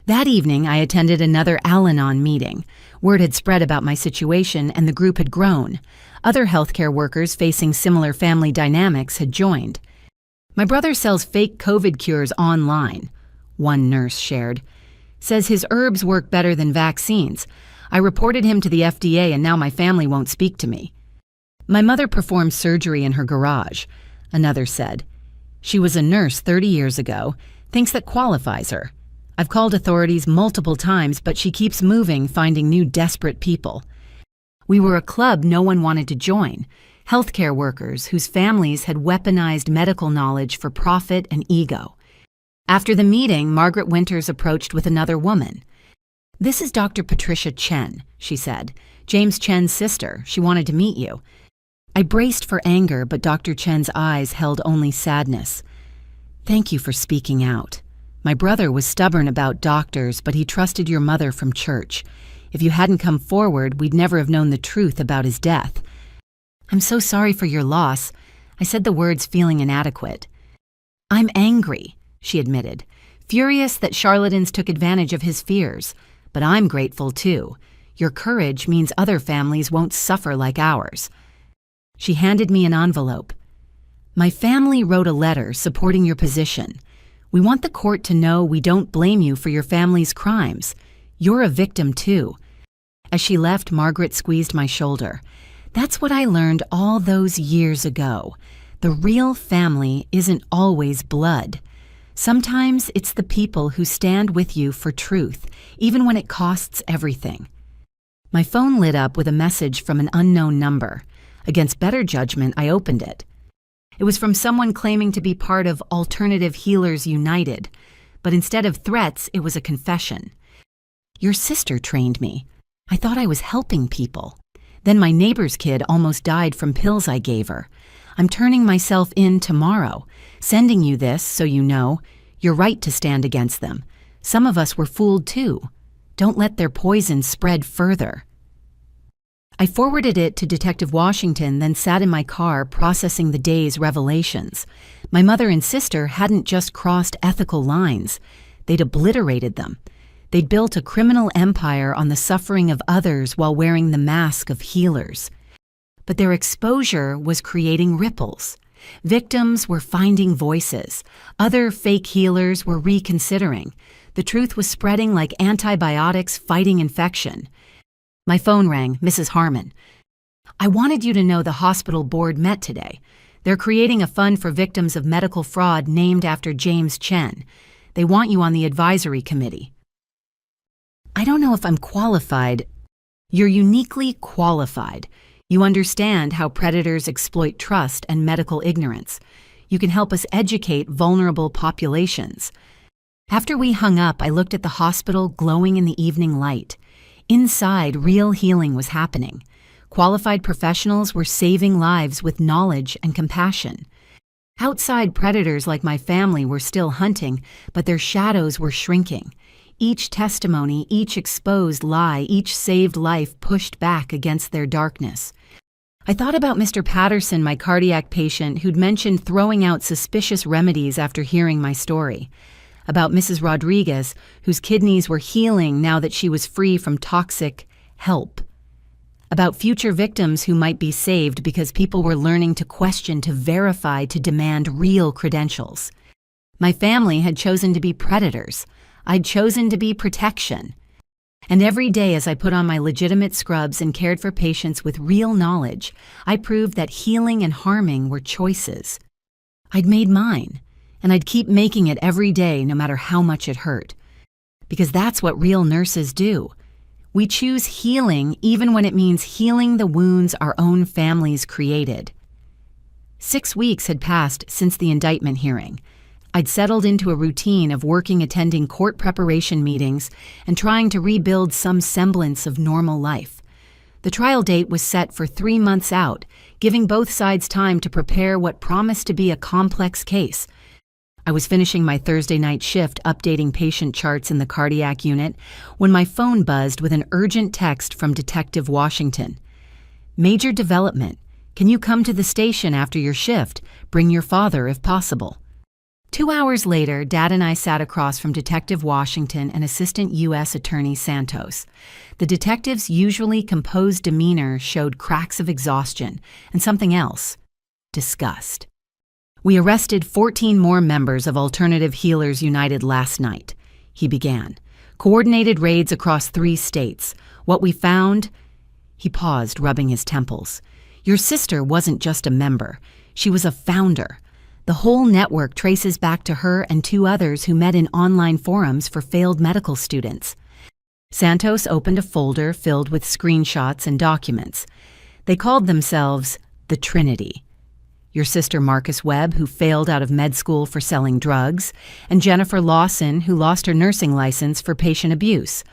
That evening, I attended another Al-Anon meeting. Word had spread about my situation, and the group had grown. Other healthcare workers facing similar family dynamics had joined. "My brother sells fake COVID cures online," one nurse shared. "Says his herbs work better than vaccines. I reported him to the FDA, and now my family won't speak to me." "My mother performed surgery in her garage," another said. "She was a nurse 30 years ago, thinks that qualifies her. I've called authorities multiple times, but she keeps moving, finding new desperate people. We were a club no one wanted to join, healthcare workers whose families had weaponized medical knowledge for profit and ego." After the meeting, Margaret Winters approached with another woman. "This is Dr. Patricia Chen," she said. "James Chen's sister. She wanted to meet you." I braced for anger, but Dr. Chen's eyes held only sadness. "Thank you for speaking out. My brother was stubborn about doctors, but he trusted your mother from church. If you hadn't come forward, we'd never have known the truth about his death. I'm so sorry for your loss. I said the words feeling inadequate. I'm angry, she admitted, furious that charlatans took advantage of his fears. But I'm grateful too. Your courage means other families won't suffer like ours. She handed me an envelope. My family wrote a letter supporting your position. We want the court to know we don't blame you for your family's crimes. You're a victim too. As she left, Margaret squeezed my shoulder. That's what I learned all those years ago. The real family isn't always blood. Sometimes it's the people who stand with you for truth, even when it costs everything. My phone lit up with a message from an unknown number. Against better judgment, I opened it. It was from someone claiming to be part of Alternative Healers United, but instead of threats, it was a confession. Your sister trained me. I thought I was helping people. Then my neighbor's kid almost died from pills I gave her. I'm turning myself in tomorrow, sending you this so you know you're right to stand against them. Some of us were fooled too. Don't let their poison spread further. I forwarded it to Detective Washington, then sat in my car processing the day's revelations. My mother and sister hadn't just crossed ethical lines. They'd obliterated them. They'd built a criminal empire on the suffering of others while wearing the mask of healers. But their exposure was creating ripples. Victims were finding voices. Other fake healers were reconsidering. The truth was spreading like antibiotics fighting infection. My phone rang, Mrs. Harmon. I wanted you to know the hospital board met today. They're creating a fund for victims of medical fraud named after James Chen. They want you on the advisory committee. I don't know if I'm qualified. You're uniquely qualified. You understand how predators exploit trust and medical ignorance. You can help us educate vulnerable populations. After we hung up, I looked at the hospital glowing in the evening light. Inside, real healing was happening. Qualified professionals were saving lives with knowledge and compassion. Outside, predators like my family were still hunting, but their shadows were shrinking. Each testimony, each exposed lie, each saved life pushed back against their darkness. I thought about Mr. Patterson, my cardiac patient, who'd mentioned throwing out suspicious remedies after hearing my story. About Mrs. Rodriguez, whose kidneys were healing now that she was free from toxic help. About future victims who might be saved because people were learning to question, to verify, to demand real credentials. My family had chosen to be predators. I'd chosen to be protection. And every day as I put on my legitimate scrubs and cared for patients with real knowledge, I proved that healing and harming were choices. I'd made mine, and I'd keep making it every day no matter how much it hurt. Because that's what real nurses do. We choose healing even when it means healing the wounds our own families created. 6 weeks had passed since the indictment hearing. I'd settled into a routine of working attending court preparation meetings and trying to rebuild some semblance of normal life. The trial date was set for 3 months out, giving both sides time to prepare what promised to be a complex case. I was finishing my Thursday night shift updating patient charts in the cardiac unit when my phone buzzed with an urgent text from Detective Washington. Major development. Can you come to the station after your shift? Bring your father if possible. 2 hours later, Dad and I sat across from Detective Washington and Assistant U.S. Attorney Santos. The detective's usually composed demeanor showed cracks of exhaustion and something else: disgust. We arrested 14 more members of Alternative Healers United last night, he began. Coordinated raids across 3 states. What we found... He paused, rubbing his temples. Your sister wasn't just a member. She was a founder. The whole network traces back to her and 2 others who met in online forums for failed medical students. Santos opened a folder filled with screenshots and documents. They called themselves the Trinity. Your sister Marcus Webb, who failed out of med school for selling drugs, and Jennifer Lawson, who lost her nursing license for patient abuse.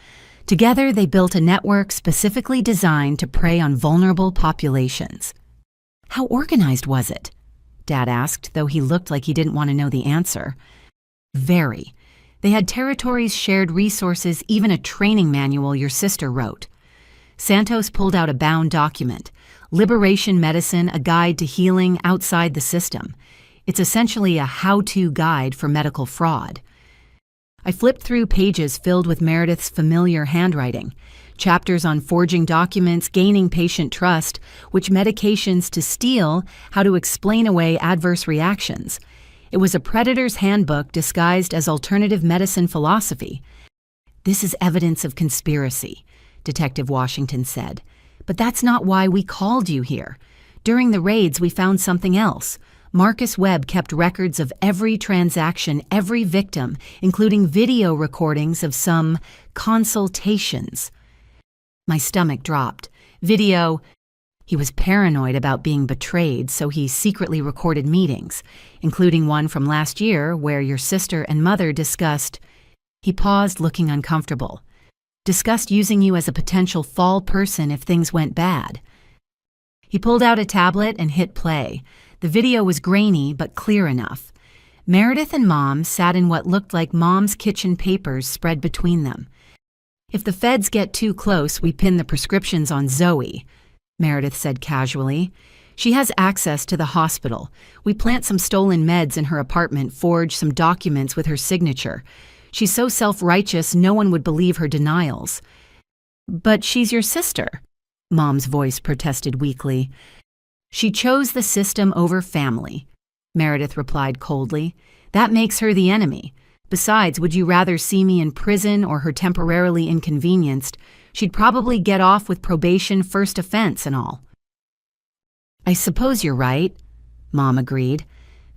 Together, they built a network specifically designed to prey on vulnerable populations. How organized was it? Dad asked, though he looked like he didn't want to know the answer. Very. They had territories, shared resources, even a training manual your sister wrote. Santos pulled out a bound document, Liberation Medicine, a guide to healing outside the system. It's essentially a how-to guide for medical fraud. I flipped through pages filled with Meredith's familiar handwriting, chapters on forging documents, gaining patient trust, which medications to steal, how to explain away adverse reactions. It was a predator's handbook disguised as alternative medicine philosophy. "This is evidence of conspiracy," Detective Washington said. "But that's not why we called you here. During the raids, we found something else. Marcus Webb kept records of every transaction, every victim, including video recordings of some consultations." My stomach dropped. Video. He was paranoid about being betrayed, so he secretly recorded meetings, including one from last year where your sister and mother discussed. He paused, looking uncomfortable. "Discussed using you as a potential fall person if things went bad." He pulled out a tablet and hit play. The video was grainy but clear enough. Meredith and Mom sat in what looked like Mom's kitchen papers spread between them. "If the feds get too close, we pin the prescriptions on Zoe," Meredith said casually. "She has access to the hospital. We plant some stolen meds in her apartment, forge some documents with her signature. She's so self-righteous no one would believe her denials." "But she's your sister," Mom's voice protested weakly. "She chose the system over family," Meredith replied coldly. "That makes her the enemy. Besides, would you rather see me in prison or her temporarily inconvenienced? She'd probably get off with probation, first offense and all." "I suppose you're right," Mom agreed.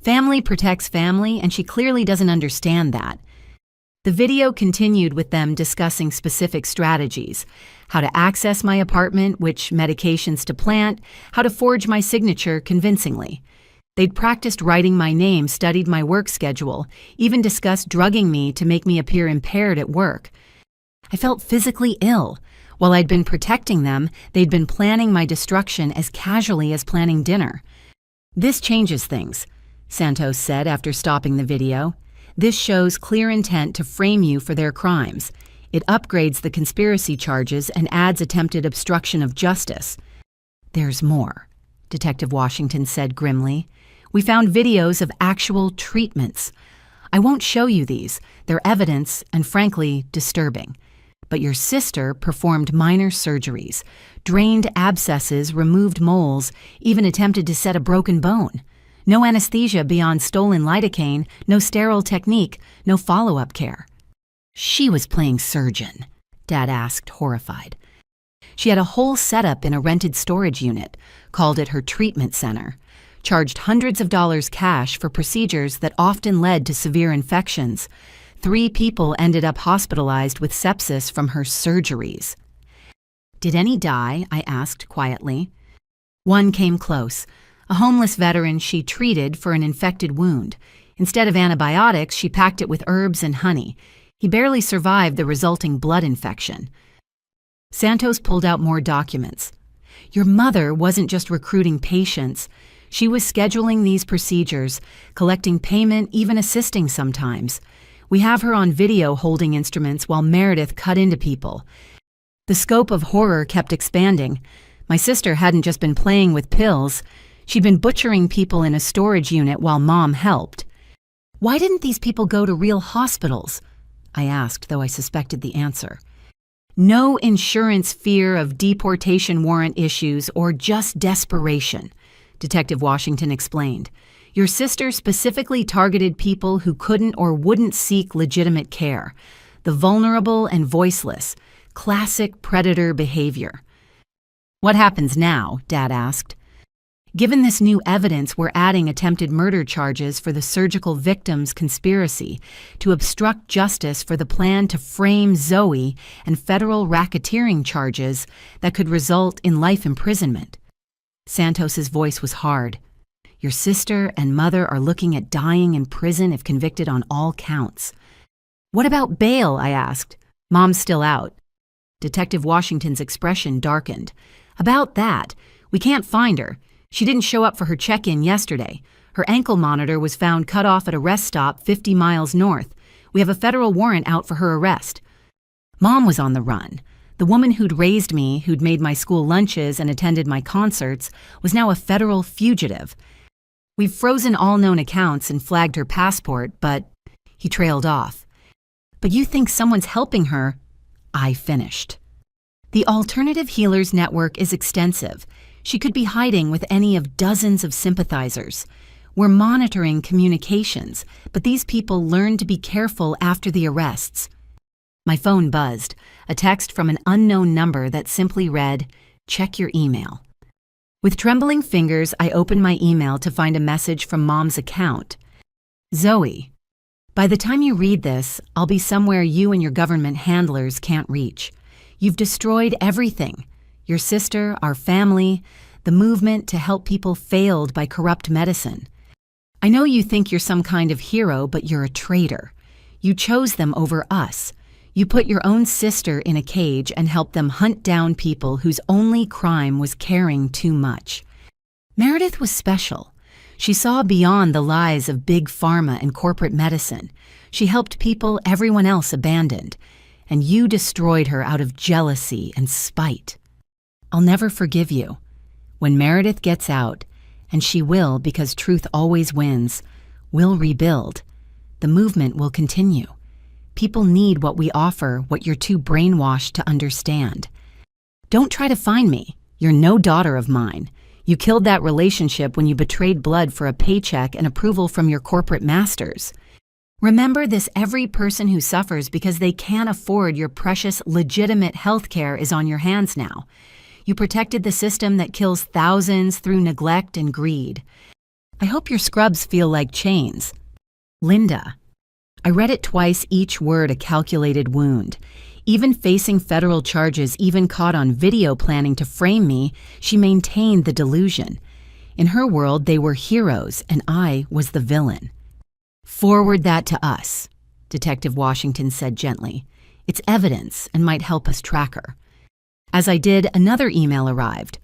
"Family protects family, and she clearly doesn't understand that." The video continued with them discussing specific strategies: how to access my apartment, which medications to plant, how to forge my signature convincingly. They'd practiced writing my name, studied my work schedule, even discussed drugging me to make me appear impaired at work. I felt physically ill. While I'd been protecting them, they'd been planning my destruction as casually as planning dinner. "This changes things," Santos said after stopping the video. "This shows clear intent to frame you for their crimes. It upgrades the conspiracy charges and adds attempted obstruction of justice." "There's more," Detective Washington said grimly. "We found videos of actual treatments. I won't show you these. They're evidence and, frankly, disturbing. But your sister performed minor surgeries, drained abscesses, removed moles, even attempted to set a broken bone. No anesthesia beyond stolen lidocaine, no sterile technique, no follow-up care." "She was playing surgeon?" Dad asked, horrified. "She had a whole setup in a rented storage unit, called it her treatment center, charged hundreds of dollars cash for procedures that often led to severe infections. 3 people ended up hospitalized with sepsis from her surgeries." "Did any die?" I asked quietly. "One came close. A homeless veteran she treated for an infected wound. Instead of antibiotics, she packed it with herbs and honey. He barely survived the resulting blood infection." Santos pulled out more documents. "Your mother wasn't just recruiting patients. She was scheduling these procedures, collecting payment, even assisting sometimes. We have her on video holding instruments while Meredith cut into people." The scope of horror kept expanding. My sister hadn't just been playing with pills. She'd been butchering people in a storage unit while Mom helped. "Why didn't these people go to real hospitals?" I asked, though I suspected the answer. "No insurance, fear of deportation warrant issues, or just desperation," Detective Washington explained. "Your sister specifically targeted people who couldn't or wouldn't seek legitimate care. The vulnerable and voiceless. Classic predator behavior." "What happens now?" Dad asked. "Given this new evidence, we're adding attempted murder charges for the surgical victims conspiracy to obstruct justice for the plan to frame Zoe, and federal racketeering charges that could result in life imprisonment." Santos's voice was hard. "Your sister and mother are looking at dying in prison if convicted on all counts." "What about bail?" I asked. "Mom's still out." Detective Washington's expression darkened. "About that, we can't find her. She didn't show up for her check-in yesterday. Her ankle monitor was found cut off at a rest stop 50 miles north. We have a federal warrant out for her arrest." Mom was on the run. The woman who'd raised me, who'd made my school lunches and attended my concerts, was now a federal fugitive. We've frozen all known accounts and flagged her passport, but he trailed off. But you think someone's helping her? I finished. The Alternative Healers Network is extensive. She could be hiding with any of dozens of sympathizers. We're monitoring communications, but these people learned to be careful after the arrests. My phone buzzed, a text from an unknown number that simply read, "Check your email." With trembling fingers, I opened my email to find a message from Mom's account. "Zoe, by the time you read this, I'll be somewhere you and your government handlers can't reach. You've destroyed everything. Your sister, our family, the movement to help people failed by corrupt medicine. I know you think you're some kind of hero, but you're a traitor. You chose them over us. You put your own sister in a cage and helped them hunt down people whose only crime was caring too much. Meredith was special. She saw beyond the lies of big pharma and corporate medicine. She helped people everyone else abandoned. And you destroyed her out of jealousy and spite. I'll never forgive you. When Meredith gets out, and she will because truth always wins, we'll rebuild. The movement will continue. People need what we offer, what you're too brainwashed to understand. Don't try to find me. You're no daughter of mine. You killed that relationship when you betrayed blood for a paycheck and approval from your corporate masters. Remember this: every person who suffers because they can't afford your precious, legitimate health care is on your hands now. You protected the system that kills thousands through neglect and greed. I hope your scrubs feel like chains. Linda. I read it twice, each word a calculated wound. Even facing federal charges, even caught on video planning to frame me, she maintained the delusion. In her world, they were heroes, and I was the villain. "Forward that to us," Detective Washington said gently. "It's evidence and might help us track her." As I did, another email arrived.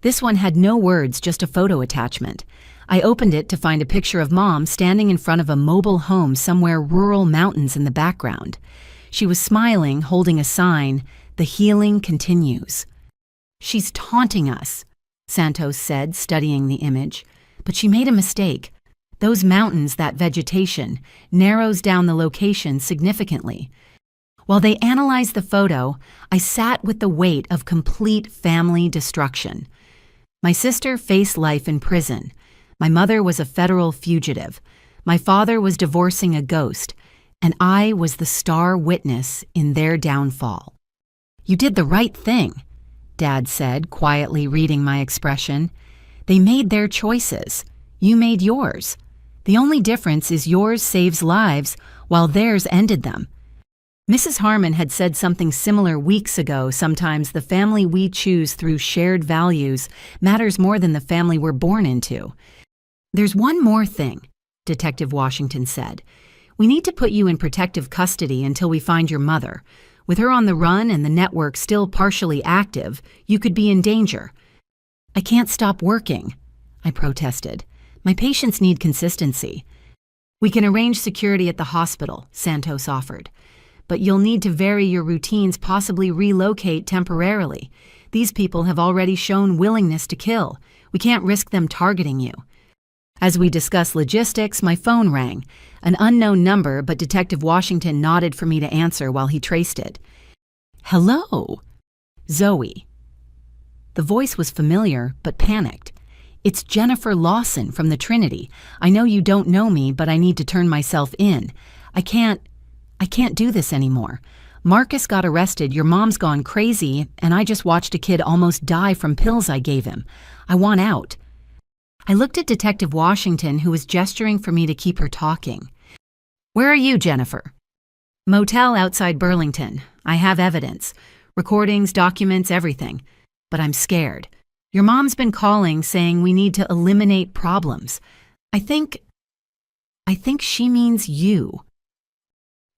This one had no words, just a photo attachment. I opened it to find a picture of Mom standing in front of a mobile home somewhere rural mountains in the background. She was smiling, holding a sign, "The healing continues." "She's taunting us," Santos said, studying the image. "But she made a mistake. Those mountains, that vegetation, narrows down the location significantly." While they analyzed the photo, I sat with the weight of complete family destruction. My sister faced life in prison. My mother was a federal fugitive. My father was divorcing a ghost, and I was the star witness in their downfall. "You did the right thing," Dad said, quietly reading my expression. "They made their choices. You made yours. The only difference is yours saves lives, while theirs ended them." Mrs. Harmon had said something similar weeks ago. Sometimes the family we choose through shared values matters more than the family we're born into. "There's one more thing," Detective Washington said. "We need to put you in protective custody until we find your mother. With her on the run and the network still partially active, you could be in danger." "I can't stop working," I protested. "My patients need consistency." "We can arrange security at the hospital," Santos offered. "But you'll need to vary your routines, possibly relocate temporarily. These people have already shown willingness to kill. We can't risk them targeting you." As we discussed logistics, my phone rang. An unknown number, but Detective Washington nodded for me to answer while he traced it. "Hello?" "Zoe." The voice was familiar, but panicked. "It's Jennifer Lawson from the Trinity. I know you don't know me, but I need to turn myself in. I can't do this anymore. Marcus got arrested, your mom's gone crazy, and I just watched a kid almost die from pills I gave him. I want out." I looked at Detective Washington, who was gesturing for me to keep her talking. "Where are you, Jennifer?" "Motel outside Burlington. I have evidence. Recordings, documents, everything. But I'm scared. Your mom's been calling saying we need to eliminate problems. I think she means you."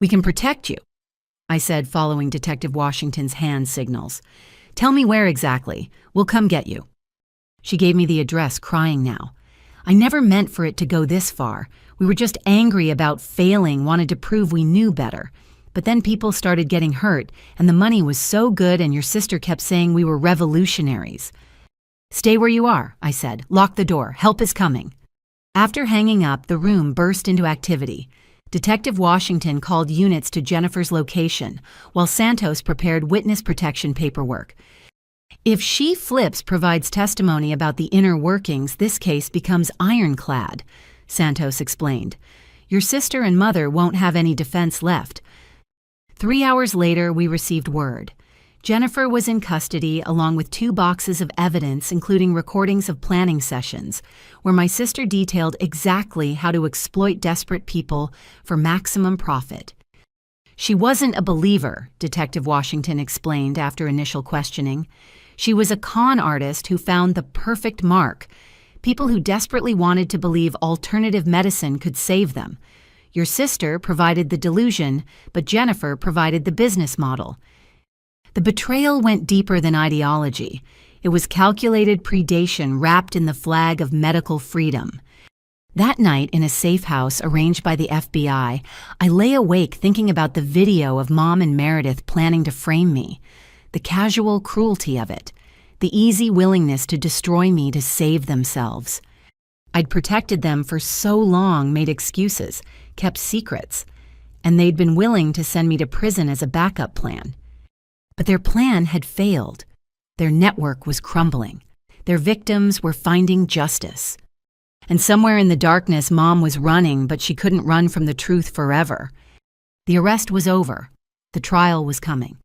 "We can protect you," I said, following Detective Washington's hand signals. "Tell me where exactly. We'll come get you." She gave me the address, crying now. I never meant for it to go this far. We were just angry about failing, wanted to prove we knew better. But then people started getting hurt, and the money was so good, and your sister kept saying we were revolutionaries. Stay where you are, I said. Lock the door. Help is coming. After hanging up, the room burst into activity. Detective Washington called units to Jennifer's location, while Santos prepared witness protection paperwork. If she Flips provides testimony about the inner workings, this case becomes ironclad, Santos explained. Your sister and mother won't have any defense left. 3 hours later, we received word. Jennifer was in custody along with 2 boxes of evidence, including recordings of planning sessions, where my sister detailed exactly how to exploit desperate people for maximum profit. She wasn't a believer, Detective Washington explained after initial questioning. She was a con artist who found the perfect mark, people who desperately wanted to believe alternative medicine could save them. Your sister provided the delusion, but Jennifer provided the business model. The betrayal went deeper than ideology. It was calculated predation wrapped in the flag of medical freedom. That night, in a safe house arranged by the FBI, I lay awake thinking about the video of Mom and Meredith planning to frame me, the casual cruelty of it, the easy willingness to destroy me to save themselves. I'd protected them for so long, made excuses, kept secrets, and they'd been willing to send me to prison as a backup plan. But their plan had failed. Their network was crumbling. Their victims were finding justice. And somewhere in the darkness, Mom was running, but she couldn't run from the truth forever. The arrest was over. The trial was coming.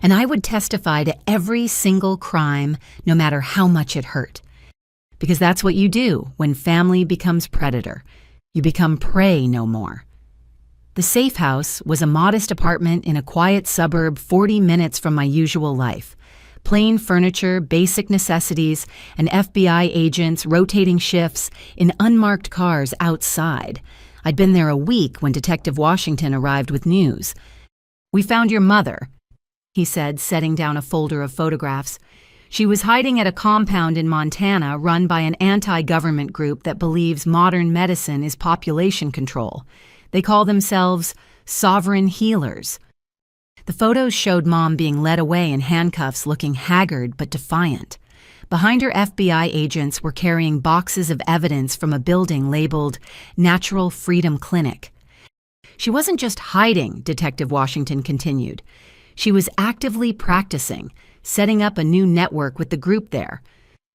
And I would testify to every single crime, no matter how much it hurt. Because that's what you do when family becomes predator. You become prey no more. The safe house was a modest apartment in a quiet suburb 40 minutes from my usual life. Plain furniture, basic necessities, and FBI agents rotating shifts in unmarked cars outside. I'd been there a week when Detective Washington arrived with news. "We found your mother," he said, setting down a folder of photographs. "She was hiding at a compound in Montana run by an anti-government group that believes modern medicine is population control. They call themselves sovereign healers." The photos showed Mom being led away in handcuffs, looking haggard but defiant. Behind her, FBI agents were carrying boxes of evidence from a building labeled Natural Freedom Clinic. She wasn't just hiding, Detective Washington continued. She was actively practicing, setting up a new network with the group there.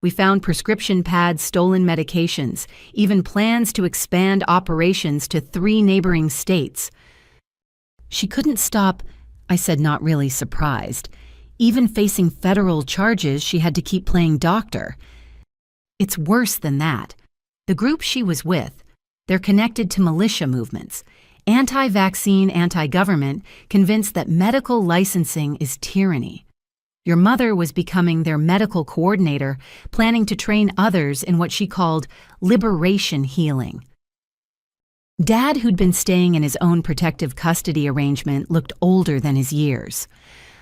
We found prescription pads, stolen medications, even plans to expand operations to 3 neighboring states. She couldn't stop, I said, not really surprised. Even facing federal charges, she had to keep playing doctor. It's worse than that. The group she was with, they're connected to militia movements, anti-vaccine, anti-government, convinced that medical licensing is tyranny. Your mother was becoming their medical coordinator, planning to train others in what she called liberation healing. Dad, who'd been staying in his own protective custody arrangement, looked older than his years.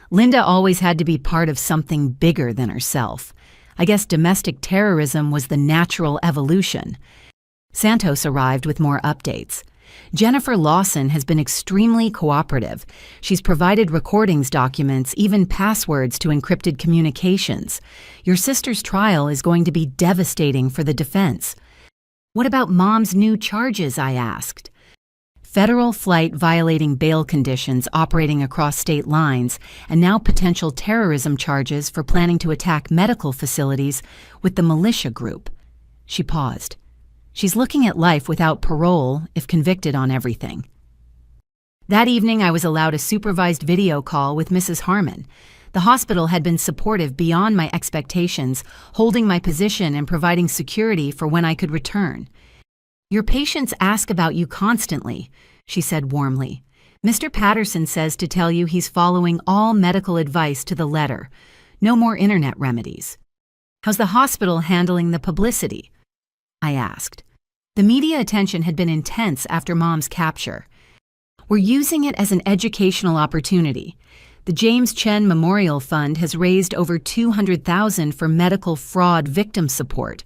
Linda always had to be part of something bigger than herself. I guess domestic terrorism was the natural evolution. Santos arrived with more updates. Jennifer Lawson has been extremely cooperative. She's provided recordings, documents, even passwords to encrypted communications. Your sister's trial is going to be devastating for the defense. What about Mom's new charges, I asked. Federal flight violating bail conditions operating across state lines, and now potential terrorism charges for planning to attack medical facilities with the militia group. She paused. She's looking at life without parole if convicted on everything. That evening, I was allowed a supervised video call with Mrs. Harmon. The hospital had been supportive beyond my expectations, holding my position and providing security for when I could return. "Your patients ask about you constantly," she said warmly. "Mr. Patterson says to tell you he's following all medical advice to the letter. No more internet remedies." "How's the hospital handling the publicity?" I asked. The media attention had been intense after Mom's capture. "We're using it as an educational opportunity. The James Chen Memorial Fund has raised over $200,000 for medical fraud victim support.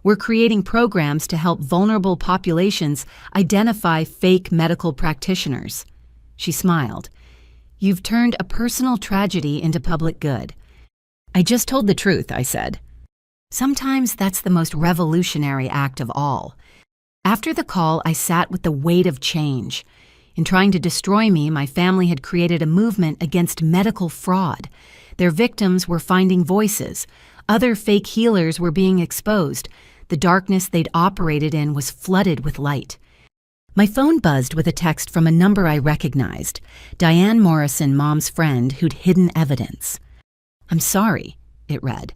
We're creating programs to help vulnerable populations identify fake medical practitioners." She smiled. You've turned a personal tragedy into public good. I just told the truth, I said. Sometimes that's the most revolutionary act of all. After the call, I sat with the weight of change. In trying to destroy me, my family had created a movement against medical fraud. Their victims were finding voices. Other fake healers were being exposed. The darkness they'd operated in was flooded with light. My phone buzzed with a text from a number I recognized, Diane Morrison, Mom's friend who'd hidden evidence. "I'm sorry," it read.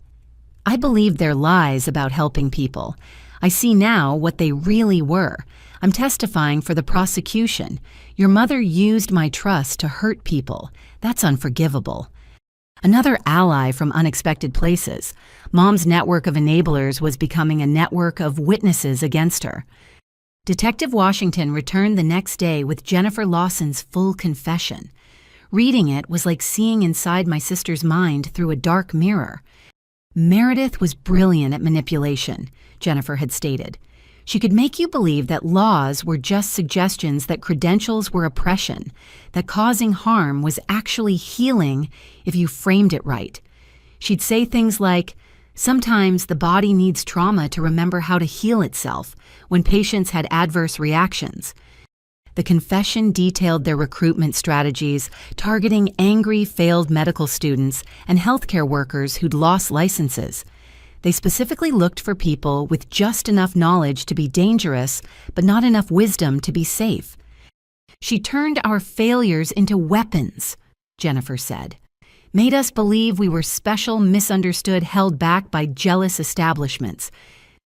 "I believed their lies about helping people. I see now what they really were. I'm testifying for the prosecution. Your mother used my trust to hurt people. That's unforgivable." Another ally from unexpected places. Mom's network of enablers was becoming a network of witnesses against her. Detective Washington returned the next day with Jennifer Lawson's full confession. Reading it was like seeing inside my sister's mind through a dark mirror. Meredith was brilliant at manipulation, Jennifer had stated. She could make you believe that laws were just suggestions, that credentials were oppression, that causing harm was actually healing if you framed it right. She'd say things like, "Sometimes the body needs trauma to remember how to heal itself," when patients had adverse reactions. The confession detailed their recruitment strategies, targeting angry, failed medical students and healthcare workers who'd lost licenses. They specifically looked for people with just enough knowledge to be dangerous, but not enough wisdom to be safe. "She turned our failures into weapons," Jennifer said. "Made us believe we were special, misunderstood, held back by jealous establishments.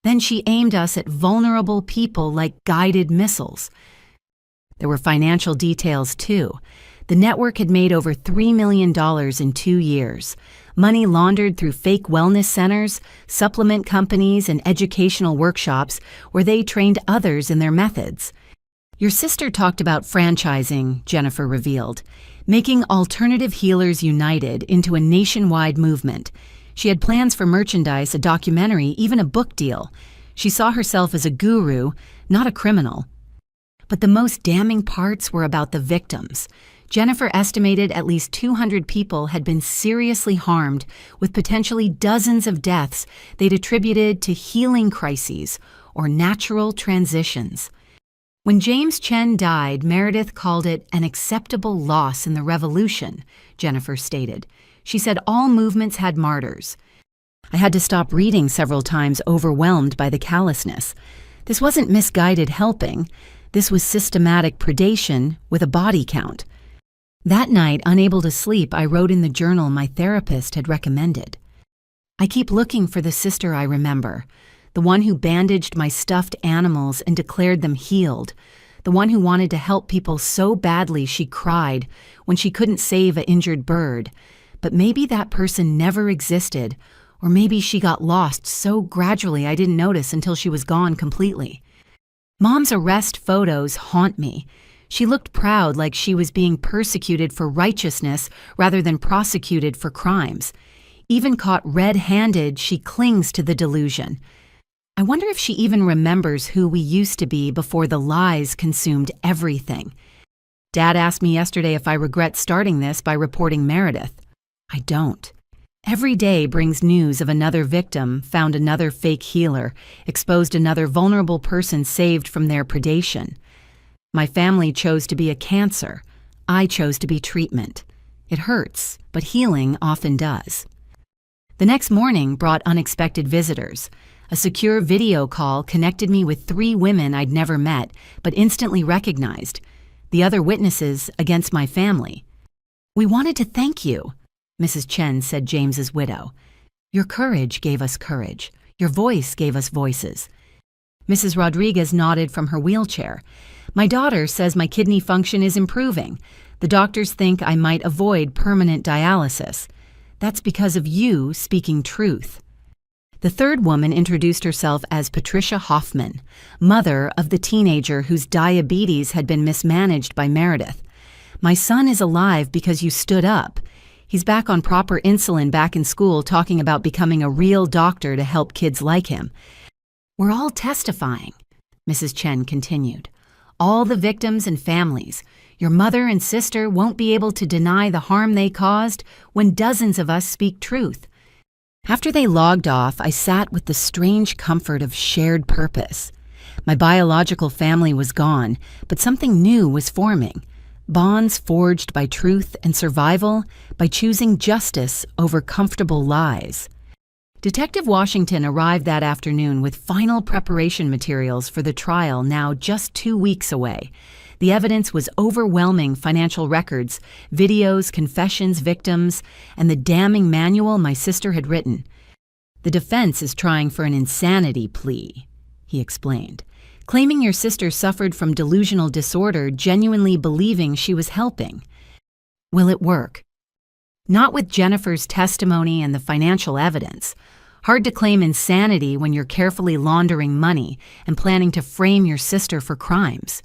Then she aimed us at vulnerable people like guided missiles." There were financial details, too. The network had made over $3 million in 2 years. Money laundered through fake wellness centers, supplement companies, and educational workshops where they trained others in their methods. "Your sister talked about franchising," Jennifer revealed, "making Alternative Healers United into a nationwide movement. She had plans for merchandise, a documentary, even a book deal. She saw herself as a guru, not a criminal." But the most damning parts were about the victims. Jennifer estimated at least 200 people had been seriously harmed, with potentially dozens of deaths they'd attributed to healing crises or natural transitions. When James Chen died, Meredith called it an acceptable loss in the revolution, Jennifer stated. She said all movements had martyrs. I had to stop reading several times, overwhelmed by the callousness. This wasn't misguided helping. This was systematic predation with a body count. That night, unable to sleep, I wrote in the journal my therapist had recommended. "I keep looking for the sister I remember, the one who bandaged my stuffed animals and declared them healed, the one who wanted to help people so badly she cried when she couldn't save an injured bird. But maybe that person never existed, or maybe she got lost so gradually I didn't notice until she was gone completely." Mom's arrest photos haunt me. She looked proud, like she was being persecuted for righteousness rather than prosecuted for crimes. Even caught red-handed, she clings to the delusion. I wonder if she even remembers who we used to be before the lies consumed everything. Dad asked me yesterday if I regret starting this by reporting Meredith. I don't. Every day brings news of another victim, found another fake healer, exposed another vulnerable person saved from their predation. My family chose to be a cancer. I chose to be treatment. It hurts, but healing often does. The next morning brought unexpected visitors. A secure video call connected me with 3 women I'd never met, but instantly recognized. The other witnesses against my family. "We wanted to thank you," Mrs. Chen said, James's widow. "Your courage gave us courage. Your voice gave us voices." Mrs. Rodriguez nodded from her wheelchair. "My daughter says my kidney function is improving. The doctors think I might avoid permanent dialysis. That's because of you speaking truth." The third woman introduced herself as Patricia Hoffman, mother of the teenager whose diabetes had been mismanaged by Meredith. "My son is alive because you stood up. He's back on proper insulin, back in school, talking about becoming a real doctor to help kids like him." "We're all testifying," Mrs. Chen continued. all the victims and families. Your mother and sister won't be able to deny the harm they caused when dozens of us speak truth." After they logged off, I sat with the strange comfort of shared purpose. My biological family was gone, but something new was forming. Bonds forged by truth and survival, by choosing justice over comfortable lies. Detective Washington arrived that afternoon with final preparation materials for the trial now just 2 weeks away. The evidence was overwhelming: financial records, videos, confessions, victims, and the damning manual my sister had written. "The defense is trying for an insanity plea," he explained, "claiming your sister suffered from delusional disorder, genuinely believing she was helping." Will it work? Not with Jennifer's testimony and the financial evidence. Hard to claim insanity when you're carefully laundering money and planning to frame your sister for crimes.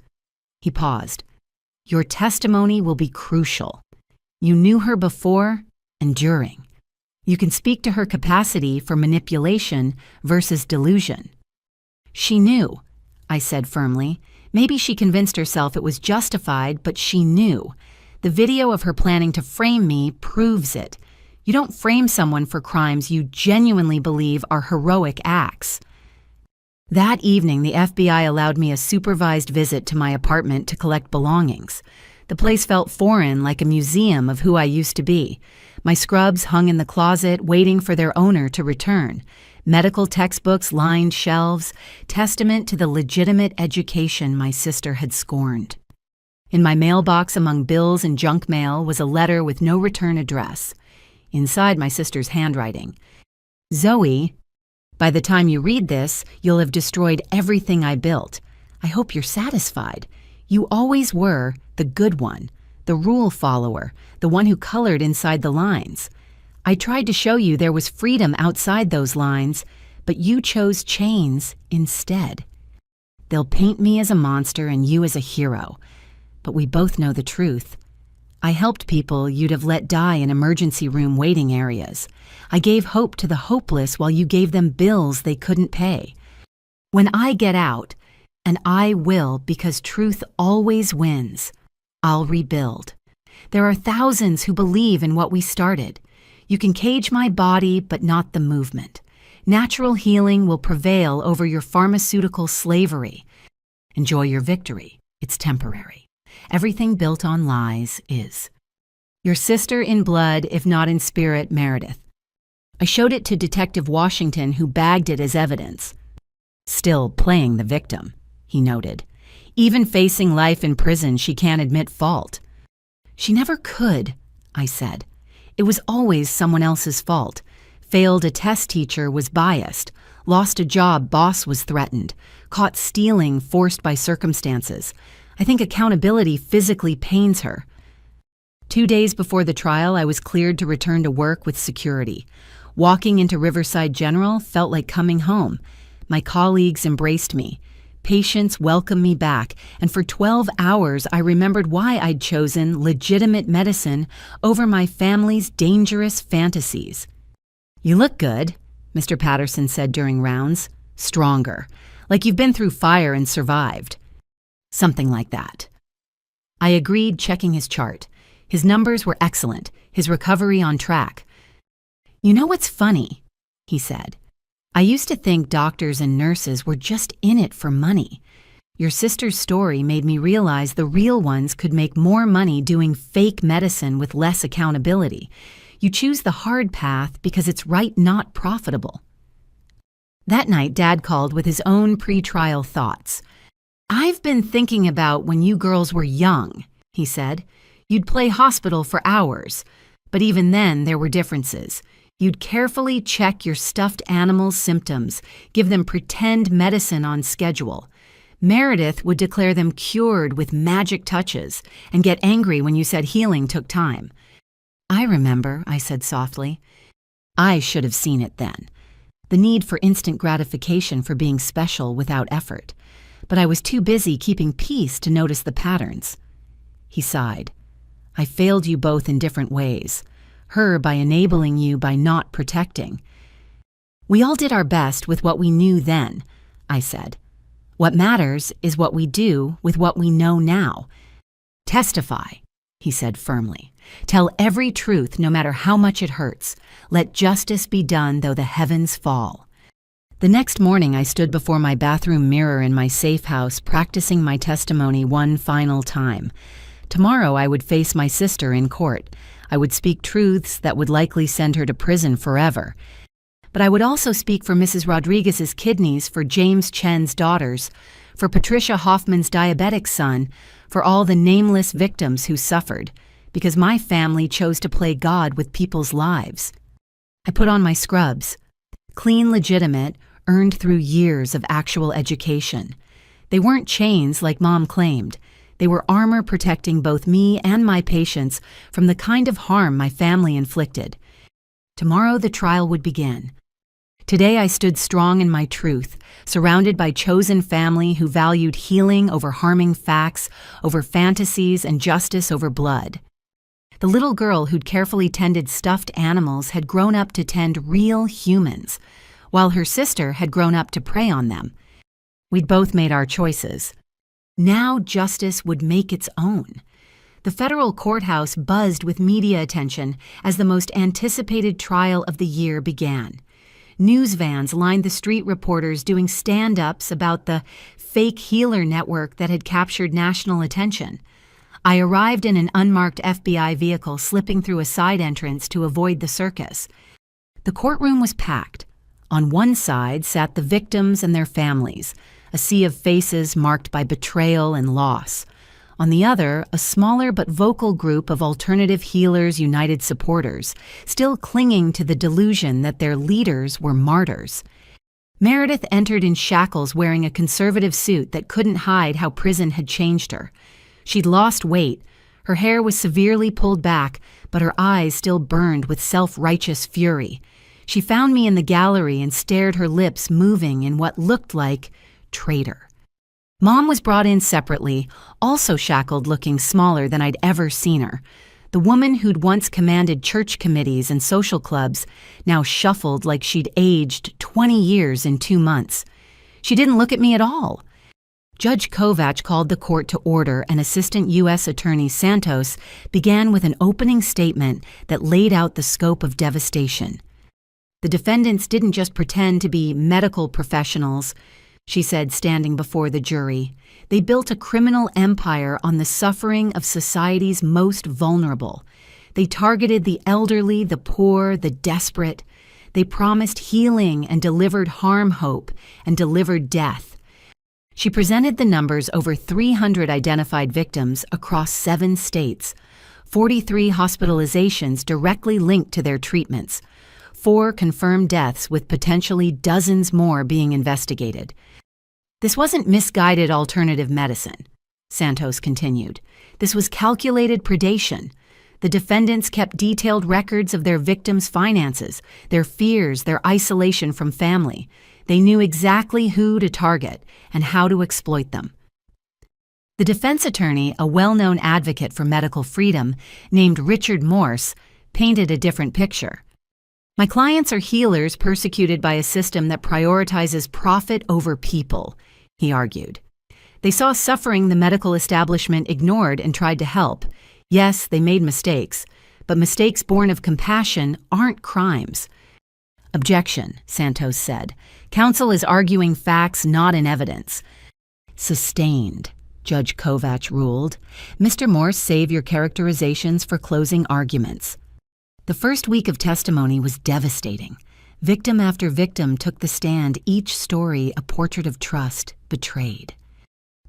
He paused. "Your testimony will be crucial. You knew her before and during. You can speak to her capacity for manipulation versus delusion." "She knew," I said firmly. "Maybe she convinced herself it was justified, but she knew. The video of her planning to frame me proves it. You don't frame someone for crimes you genuinely believe are heroic acts." That evening, the FBI allowed me a supervised visit to my apartment to collect belongings. The place felt foreign, like a museum of who I used to be. My scrubs hung in the closet, waiting for their owner to return. Medical textbooks lined shelves, testament to the legitimate education my sister had scorned. In my mailbox, among bills and junk mail, was a letter with no return address. Inside, my sister's handwriting. "Zoe, by the time you read this, you'll have destroyed everything I built. I hope you're satisfied. You always were the good one, the rule follower, the one who colored inside the lines. I tried to show you there was freedom outside those lines, but you chose chains instead. They'll paint me as a monster and you as a hero, but we both know the truth. I helped people you'd have let die in emergency room waiting areas. I gave hope to the hopeless while you gave them bills they couldn't pay. When I get out, and I will because truth always wins, I'll rebuild. There are thousands who believe in what we started. You can cage my body, but not the movement. Natural healing will prevail over your pharmaceutical slavery. Enjoy your victory. It's temporary. Everything built on lies is. Your sister in blood, if not in spirit, Meredith." I showed it to Detective Washington, who bagged it as evidence. "Still playing the victim," he noted. "Even facing life in prison, she can't admit fault." "She never could," I said. "It was always someone else's fault. Failed a test teacher, was biased. Lost a job, boss was threatened. Caught stealing, forced by circumstances. I think accountability physically pains her." 2 days before the trial, I was cleared to return to work with security. Walking into Riverside General felt like coming home. My colleagues embraced me. Patients welcomed me back, and for 12 hours I remembered why I'd chosen legitimate medicine over my family's dangerous fantasies. "You look good," Mr. Patterson said during rounds. "Stronger, like you've been through fire and survived." "Something like that." I agreed, checking his chart. His numbers were excellent, his recovery on track. "You know what's funny?" he said. "I used to think doctors and nurses were just in it for money. Your sister's story made me realize the real ones could make more money doing fake medicine with less accountability. You choose the hard path because it's right, not profitable." That night, Dad called with his own pre-trial thoughts. "I've been thinking about when you girls were young," he said. "You'd play hospital for hours, but even then there were differences. You'd carefully check your stuffed animal's symptoms, give them pretend medicine on schedule. Meredith would declare them cured with magic touches and get angry when you said healing took time." "I remember," I said softly. I should have seen it then. The need for instant gratification for being special without effort. But I was too busy keeping peace to notice the patterns. He sighed. "I failed you both in different ways. Her by enabling you by not protecting." "We all did our best with what we knew then," I said. What matters is what we do with what we know now. Testify, he said firmly. Tell every truth no matter how much it hurts. Let justice be done though the heavens fall. The next morning I stood before my bathroom mirror in my safe house practicing my testimony one final time. Tomorrow I would face my sister in court. I would speak truths that would likely send her to prison forever. But I would also speak for Mrs. Rodriguez's kidneys, for James Chen's daughters, for Patricia Hoffman's diabetic son, for all the nameless victims who suffered, because my family chose to play God with people's lives. I put on my scrubs. Clean, legitimate, earned through years of actual education. They weren't chains like Mom claimed. They were armor protecting both me and my patients from the kind of harm my family inflicted. Tomorrow the trial would begin. Today I stood strong in my truth, surrounded by chosen family who valued healing over harming facts, over fantasies, and justice over blood. The little girl who'd carefully tended stuffed animals had grown up to tend real humans, while her sister had grown up to prey on them. We'd both made our choices. Now justice would make its own. The federal courthouse buzzed with media attention as the most anticipated trial of the year began. News vans lined the street, reporters doing stand-ups about the fake healer network that had captured national attention. I arrived in an unmarked FBI vehicle slipping through a side entrance to avoid the circus. The courtroom was packed. On one side sat the victims and their families, a sea of faces marked by betrayal and loss. On the other, a smaller but vocal group of Alternative Healers United supporters, still clinging to the delusion that their leaders were martyrs. Meredith entered in shackles wearing a conservative suit that couldn't hide how prison had changed her. She'd lost weight. Her hair was severely pulled back, but her eyes still burned with self-righteous fury. She found me in the gallery and stared, her lips moving in what looked like traitor. Mom was brought in separately, also shackled, looking smaller than I'd ever seen her. The woman who'd once commanded church committees and social clubs now shuffled like she'd aged 20 years in 2 months. She didn't look at me at all. Judge Kovach called the court to order, and Assistant U.S. Attorney Santos began with an opening statement that laid out the scope of devastation. The defendants didn't just pretend to be medical professionals, she said, standing before the jury. They built a criminal empire on the suffering of society's most vulnerable. They targeted the elderly, the poor, the desperate. They promised healing and delivered harm, hope, and delivered death. She presented the numbers: over 300 identified victims across 7 states, 43 hospitalizations directly linked to their treatments, 4 confirmed deaths with potentially dozens more being investigated. This wasn't misguided alternative medicine, Santos continued. This was calculated predation. The defendants kept detailed records of their victims' finances, their fears, their isolation from family. They knew exactly who to target and how to exploit them. The defense attorney, a well-known advocate for medical freedom named Richard Morse, painted a different picture. My clients are healers persecuted by a system that prioritizes profit over people, he argued. They saw suffering the medical establishment ignored and tried to help. Yes, they made mistakes, but mistakes born of compassion aren't crimes. Objection, Santos said. Counsel is arguing facts, not in evidence. Sustained, Judge Kovach ruled. Mr. Morse, save your characterizations for closing arguments. The first week of testimony was devastating. Victim after victim took the stand, each story a portrait of trust betrayed.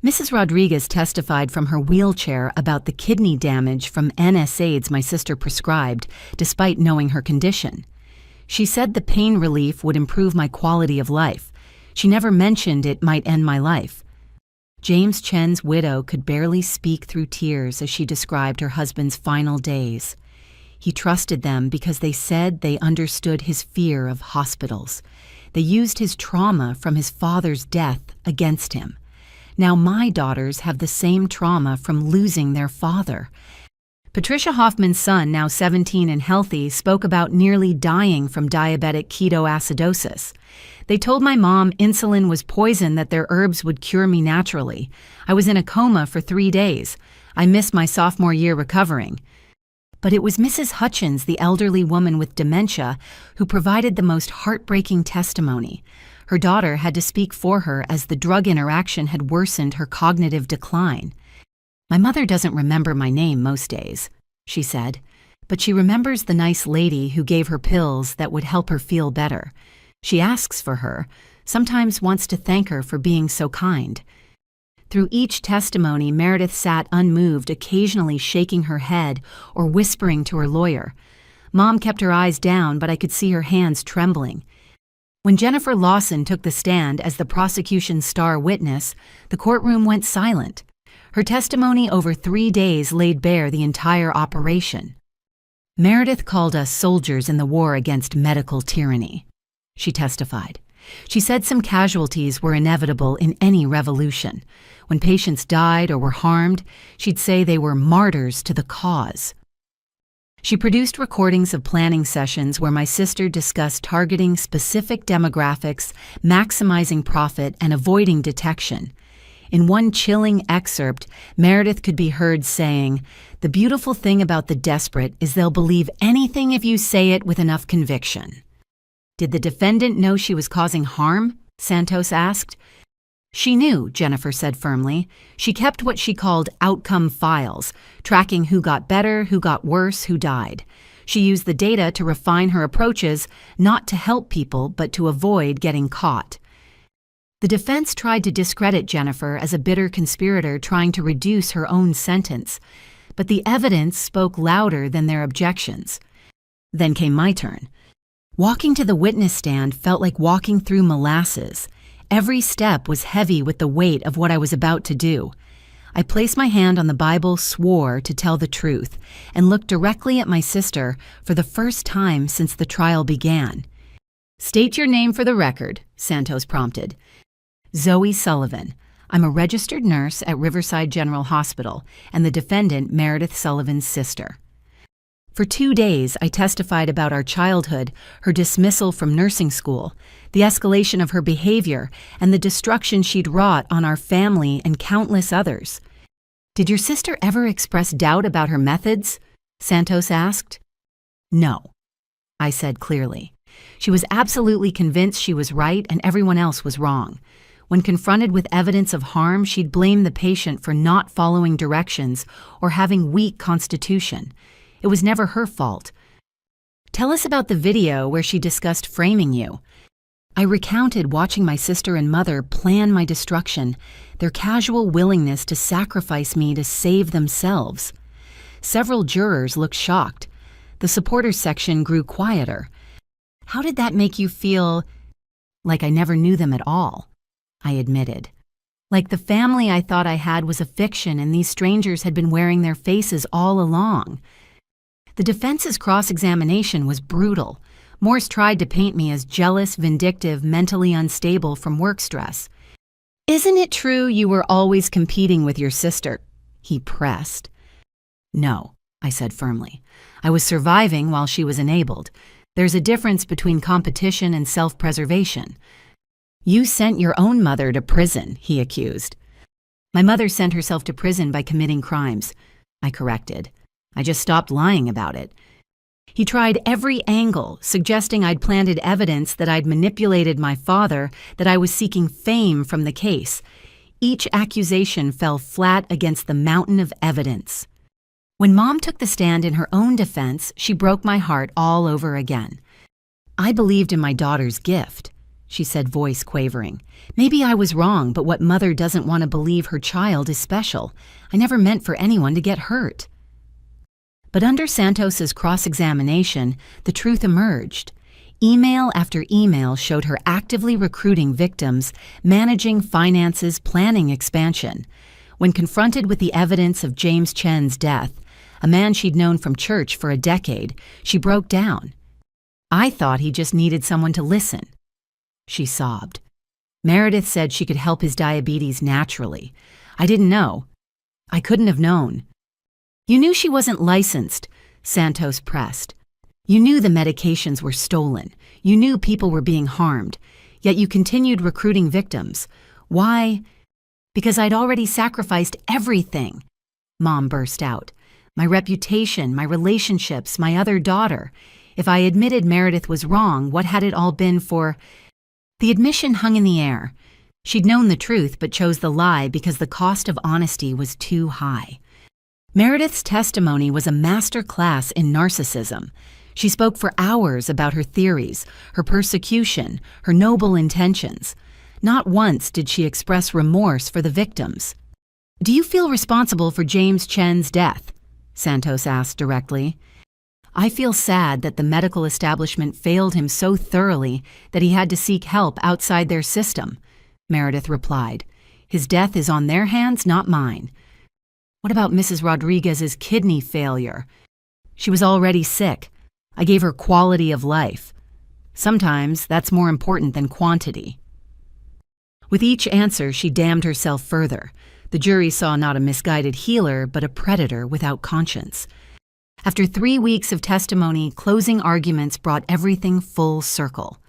Mrs. Rodriguez testified from her wheelchair about the kidney damage from NSAIDs my sister prescribed, despite knowing her condition. She said the pain relief would improve my quality of life. She never mentioned it might end my life. James Chen's widow could barely speak through tears as she described her husband's final days. He trusted them because they said they understood his fear of hospitals. They used his trauma from his father's death against him. Now my daughters have the same trauma from losing their father. Patricia Hoffman's son, now 17 and healthy, spoke about nearly dying from diabetic ketoacidosis. They told my mom insulin was poison, that their herbs would cure me naturally. I was in a coma for 3 days. I missed my sophomore year recovering. But it was Mrs. Hutchins, the elderly woman with dementia, who provided the most heartbreaking testimony. Her daughter had to speak for her as the drug interaction had worsened her cognitive decline. "My mother doesn't remember my name most days," she said, "but she remembers the nice lady who gave her pills that would help her feel better. She asks for her, sometimes wants to thank her for being so kind." Through each testimony, Meredith sat unmoved, occasionally shaking her head or whispering to her lawyer. Mom kept her eyes down, but I could see her hands trembling. When Jennifer Lawson took the stand as the prosecution's star witness, the courtroom went silent. Her testimony over 3 days laid bare the entire operation. "Meredith called us soldiers in the war against medical tyranny," she testified. She said some casualties were inevitable in any revolution. When patients died or were harmed, she'd say they were martyrs to the cause. She produced recordings of planning sessions where my sister discussed targeting specific demographics, maximizing profit, and avoiding detection. In one chilling excerpt, Meredith could be heard saying, "The beautiful thing about the desperate is they'll believe anything if you say it with enough conviction." "Did the defendant know she was causing harm?" Santos asked. "She knew," Jennifer said firmly. "She kept what she called outcome files, tracking who got better, who got worse, who died. She used the data to refine her approaches, not to help people, but to avoid getting caught." The defense tried to discredit Jennifer as a bitter conspirator trying to reduce her own sentence, but the evidence spoke louder than their objections. Then came my turn. Walking to the witness stand felt like walking through molasses. Every step was heavy with the weight of what I was about to do. I placed my hand on the Bible, swore to tell the truth, and looked directly at my sister for the first time since the trial began. "State your name for the record," Santos prompted. "Zoe Sullivan. I'm a registered nurse at Riverside General Hospital and the defendant, Meredith Sullivan's sister." For 2 days, I testified about our childhood, her dismissal from nursing school, the escalation of her behavior, and the destruction she'd wrought on our family and countless others. "Did your sister ever express doubt about her methods?" Santos asked. "No," I said clearly. She was absolutely convinced she was right and everyone else was wrong. When confronted with evidence of harm, she'd blame the patient for not following directions or having weak constitution. It was never her fault. "Tell us about the video where she discussed framing you." I recounted watching my sister and mother plan my destruction, their casual willingness to sacrifice me to save themselves. Several jurors looked shocked. The supporters section grew quieter. "How did that make you feel?" "Like I never knew them at all," I admitted. "Like the family I thought I had was a fiction and these strangers had been wearing their faces all along." The defense's cross-examination was brutal. Morse tried to paint me as jealous, vindictive, mentally unstable from work stress. "Isn't it true you were always competing with your sister?" he pressed. "No," I said firmly. "I was surviving while she was enabled. There's a difference between competition and self-preservation." "You sent your own mother to prison," he accused. "My mother sent herself to prison by committing crimes," I corrected. "I just stopped lying about it." He tried every angle, suggesting I'd planted evidence that I'd manipulated my father, that I was seeking fame from the case. Each accusation fell flat against the mountain of evidence. When Mom took the stand in her own defense, she broke my heart all over again. "I believed in my daughter's gift," she said, voice quavering. "Maybe I was wrong, but what mother doesn't want to believe her child is special? I never meant for anyone to get hurt." But under Santos's cross-examination, the truth emerged. Email after email showed her actively recruiting victims, managing finances, planning expansion. When confronted with the evidence of James Chen's death, a man she'd known from church for a decade, she broke down. "I thought he just needed someone to listen." She sobbed. "Meredith said she could help his diabetes naturally. I didn't know. I couldn't have known. You knew she wasn't licensed, Santos pressed. You knew the medications were stolen. You knew people were being harmed. Yet you continued recruiting victims. Why? Because I'd already sacrificed everything, Mom burst out. My reputation, my relationships, my other daughter. If I admitted Meredith was wrong, what had it all been for? The admission hung in the air. She'd known the truth but chose the lie because the cost of honesty was too high. Meredith's testimony was a master class in narcissism. She spoke for hours about her theories, her persecution, her noble intentions. Not once did she express remorse for the victims. Do you feel responsible for James Chen's death? Santos asked directly. I feel sad that the medical establishment failed him so thoroughly that he had to seek help outside their system, Meredith replied. His death is on their hands, not mine. What about Mrs. Rodriguez's kidney failure? She was already sick. I gave her quality of life. Sometimes that's more important than quantity. With each answer, she damned herself further. The jury saw not a misguided healer, but a predator without conscience. After 3 weeks of testimony, closing arguments brought everything full circle.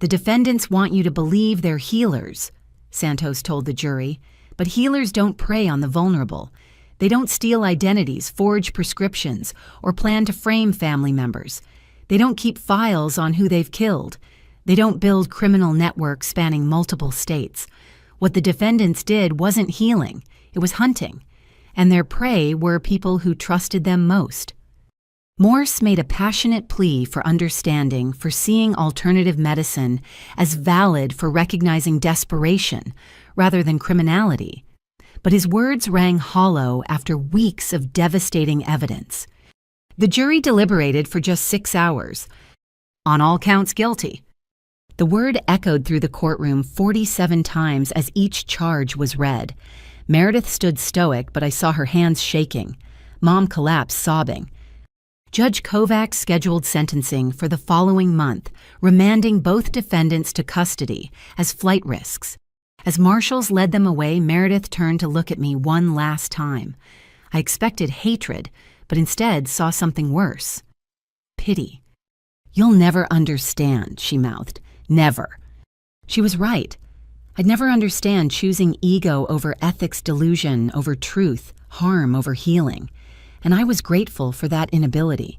The defendants want you to believe they're healers, Santos told the jury, but healers don't prey on the vulnerable. They don't steal identities, forge prescriptions, or plan to frame family members. They don't keep files on who they've killed. They don't build criminal networks spanning multiple states. What the defendants did wasn't healing, it was hunting. And their prey were people who trusted them most. Morse made a passionate plea for understanding, for seeing alternative medicine as valid for recognizing desperation rather than criminality. But his words rang hollow after weeks of devastating evidence. The jury deliberated for just 6 hours. On all counts guilty. The word echoed through the courtroom 47 times as each charge was read. Meredith stood stoic, but I saw her hands shaking. Mom collapsed, sobbing. Judge Kovacs scheduled sentencing for the following month, remanding both defendants to custody as flight risks. As marshals led them away, Meredith turned to look at me one last time. I expected hatred, but instead saw something worse. Pity. You'll never understand, she mouthed. Never. She was right. I'd never understand choosing ego over ethics, delusion over truth, harm over healing. And I was grateful for that inability.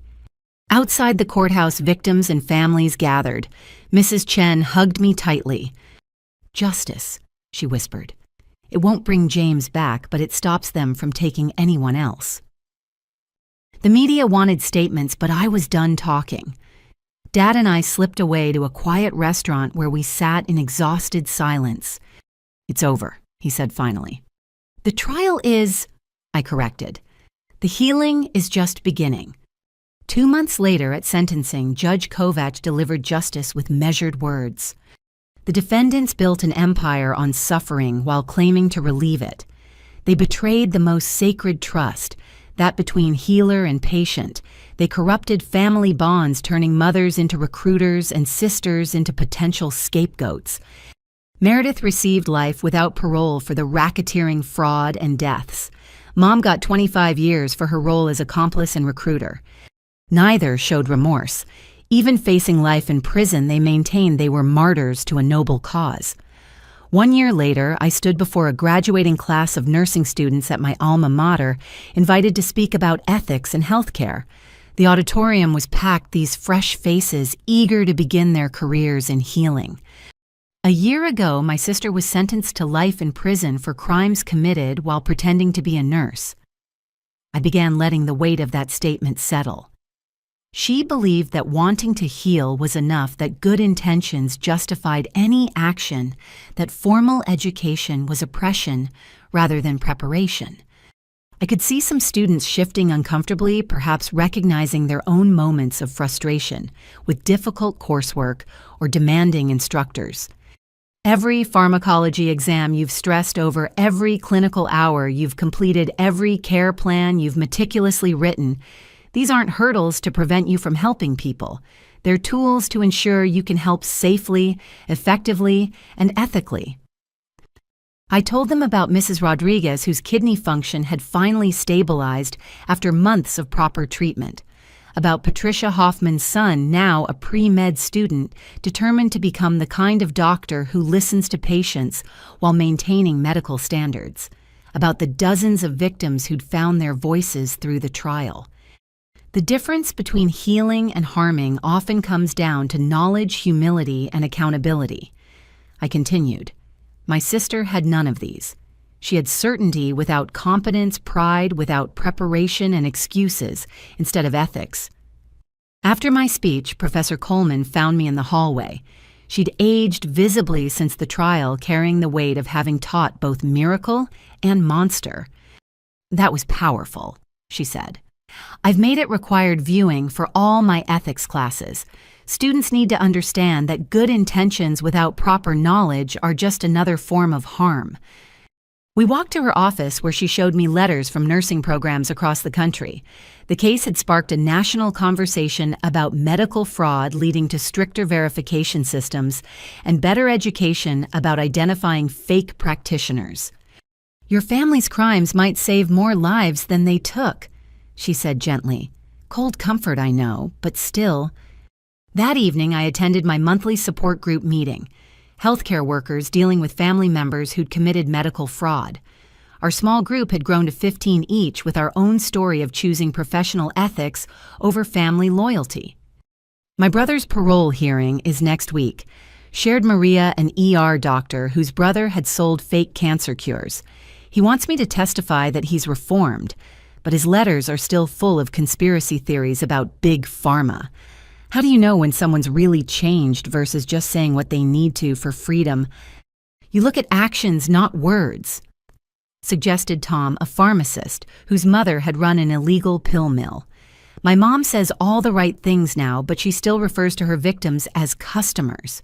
Outside the courthouse, victims and families gathered. Mrs. Chen hugged me tightly. Justice, she whispered. It won't bring James back, but it stops them from taking anyone else. The media wanted statements, but I was done talking. Dad and I slipped away to a quiet restaurant where we sat in exhausted silence. It's over, he said finally. The trial is, I corrected. The healing is just beginning. 2 months later at sentencing, Judge Kovacs delivered justice with measured words. The defendants built an empire on suffering while claiming to relieve it. They betrayed the most sacred trust, that between healer and patient. They corrupted family bonds, turning mothers into recruiters and sisters into potential scapegoats. Meredith received life without parole for the racketeering, fraud, and deaths. Mom got 25 years for her role as accomplice and recruiter. Neither showed remorse. Even facing life in prison, they maintained they were martyrs to a noble cause. 1 year later, I stood before a graduating class of nursing students at my alma mater, invited to speak about ethics and healthcare. The auditorium was packed, these fresh faces, eager to begin their careers in healing. A year ago, my sister was sentenced to life in prison for crimes committed while pretending to be a nurse. I began letting the weight of that statement settle. She believed that wanting to heal was enough, that good intentions justified any action, that formal education was oppression rather than preparation. I could see some students shifting uncomfortably, perhaps recognizing their own moments of frustration with difficult coursework or demanding instructors. Every pharmacology exam you've stressed over, every clinical hour you've completed, every care plan you've meticulously written, these aren't hurdles to prevent you from helping people. They're tools to ensure you can help safely, effectively, and ethically. I told them about Mrs. Rodriguez, whose kidney function had finally stabilized after months of proper treatment, about Patricia Hoffman's son, now a pre-med student, determined to become the kind of doctor who listens to patients while maintaining medical standards, about the dozens of victims who'd found their voices through the trial. The difference between healing and harming often comes down to knowledge, humility, and accountability. I continued. My sister had none of these. She had certainty without competence, pride without preparation and excuses, instead of ethics. After my speech, Professor Coleman found me in the hallway. She'd aged visibly since the trial, carrying the weight of having taught both miracle and monster. That was powerful, she said. I've made it required viewing for all my ethics classes. Students need to understand that good intentions without proper knowledge are just another form of harm. We walked to her office where she showed me letters from nursing programs across the country. The case had sparked a national conversation about medical fraud leading to stricter verification systems and better education about identifying fake practitioners. Your family's crimes might save more lives than they took, she said gently. Cold comfort, I know, but still. That evening, I attended my monthly support group meeting. Healthcare workers dealing with family members who'd committed medical fraud. Our small group had grown to 15 each, with our own story of choosing professional ethics over family loyalty. My brother's parole hearing is next week. Shared Maria, an ER doctor whose brother had sold fake cancer cures. He wants me to testify that he's reformed, but his letters are still full of conspiracy theories about big pharma. How do you know when someone's really changed versus just saying what they need to for freedom? You look at actions, not words, suggested Tom, a pharmacist whose mother had run an illegal pill mill. My mom says all the right things now, but she still refers to her victims as customers.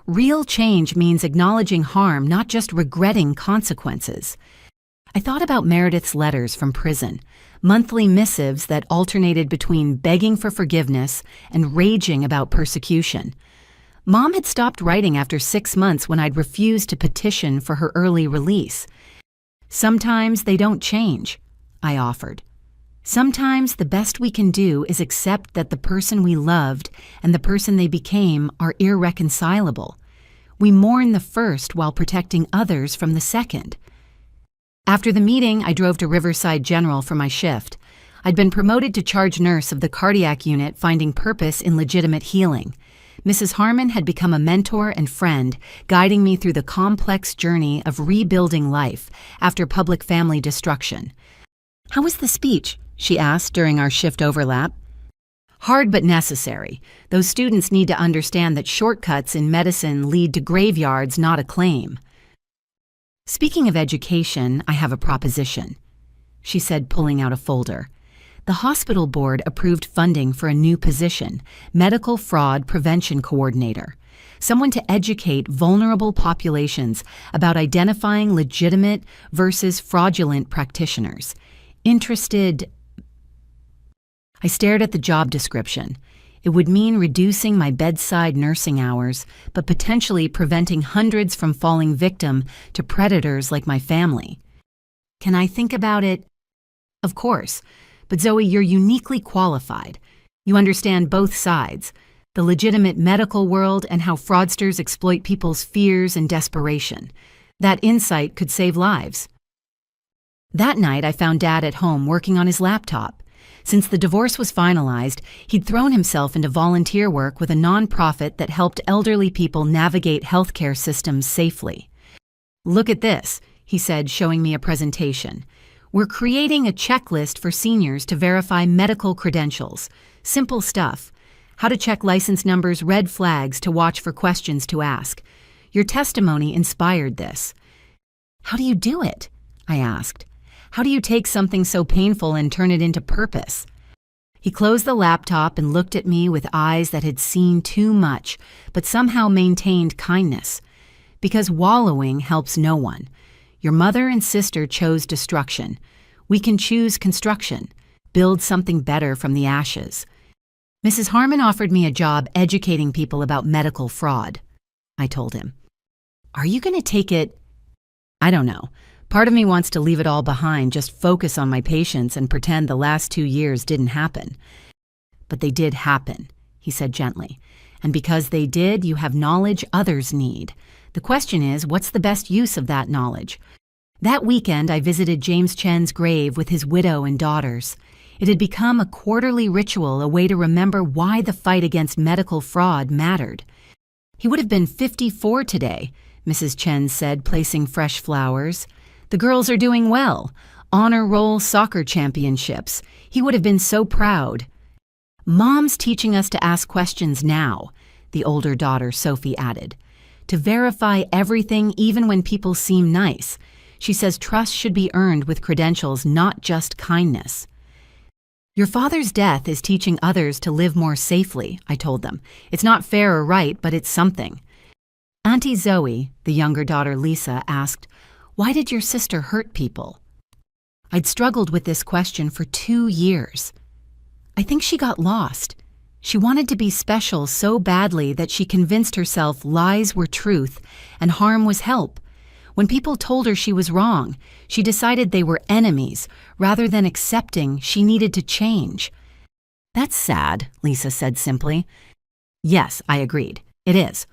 Real change means acknowledging harm, not just regretting consequences. I thought about Meredith's letters from prison, monthly missives that alternated between begging for forgiveness and raging about persecution. Mom had stopped writing after 6 months when I'd refused to petition for her early release. Sometimes they don't change, I offered. Sometimes the best we can do is accept that the person we loved and the person they became are irreconcilable. We mourn the first while protecting others from the second. After the meeting, I drove to Riverside General for my shift. I'd been promoted to charge nurse of the cardiac unit, finding purpose in legitimate healing. Mrs. Harmon had become a mentor and friend, guiding me through the complex journey of rebuilding life after public family destruction. How was the speech? She asked during our shift overlap. Hard but necessary. Those students need to understand that shortcuts in medicine lead to graveyards, not acclaim. Speaking of education, I have a proposition, she said, pulling out a folder. The hospital board approved funding for a new position, Medical Fraud Prevention Coordinator, someone to educate vulnerable populations about identifying legitimate versus fraudulent practitioners. Interested? I stared at the job description. It would mean reducing my bedside nursing hours, but potentially preventing hundreds from falling victim to predators like my family. Can I think about it? Of course. But Zoe, you're uniquely qualified. You understand both sides, the legitimate medical world and how fraudsters exploit people's fears and desperation. That insight could save lives. That night, I found Dad at home working on his laptop. Since the divorce was finalized, he'd thrown himself into volunteer work with a nonprofit that helped elderly people navigate healthcare systems safely. Look at this, he said, showing me a presentation. We're creating a checklist for seniors to verify medical credentials. Simple stuff. How to check license numbers, red flags to watch for questions to ask. Your testimony inspired this. How do you do it? I asked. How do you take something so painful and turn it into purpose? He closed the laptop and looked at me with eyes that had seen too much, but somehow maintained kindness. Because wallowing helps no one. Your mother and sister chose destruction. We can choose construction, build something better from the ashes. Mrs. Harmon offered me a job educating people about medical fraud, I told him. Are you going to take it I don't know. Part of me wants to leave it all behind, just focus on my patients and pretend the last 2 years didn't happen. But they did happen, he said gently. And because they did, you have knowledge others need. The question is, what's the best use of that knowledge? That weekend, I visited James Chen's grave with his widow and daughters. It had become a quarterly ritual, a way to remember why the fight against medical fraud mattered. He would have been 54 today, Mrs. Chen said, placing fresh flowers. The girls are doing well. Honor roll soccer championships. He would have been so proud. Mom's teaching us to ask questions now, the older daughter Sophie added. To verify everything even when people seem nice. She says trust should be earned with credentials, not just kindness. Your father's death is teaching others to live more safely, I told them. It's not fair or right, but it's something. Auntie Zoe, the younger daughter Lisa, asked, "Why did your sister hurt people?" I'd struggled with this question for 2 years. I think she got lost. She wanted to be special so badly that she convinced herself lies were truth and harm was help. When people told her she was wrong, she decided they were enemies rather than accepting she needed to change. That's sad, Lisa said simply. Yes, I agreed. It is.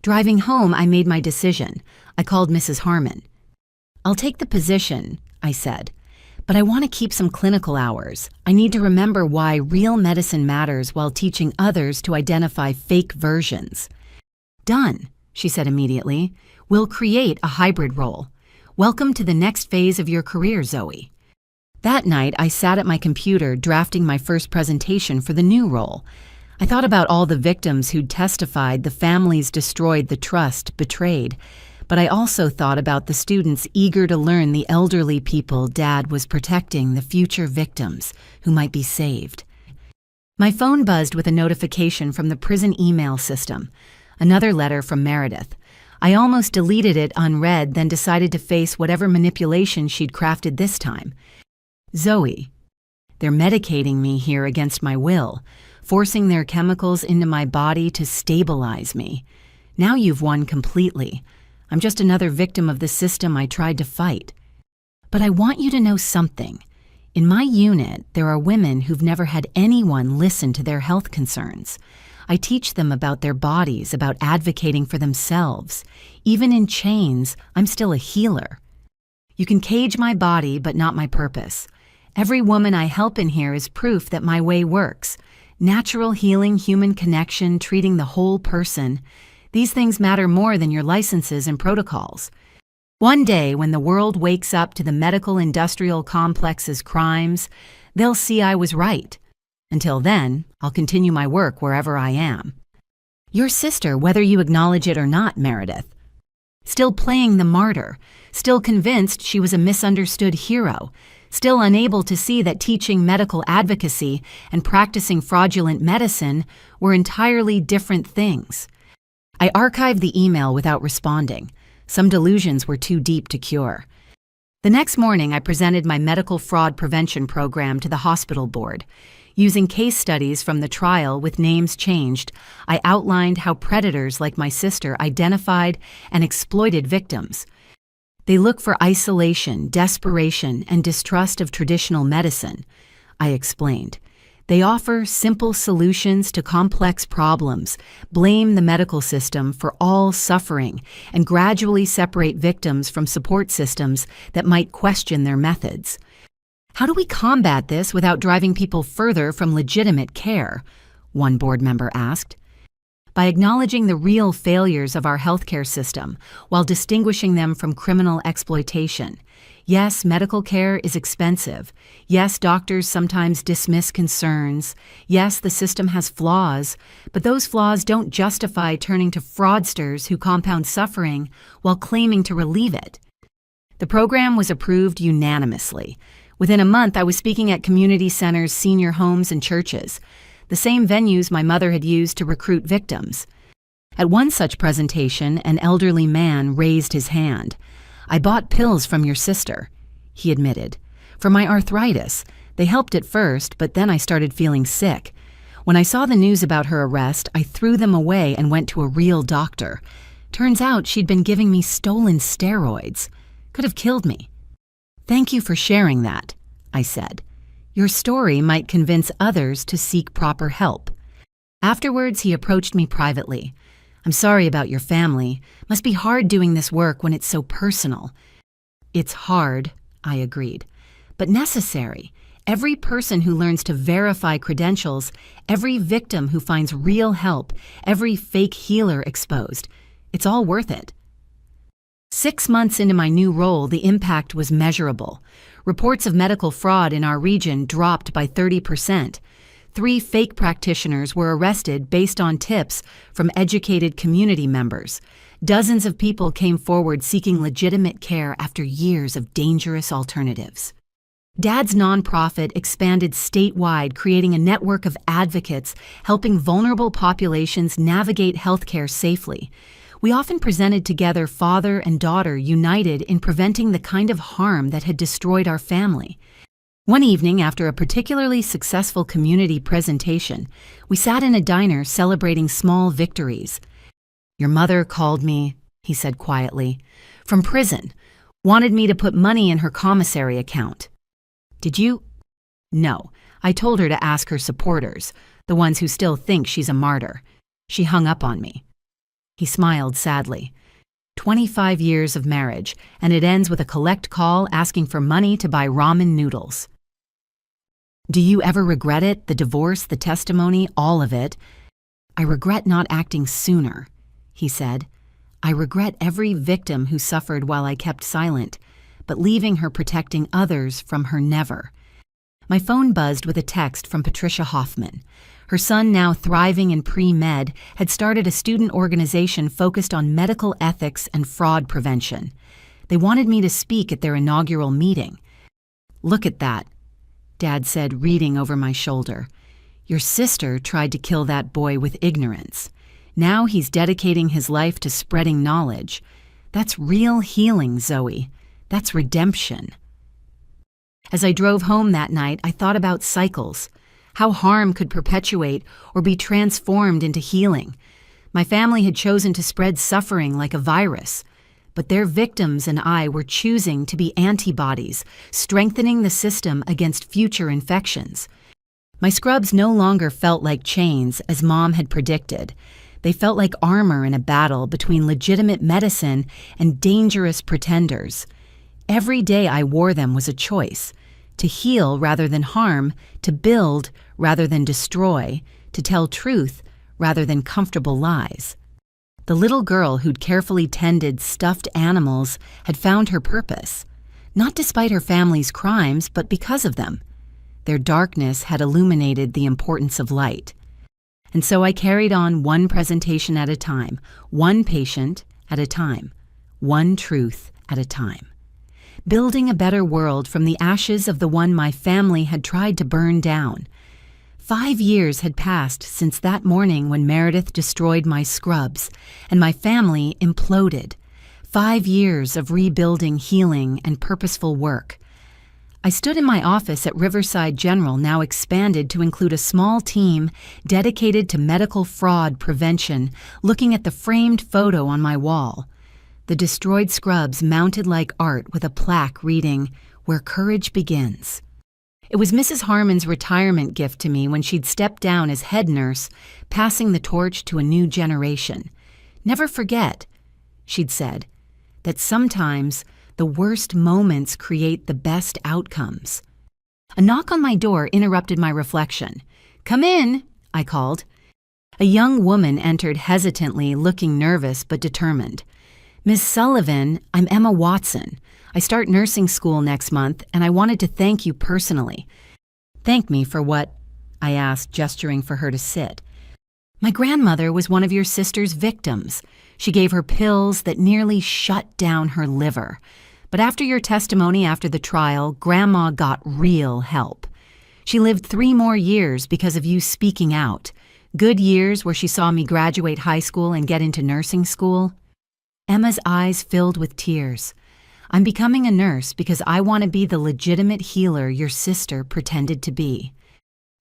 Driving home, I made my decision. I called Mrs. Harmon. I'll take the position, I said, but I want to keep some clinical hours. I need to remember why real medicine matters while teaching others to identify fake versions. Done, she said immediately. We'll create a hybrid role. Welcome to the next phase of your career, Zoe. That night, I sat at my computer drafting my first presentation for the new role. I thought about all the victims who'd testified the families destroyed, the trust betrayed. But I also thought about the students eager to learn the elderly people Dad was protecting, the future victims who might be saved. My phone buzzed with a notification from the prison email system. Another letter from Meredith. I almost deleted it unread, then decided to face whatever manipulation she'd crafted this time. Zoe, they're medicating me here against my will, forcing their chemicals into my body to stabilize me. Now you've won completely. I'm just another victim of the system I tried to fight. But I want you to know something. In my unit, there are women who've never had anyone listen to their health concerns. I teach them about their bodies, about advocating for themselves. Even in chains, I'm still a healer. You can cage my body, but not my purpose. Every woman I help in here is proof that my way works. Natural healing, human connection, treating the whole person. These things matter more than your licenses and protocols. One day, when the world wakes up to the medical industrial complex's crimes, they'll see I was right. Until then, I'll continue my work wherever I am. Your sister, whether you acknowledge it or not, Meredith. Still playing the martyr, still convinced she was a misunderstood hero, still unable to see that teaching medical advocacy and practicing fraudulent medicine were entirely different things. I archived the email without responding. Some delusions were too deep to cure. The next morning, I presented my medical fraud prevention program to the hospital board. Using case studies from the trial with names changed, I outlined how predators like my sister identified and exploited victims. They look for isolation, desperation, and distrust of traditional medicine, I explained. They offer simple solutions to complex problems, blame the medical system for all suffering, and gradually separate victims from support systems that might question their methods. How do we combat this without driving people further from legitimate care? One board member asked. By acknowledging the real failures of our healthcare system while distinguishing them from criminal exploitation. Yes, medical care is expensive. Yes, doctors sometimes dismiss concerns. Yes, the system has flaws, but those flaws don't justify turning to fraudsters who compound suffering while claiming to relieve it. The program was approved unanimously. Within a month, I was speaking at community centers, senior homes, and churches, the same venues my mother had used to recruit victims. At one such presentation, an elderly man raised his hand. I bought pills from your sister, he admitted. For my arthritis. They helped at first, but then I started feeling sick. When I saw the news about her arrest, I threw them away and went to a real doctor. Turns out she'd been giving me stolen steroids. Could have killed me. Thank you for sharing that, I said. Your story might convince others to seek proper help. Afterwards, he approached me privately. I'm sorry about your family. Must be hard doing this work when it's so personal. It's hard, I agreed, but necessary. Every person who learns to verify credentials, every victim who finds real help, every fake healer exposed, it's all worth it. 6 months into my new role, the impact was measurable. Reports of medical fraud in our region dropped by 30%. 3 fake practitioners were arrested based on tips from educated community members. Dozens of people came forward seeking legitimate care after years of dangerous alternatives. Dad's nonprofit expanded statewide, creating a network of advocates helping vulnerable populations navigate healthcare safely. We often presented together father and daughter united in preventing the kind of harm that had destroyed our family. One evening, after a particularly successful community presentation, we sat in a diner celebrating small victories. Your mother called me, he said quietly, from prison, wanted me to put money in her commissary account. Did you? No, I told her to ask her supporters, the ones who still think she's a martyr. She hung up on me. He smiled sadly. 25 years of marriage, and it ends with a collect call asking for money to buy ramen noodles. Do you ever regret it, the divorce, the testimony, all of it? I regret not acting sooner, he said. I regret every victim who suffered while I kept silent, but leaving her protecting others from her never. My phone buzzed with a text from Patricia Hoffman. Her son, now thriving in pre-med, had started a student organization focused on medical ethics and fraud prevention. They wanted me to speak at their inaugural meeting. Look at that, Dad said, reading over my shoulder. Your sister tried to kill that boy with ignorance. Now he's dedicating his life to spreading knowledge. That's real healing, Zoe. That's redemption. As I drove home that night, I thought about cycles, how harm could perpetuate or be transformed into healing. My family had chosen to spread suffering like a virus, but their victims and I were choosing to be antibodies, strengthening the system against future infections. My scrubs no longer felt like chains, as Mom had predicted. They felt like armor in a battle between legitimate medicine and dangerous pretenders. Every day I wore them was a choice, to heal rather than harm, to build rather than destroy, to tell truth rather than comfortable lies. The little girl who'd carefully tended stuffed animals had found her purpose, not despite her family's crimes, but because of them. Their darkness had illuminated the importance of light. And so I carried on one presentation at a time, one patient at a time, one truth at a time. Building a better world from the ashes of the one my family had tried to burn down. 5 years had passed since that morning when Meredith destroyed my scrubs and my family imploded. 5 years of rebuilding, healing, and purposeful work. I stood in my office at Riverside General, now expanded to include a small team dedicated to medical fraud prevention, looking at the framed photo on my wall. The destroyed scrubs mounted like art with a plaque reading, "Where Courage Begins." It was Mrs. Harmon's retirement gift to me when she'd stepped down as head nurse, passing the torch to a new generation. Never forget, she'd said, that sometimes the worst moments create the best outcomes. A knock on my door interrupted my reflection. "Come in," I called. A young woman entered hesitantly, looking nervous but determined. "Miss Sullivan, I'm Emma Watson. I start nursing school next month, and I wanted to thank you personally." "Thank me for what?" I asked, gesturing for her to sit. "My grandmother was one of your sister's victims. She gave her pills that nearly shut down her liver. But after your testimony after the trial, Grandma got real help. She lived 3 more years because of you speaking out. Good years where she saw me graduate high school and get into nursing school." Emma's eyes filled with tears. "I'm becoming a nurse because I want to be the legitimate healer your sister pretended to be."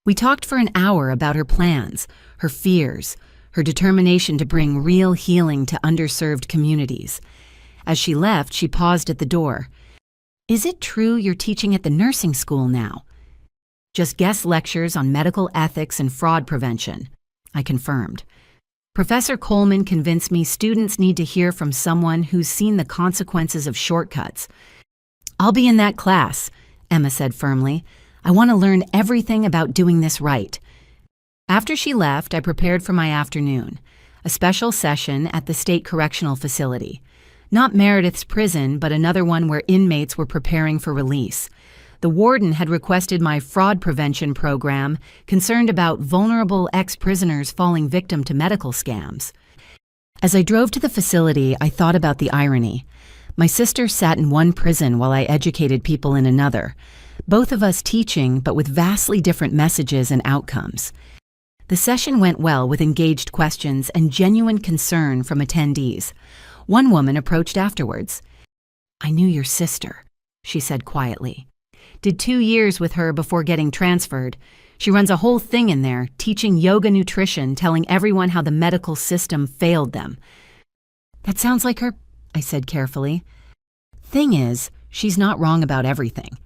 We talked for an hour about her plans, her fears, her determination to bring real healing to underserved communities. As she left, she paused at the door. "Is it true you're teaching at the nursing school now?" "Just guest lectures on medical ethics and fraud prevention," I confirmed. "Professor Coleman convinced me students need to hear from someone who's seen the consequences of shortcuts." "I'll be in that class," Emma said firmly. "I want to learn everything about doing this right." After she left, I prepared for my afternoon, a special session at the state correctional facility. Not Meredith's prison, but another one where inmates were preparing for release. The warden had requested my fraud prevention program, concerned about vulnerable ex-prisoners falling victim to medical scams. As I drove to the facility, I thought about the irony. My sister sat in one prison while I educated people in another, both of us teaching, but with vastly different messages and outcomes. The session went well with engaged questions and genuine concern from attendees. One woman approached afterwards. "I knew your sister," she said quietly. "Did 2 years with her before getting transferred. She runs a whole thing in there, teaching yoga nutrition, telling everyone how the medical system failed them." "That sounds like her," I said carefully. "Thing is, she's not wrong about everything.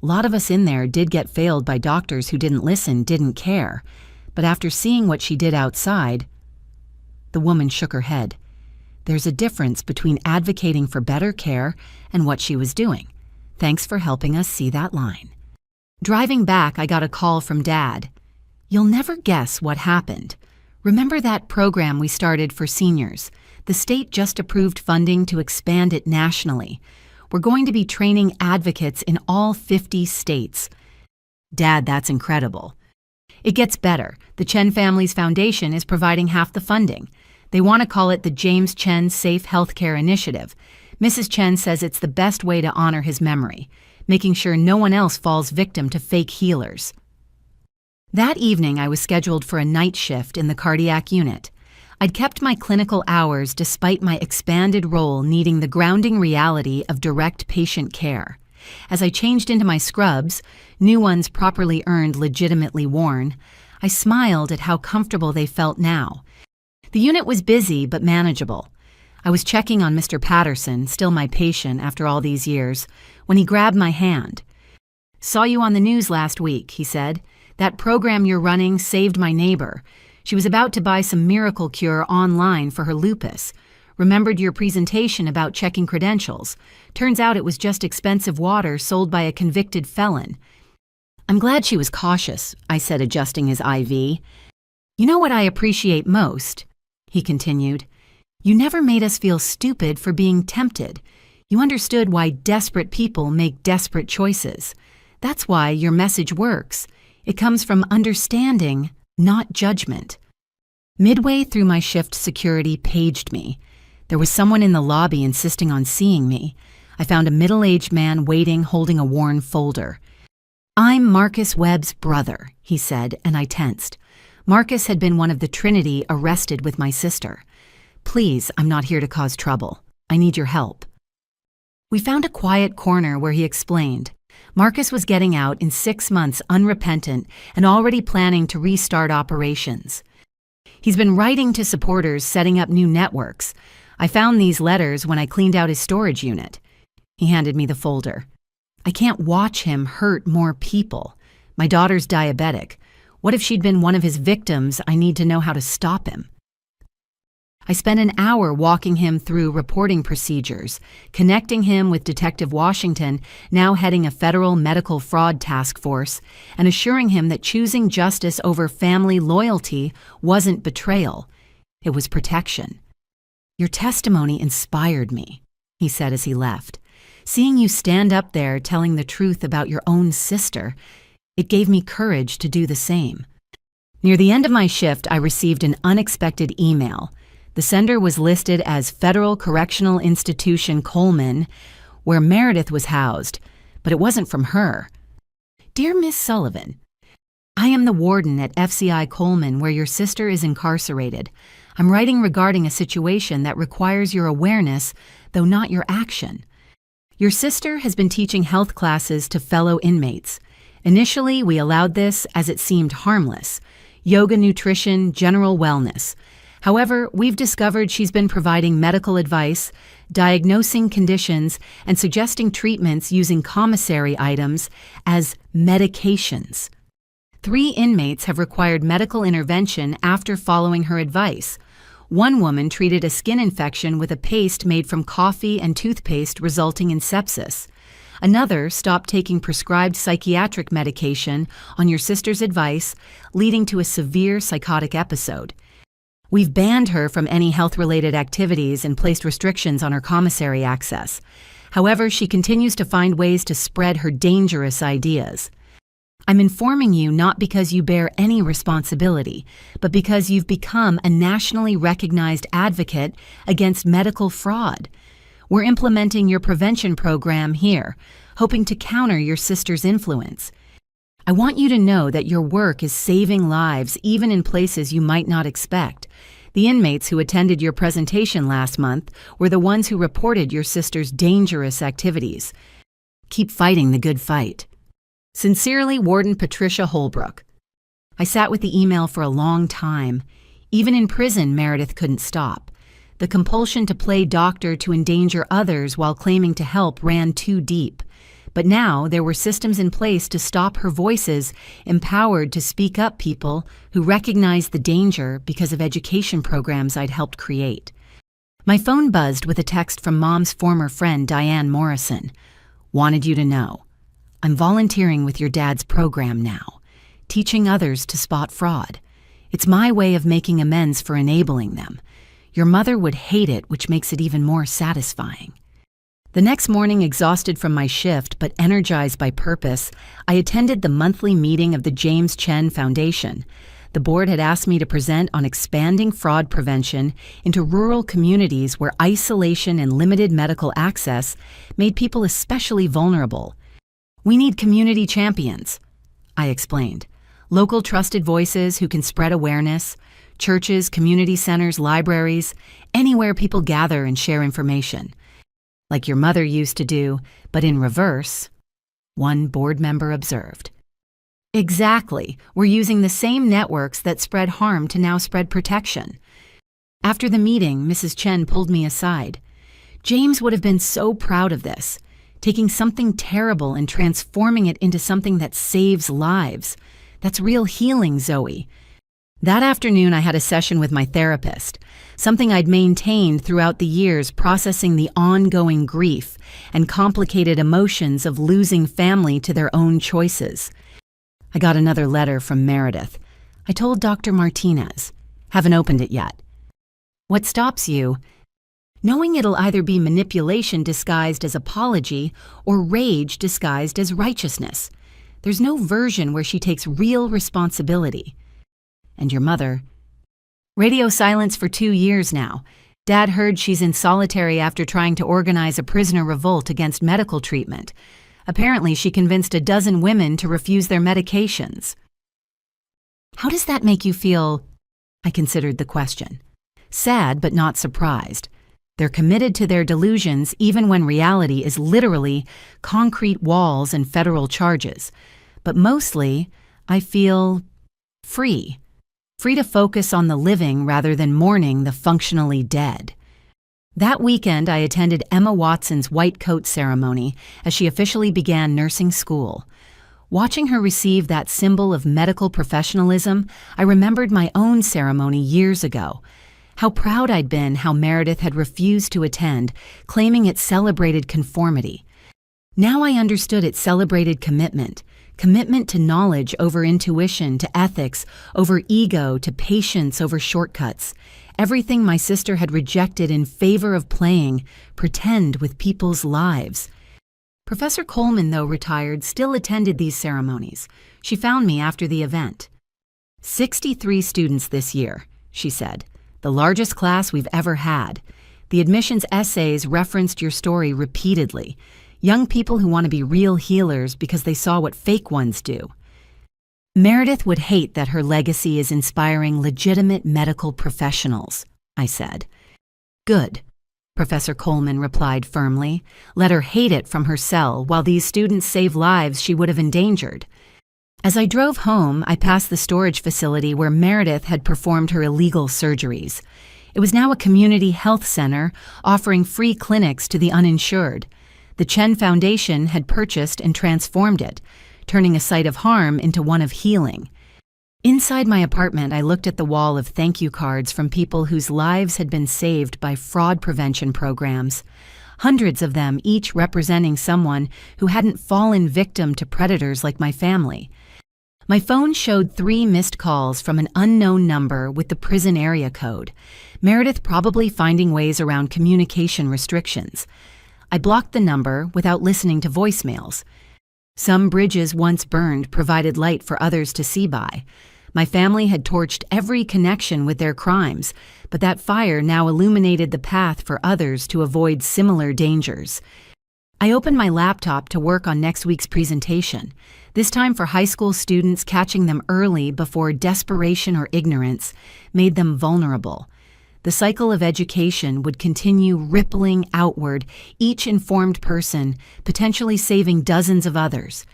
A lot of us in there did get failed by doctors who didn't listen, didn't care. But after seeing what she did outside..." The woman shook her head. "There's a difference between advocating for better care and what she was doing. Thanks for helping us see that line." Driving back, I got a call from Dad. "You'll never guess what happened. Remember that program we started for seniors? The state just approved funding to expand it nationally. We're going to be training advocates in all 50 states. Dad, that's incredible. It gets better. The Chen Family's Foundation is providing half the funding. They want to call it the James Chen Safe Healthcare Initiative. Mrs. Chen says it's the best way to honor his memory, making sure no one else falls victim to fake healers." That evening, I was scheduled for a night shift in the cardiac unit. I'd kept my clinical hours despite my expanded role needing the grounding reality of direct patient care. As I changed into my scrubs, new ones properly earned, legitimately worn, I smiled at how comfortable they felt now. The unit was busy but manageable. I was checking on Mr. Patterson, still my patient after all these years, when he grabbed my hand. "Saw you on the news last week," he said. "That program you're running saved my neighbor. She was about to buy some miracle cure online for her lupus. Remembered your presentation about checking credentials. Turns out it was just expensive water sold by a convicted felon." "I'm glad she was cautious," I said, adjusting his IV. "You know what I appreciate most?" he continued. "You never made us feel stupid for being tempted. You understood why desperate people make desperate choices. That's why your message works. It comes from understanding, not judgment." Midway through my shift, security paged me. There was someone in the lobby insisting on seeing me. I found a middle-aged man waiting, holding a worn folder. "I'm Marcus Webb's brother," he said, and I tensed. Marcus had been one of the Trinity arrested with my sister. "Please, I'm not here to cause trouble. I need your help." We found a quiet corner where he explained. Marcus was getting out in 6 months unrepentant and already planning to restart operations. He's been writing to supporters, setting up new networks. I found these letters when I cleaned out his storage unit. He handed me the folder. "I can't watch him hurt more people. My daughter's diabetic. What if she'd been one of his victims? I need to know how to stop him." I spent an hour walking him through reporting procedures, connecting him with Detective Washington, now heading a federal medical fraud task force, and assuring him that choosing justice over family loyalty wasn't betrayal. It was protection. "Your testimony inspired me," he said as he left. "Seeing you stand up there telling the truth about your own sister, it gave me courage to do the same." Near the end of my shift, I received an unexpected email. The sender was listed as Federal Correctional Institution Coleman, where Meredith was housed, but it wasn't from her. "Dear Miss Sullivan, I am the warden at FCI Coleman where your sister is incarcerated. I'm writing regarding a situation that requires your awareness, though not your action. Your sister has been teaching health classes to fellow inmates. Initially, we allowed this as it seemed harmless. Yoga, nutrition, general wellness. However, we've discovered she's been providing medical advice, diagnosing conditions, and suggesting treatments using commissary items as medications. 3 inmates have required medical intervention after following her advice. One woman treated a skin infection with a paste made from coffee and toothpaste, resulting in sepsis. Another stopped taking prescribed psychiatric medication on your sister's advice, leading to a severe psychotic episode. We've banned her from any health-related activities and placed restrictions on her commissary access. However, she continues to find ways to spread her dangerous ideas. I'm informing you not because you bear any responsibility, but because you've become a nationally recognized advocate against medical fraud. We're implementing your prevention program here, hoping to counter your sister's influence. I want you to know that your work is saving lives even in places you might not expect. The inmates who attended your presentation last month were the ones who reported your sister's dangerous activities. Keep fighting the good fight. Sincerely, Warden Patricia Holbrook. I sat with the email for a long time. Even in prison, Meredith couldn't stop. The compulsion to play doctor to endanger others while claiming to help ran too deep. But now there were systems in place to stop her voices, empowered to speak up people who recognized the danger because of education programs I'd helped create. My phone buzzed with a text from Mom's former friend, Diane Morrison. Wanted you to know. I'm volunteering with your dad's program now, teaching others to spot fraud. It's my way of making amends for enabling them. Your mother would hate it, which makes it even more satisfying. The next morning, exhausted from my shift but energized by purpose, I attended the monthly meeting of the James Chen Foundation. The board had asked me to present on expanding fraud prevention into rural communities where isolation and limited medical access made people especially vulnerable. We need community champions, I explained. Local trusted voices who can spread awareness, churches, community centers, libraries, anywhere people gather and share information. Like your mother used to do, but in reverse, one board member observed. Exactly. We're using the same networks that spread harm to now spread protection. After the meeting, Mrs. Chen pulled me aside. James would have been so proud of this, taking something terrible and transforming it into something that saves lives. That's real healing, Zoe. That afternoon, I had a session with my therapist, something I'd maintained throughout the years, processing the ongoing grief and complicated emotions of losing family to their own choices. I got another letter from Meredith. I told Dr. Martinez. Haven't opened it yet. What stops you? Knowing it'll either be manipulation disguised as apology or rage disguised as righteousness. There's no version where she takes real responsibility. And your mother. Radio silence for 2 years now. Dad heard she's in solitary after trying to organize a prisoner revolt against medical treatment. Apparently, she convinced a dozen women to refuse their medications. How does that make you feel? I considered the question. Sad, but not surprised. They're committed to their delusions even when reality is literally concrete walls and federal charges. But mostly, I feel free. Free to focus on the living rather than mourning the functionally dead. That weekend, I attended Emma Watson's white coat ceremony as she officially began nursing school. Watching her receive that symbol of medical professionalism, I remembered my own ceremony years ago. How proud I'd been how Meredith had refused to attend, claiming it celebrated conformity. Now I understood it celebrated commitment. Commitment to knowledge over intuition, to ethics over ego, to patience over shortcuts. Everything my sister had rejected in favor of playing pretend with people's lives. Professor Coleman, though retired, still attended these ceremonies. She found me after the event. 63 students this year, she said. The largest class we've ever had. The admissions essays referenced your story repeatedly. Young people who want to be real healers because they saw what fake ones do. Meredith would hate that her legacy is inspiring legitimate medical professionals, I said. Good, Professor Coleman replied firmly. Let her hate it from her cell while these students save lives she would have endangered. As I drove home, I passed the storage facility where Meredith had performed her illegal surgeries. It was now a community health center offering free clinics to the uninsured. The Chen Foundation had purchased and transformed it, turning a site of harm into one of healing. Inside my apartment, I looked at the wall of thank you cards from people whose lives had been saved by fraud prevention programs. Hundreds of them, each representing someone who hadn't fallen victim to predators like my family. My phone showed 3 missed calls from an unknown number with the prison area code. Meredith probably finding ways around communication restrictions. I blocked the number without listening to voicemails. Some bridges once burned provided light for others to see by. My family had torched every connection with their crimes, but that fire now illuminated the path for others to avoid similar dangers. I opened my laptop to work on next week's presentation, this time for high school students, catching them early before desperation or ignorance made them vulnerable. The cycle of education would continue rippling outward, each informed person potentially saving dozens of others.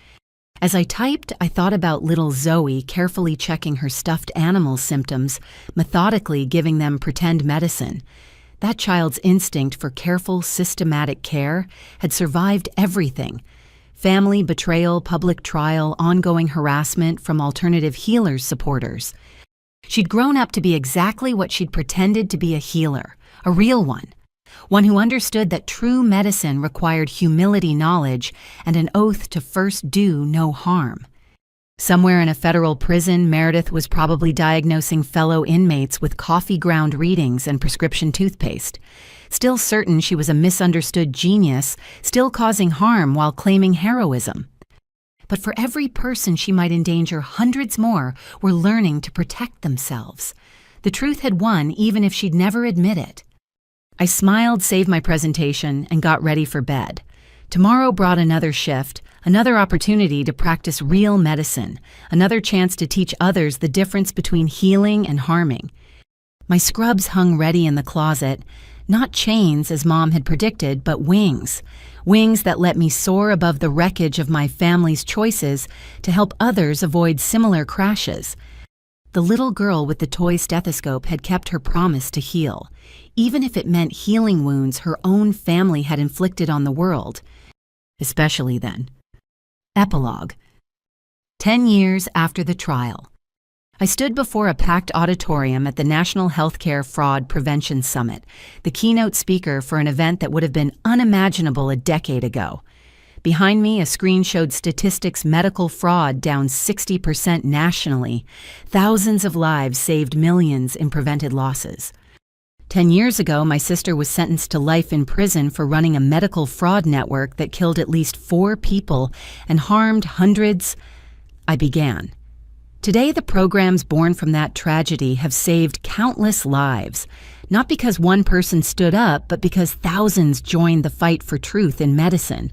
As I typed, I thought about little Zoe carefully checking her stuffed animal symptoms, methodically giving them pretend medicine. That child's instinct for careful, systematic care had survived everything. Family betrayal, public trial, ongoing harassment from alternative healers' supporters. She'd grown up to be exactly what she'd pretended to be: a healer, a real one who understood that true medicine required humility, knowledge, and an oath to first do no harm. Somewhere in a federal prison, Meredith was probably diagnosing fellow inmates with coffee ground readings and prescription toothpaste, still certain she was a misunderstood genius, still causing harm while claiming heroism. But for every person she might endanger, hundreds more were learning to protect themselves. The truth had won, even if she'd never admit it. I smiled, saved my presentation, and got ready for bed. Tomorrow brought another shift, another opportunity to practice real medicine, another chance to teach others the difference between healing and harming. My scrubs hung ready in the closet, not chains as Mom had predicted, but wings. Wings that let me soar above the wreckage of my family's choices to help others avoid similar crashes. The little girl with the toy stethoscope had kept her promise to heal, even if it meant healing wounds her own family had inflicted on the world. Especially then. Epilogue. 10 years after the trial. I stood before a packed auditorium at the National Healthcare Fraud Prevention Summit, the keynote speaker for an event that would have been unimaginable a decade ago. Behind me, a screen showed statistics: medical fraud down 60% nationally, thousands of lives saved, millions in prevented losses. 10 years ago, my sister was sentenced to life in prison for running a medical fraud network that killed at least 4 people and harmed hundreds. I began. Today, the programs born from that tragedy have saved countless lives, not because one person stood up, but because thousands joined the fight for truth in medicine.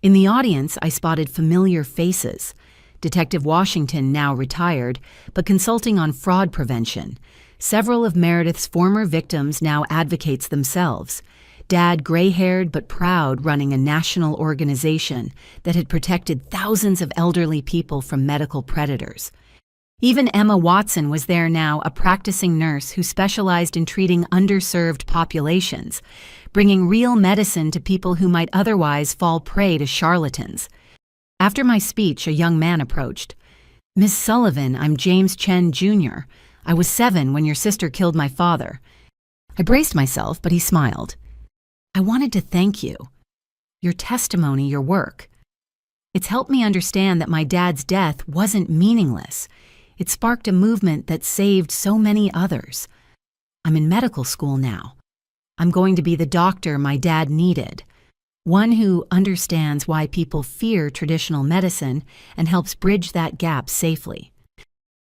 In the audience, I spotted familiar faces. Detective Washington, now retired, but consulting on fraud prevention. Several of Meredith's former victims now advocates themselves. Dad, gray-haired but proud, running a national organization that had protected thousands of elderly people from medical predators. Even Emma Watson was there now, a practicing nurse who specialized in treating underserved populations, bringing real medicine to people who might otherwise fall prey to charlatans. After my speech, a young man approached. "Miss Sullivan, I'm James Chen, Jr. I was 7 when your sister killed my father." I braced myself, but he smiled. "I wanted to thank you. Your testimony, your work. It's helped me understand that my dad's death wasn't meaningless. It sparked a movement that saved so many others. I'm in medical school now. I'm going to be the doctor my dad needed, one who understands why people fear traditional medicine and helps bridge that gap safely."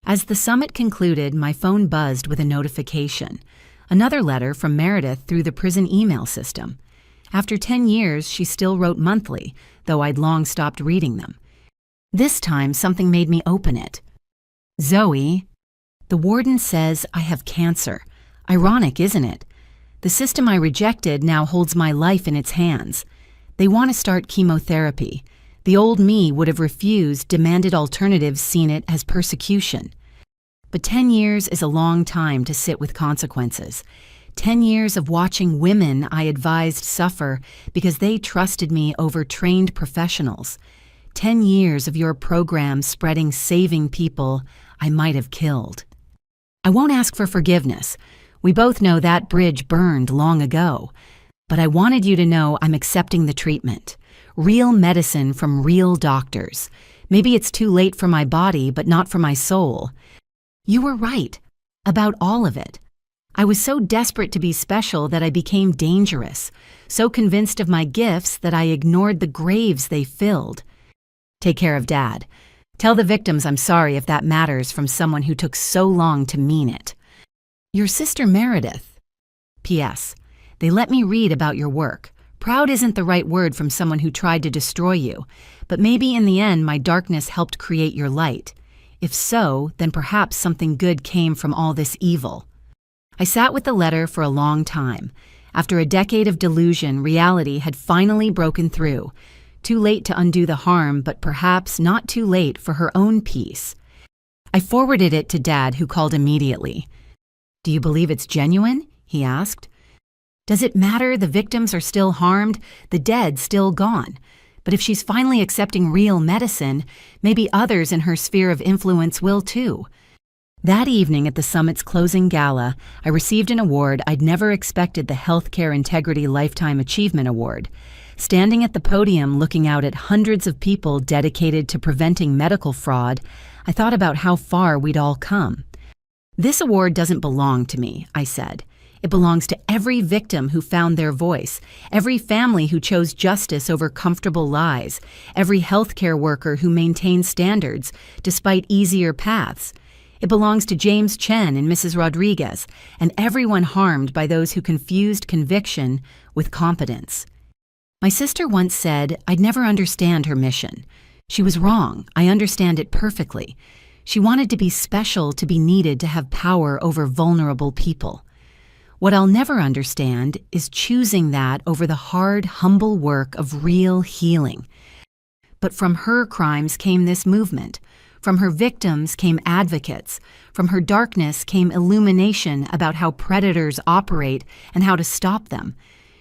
As the summit concluded, my phone buzzed with a notification. Another letter from Meredith through the prison email system. After 10 years, she still wrote monthly, though I'd long stopped reading them. This time, something made me open it. "Zoe, the warden says I have cancer. Ironic, isn't it? The system I rejected now holds my life in its hands. They want to start chemotherapy. The old me would have refused, demanded alternatives, seen it as persecution. But 10 years is a long time to sit with consequences. 10 years of watching women I advised suffer because they trusted me over trained professionals. 10 years of your program spreading saving people I might have killed. I won't ask for forgiveness. We both know that bridge burned long ago. But I wanted you to know I'm accepting the treatment. Real medicine from real doctors. Maybe it's too late for my body, but not for my soul. You were right. About all of it. I was so desperate to be special that I became dangerous. So convinced of my gifts that I ignored the graves they filled. Take care of Dad. Tell the victims I'm sorry if that matters from someone who took so long to mean it. Your sister Meredith. P.S. They let me read about your work. Proud isn't the right word from someone who tried to destroy you, but maybe in the end my darkness helped create your light. If so, then perhaps something good came from all this evil. I sat with the letter for a long time. After a decade of delusion, reality had finally broken through. Too late to undo the harm, but perhaps not too late for her own peace. I forwarded it to Dad, who called immediately. "Do you believe it's genuine?" he asked. "Does it matter the victims are still harmed, the dead still gone? But if she's finally accepting real medicine, maybe others in her sphere of influence will too." That evening at the summit's closing gala, I received an award I'd never expected, the Healthcare Integrity Lifetime Achievement Award. Standing at the podium looking out at hundreds of people dedicated to preventing medical fraud, I thought about how far we'd all come. "This award doesn't belong to me," I said. "It belongs to every victim who found their voice, every family who chose justice over comfortable lies, every healthcare worker who maintained standards despite easier paths. It belongs to James Chen and Mrs. Rodriguez, and everyone harmed by those who confused conviction with competence." My sister once said I'd never understand her mission. She was wrong. I understand it perfectly. She wanted to be special, to be needed, to have power over vulnerable people. What I'll never understand is choosing that over the hard, humble work of real healing. But from her crimes came this movement. From her victims came advocates. From her darkness came illumination about how predators operate and how to stop them.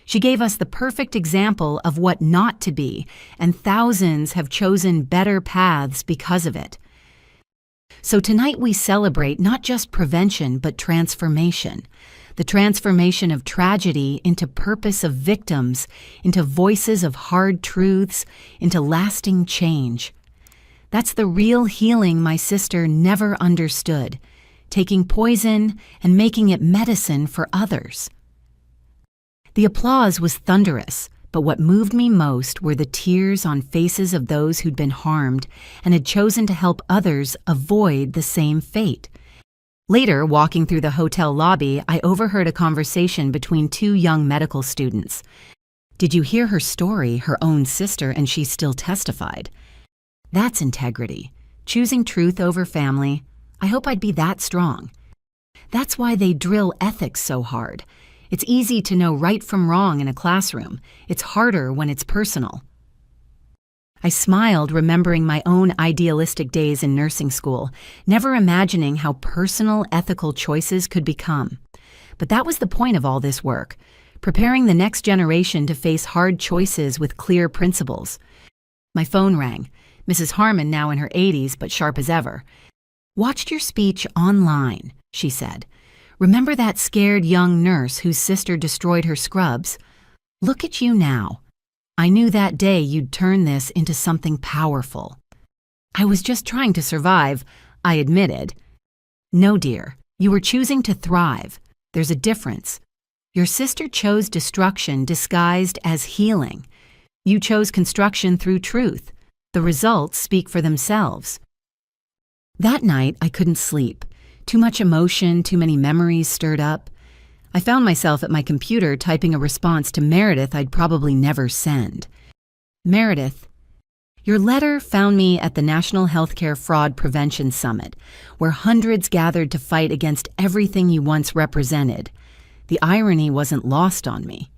She gave us the perfect example of what not to be, and thousands have chosen better paths because of it. So tonight we celebrate not just prevention, but transformation. The transformation of tragedy into purpose of victims, into voices of hard truths, into lasting change. That's the real healing my sister never understood, taking poison and making it medicine for others. The applause was thunderous, but what moved me most were the tears on faces of those who'd been harmed and had chosen to help others avoid the same fate. Later, walking through the hotel lobby, I overheard a conversation between two young medical students. "Did you hear her story, her own sister, and she still testified?" That's integrity, choosing truth over family. I hope I'd be that strong. That's why they drill ethics so hard. It's easy to know right from wrong in a classroom. It's harder when it's personal. I smiled, remembering my own idealistic days in nursing school, never imagining how personal ethical choices could become. But that was the point of all this work, preparing the next generation to face hard choices with clear principles. My phone rang. Mrs. Harmon, now in her 80s, but sharp as ever. "Watched your speech online," she said. "Remember that scared young nurse whose sister destroyed her scrubs? Look at you now. I knew that day you'd turn this into something powerful." "I was just trying to survive," I admitted. "No, dear. You were choosing to thrive. There's a difference. Your sister chose destruction disguised as healing. You chose construction through truth. The results speak for themselves." That night, I couldn't sleep. Too much emotion, too many memories stirred up. I found myself at my computer typing a response to Meredith I'd probably never send. "Meredith, your letter found me at the National Healthcare Fraud Prevention Summit, where hundreds gathered to fight against everything you once represented. The irony wasn't lost on me.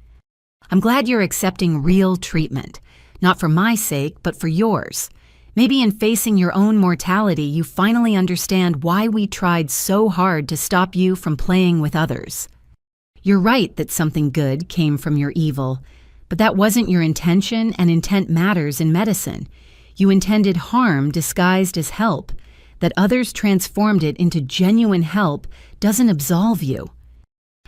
I'm glad you're accepting real treatment. Not for my sake, but for yours. Maybe in facing your own mortality, you finally understand why we tried so hard to stop you from playing with others. You're right that something good came from your evil, but that wasn't your intention, and intent matters in medicine. You intended harm disguised as help. That others transformed it into genuine help doesn't absolve you.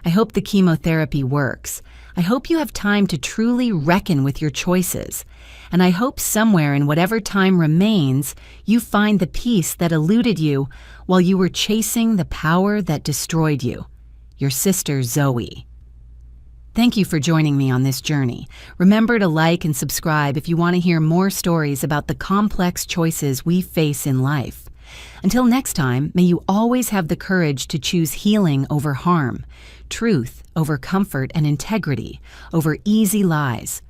I hope the chemotherapy works. I hope you have time to truly reckon with your choices. And I hope somewhere in whatever time remains, you find the peace that eluded you while you were chasing the power that destroyed you. Your sister, Zoe. Thank you for joining me on this journey. Remember to like and subscribe if you want to hear more stories about the complex choices we face in life. Until next time, may you always have the courage to choose healing over harm, truth over comfort, and integrity over easy lies.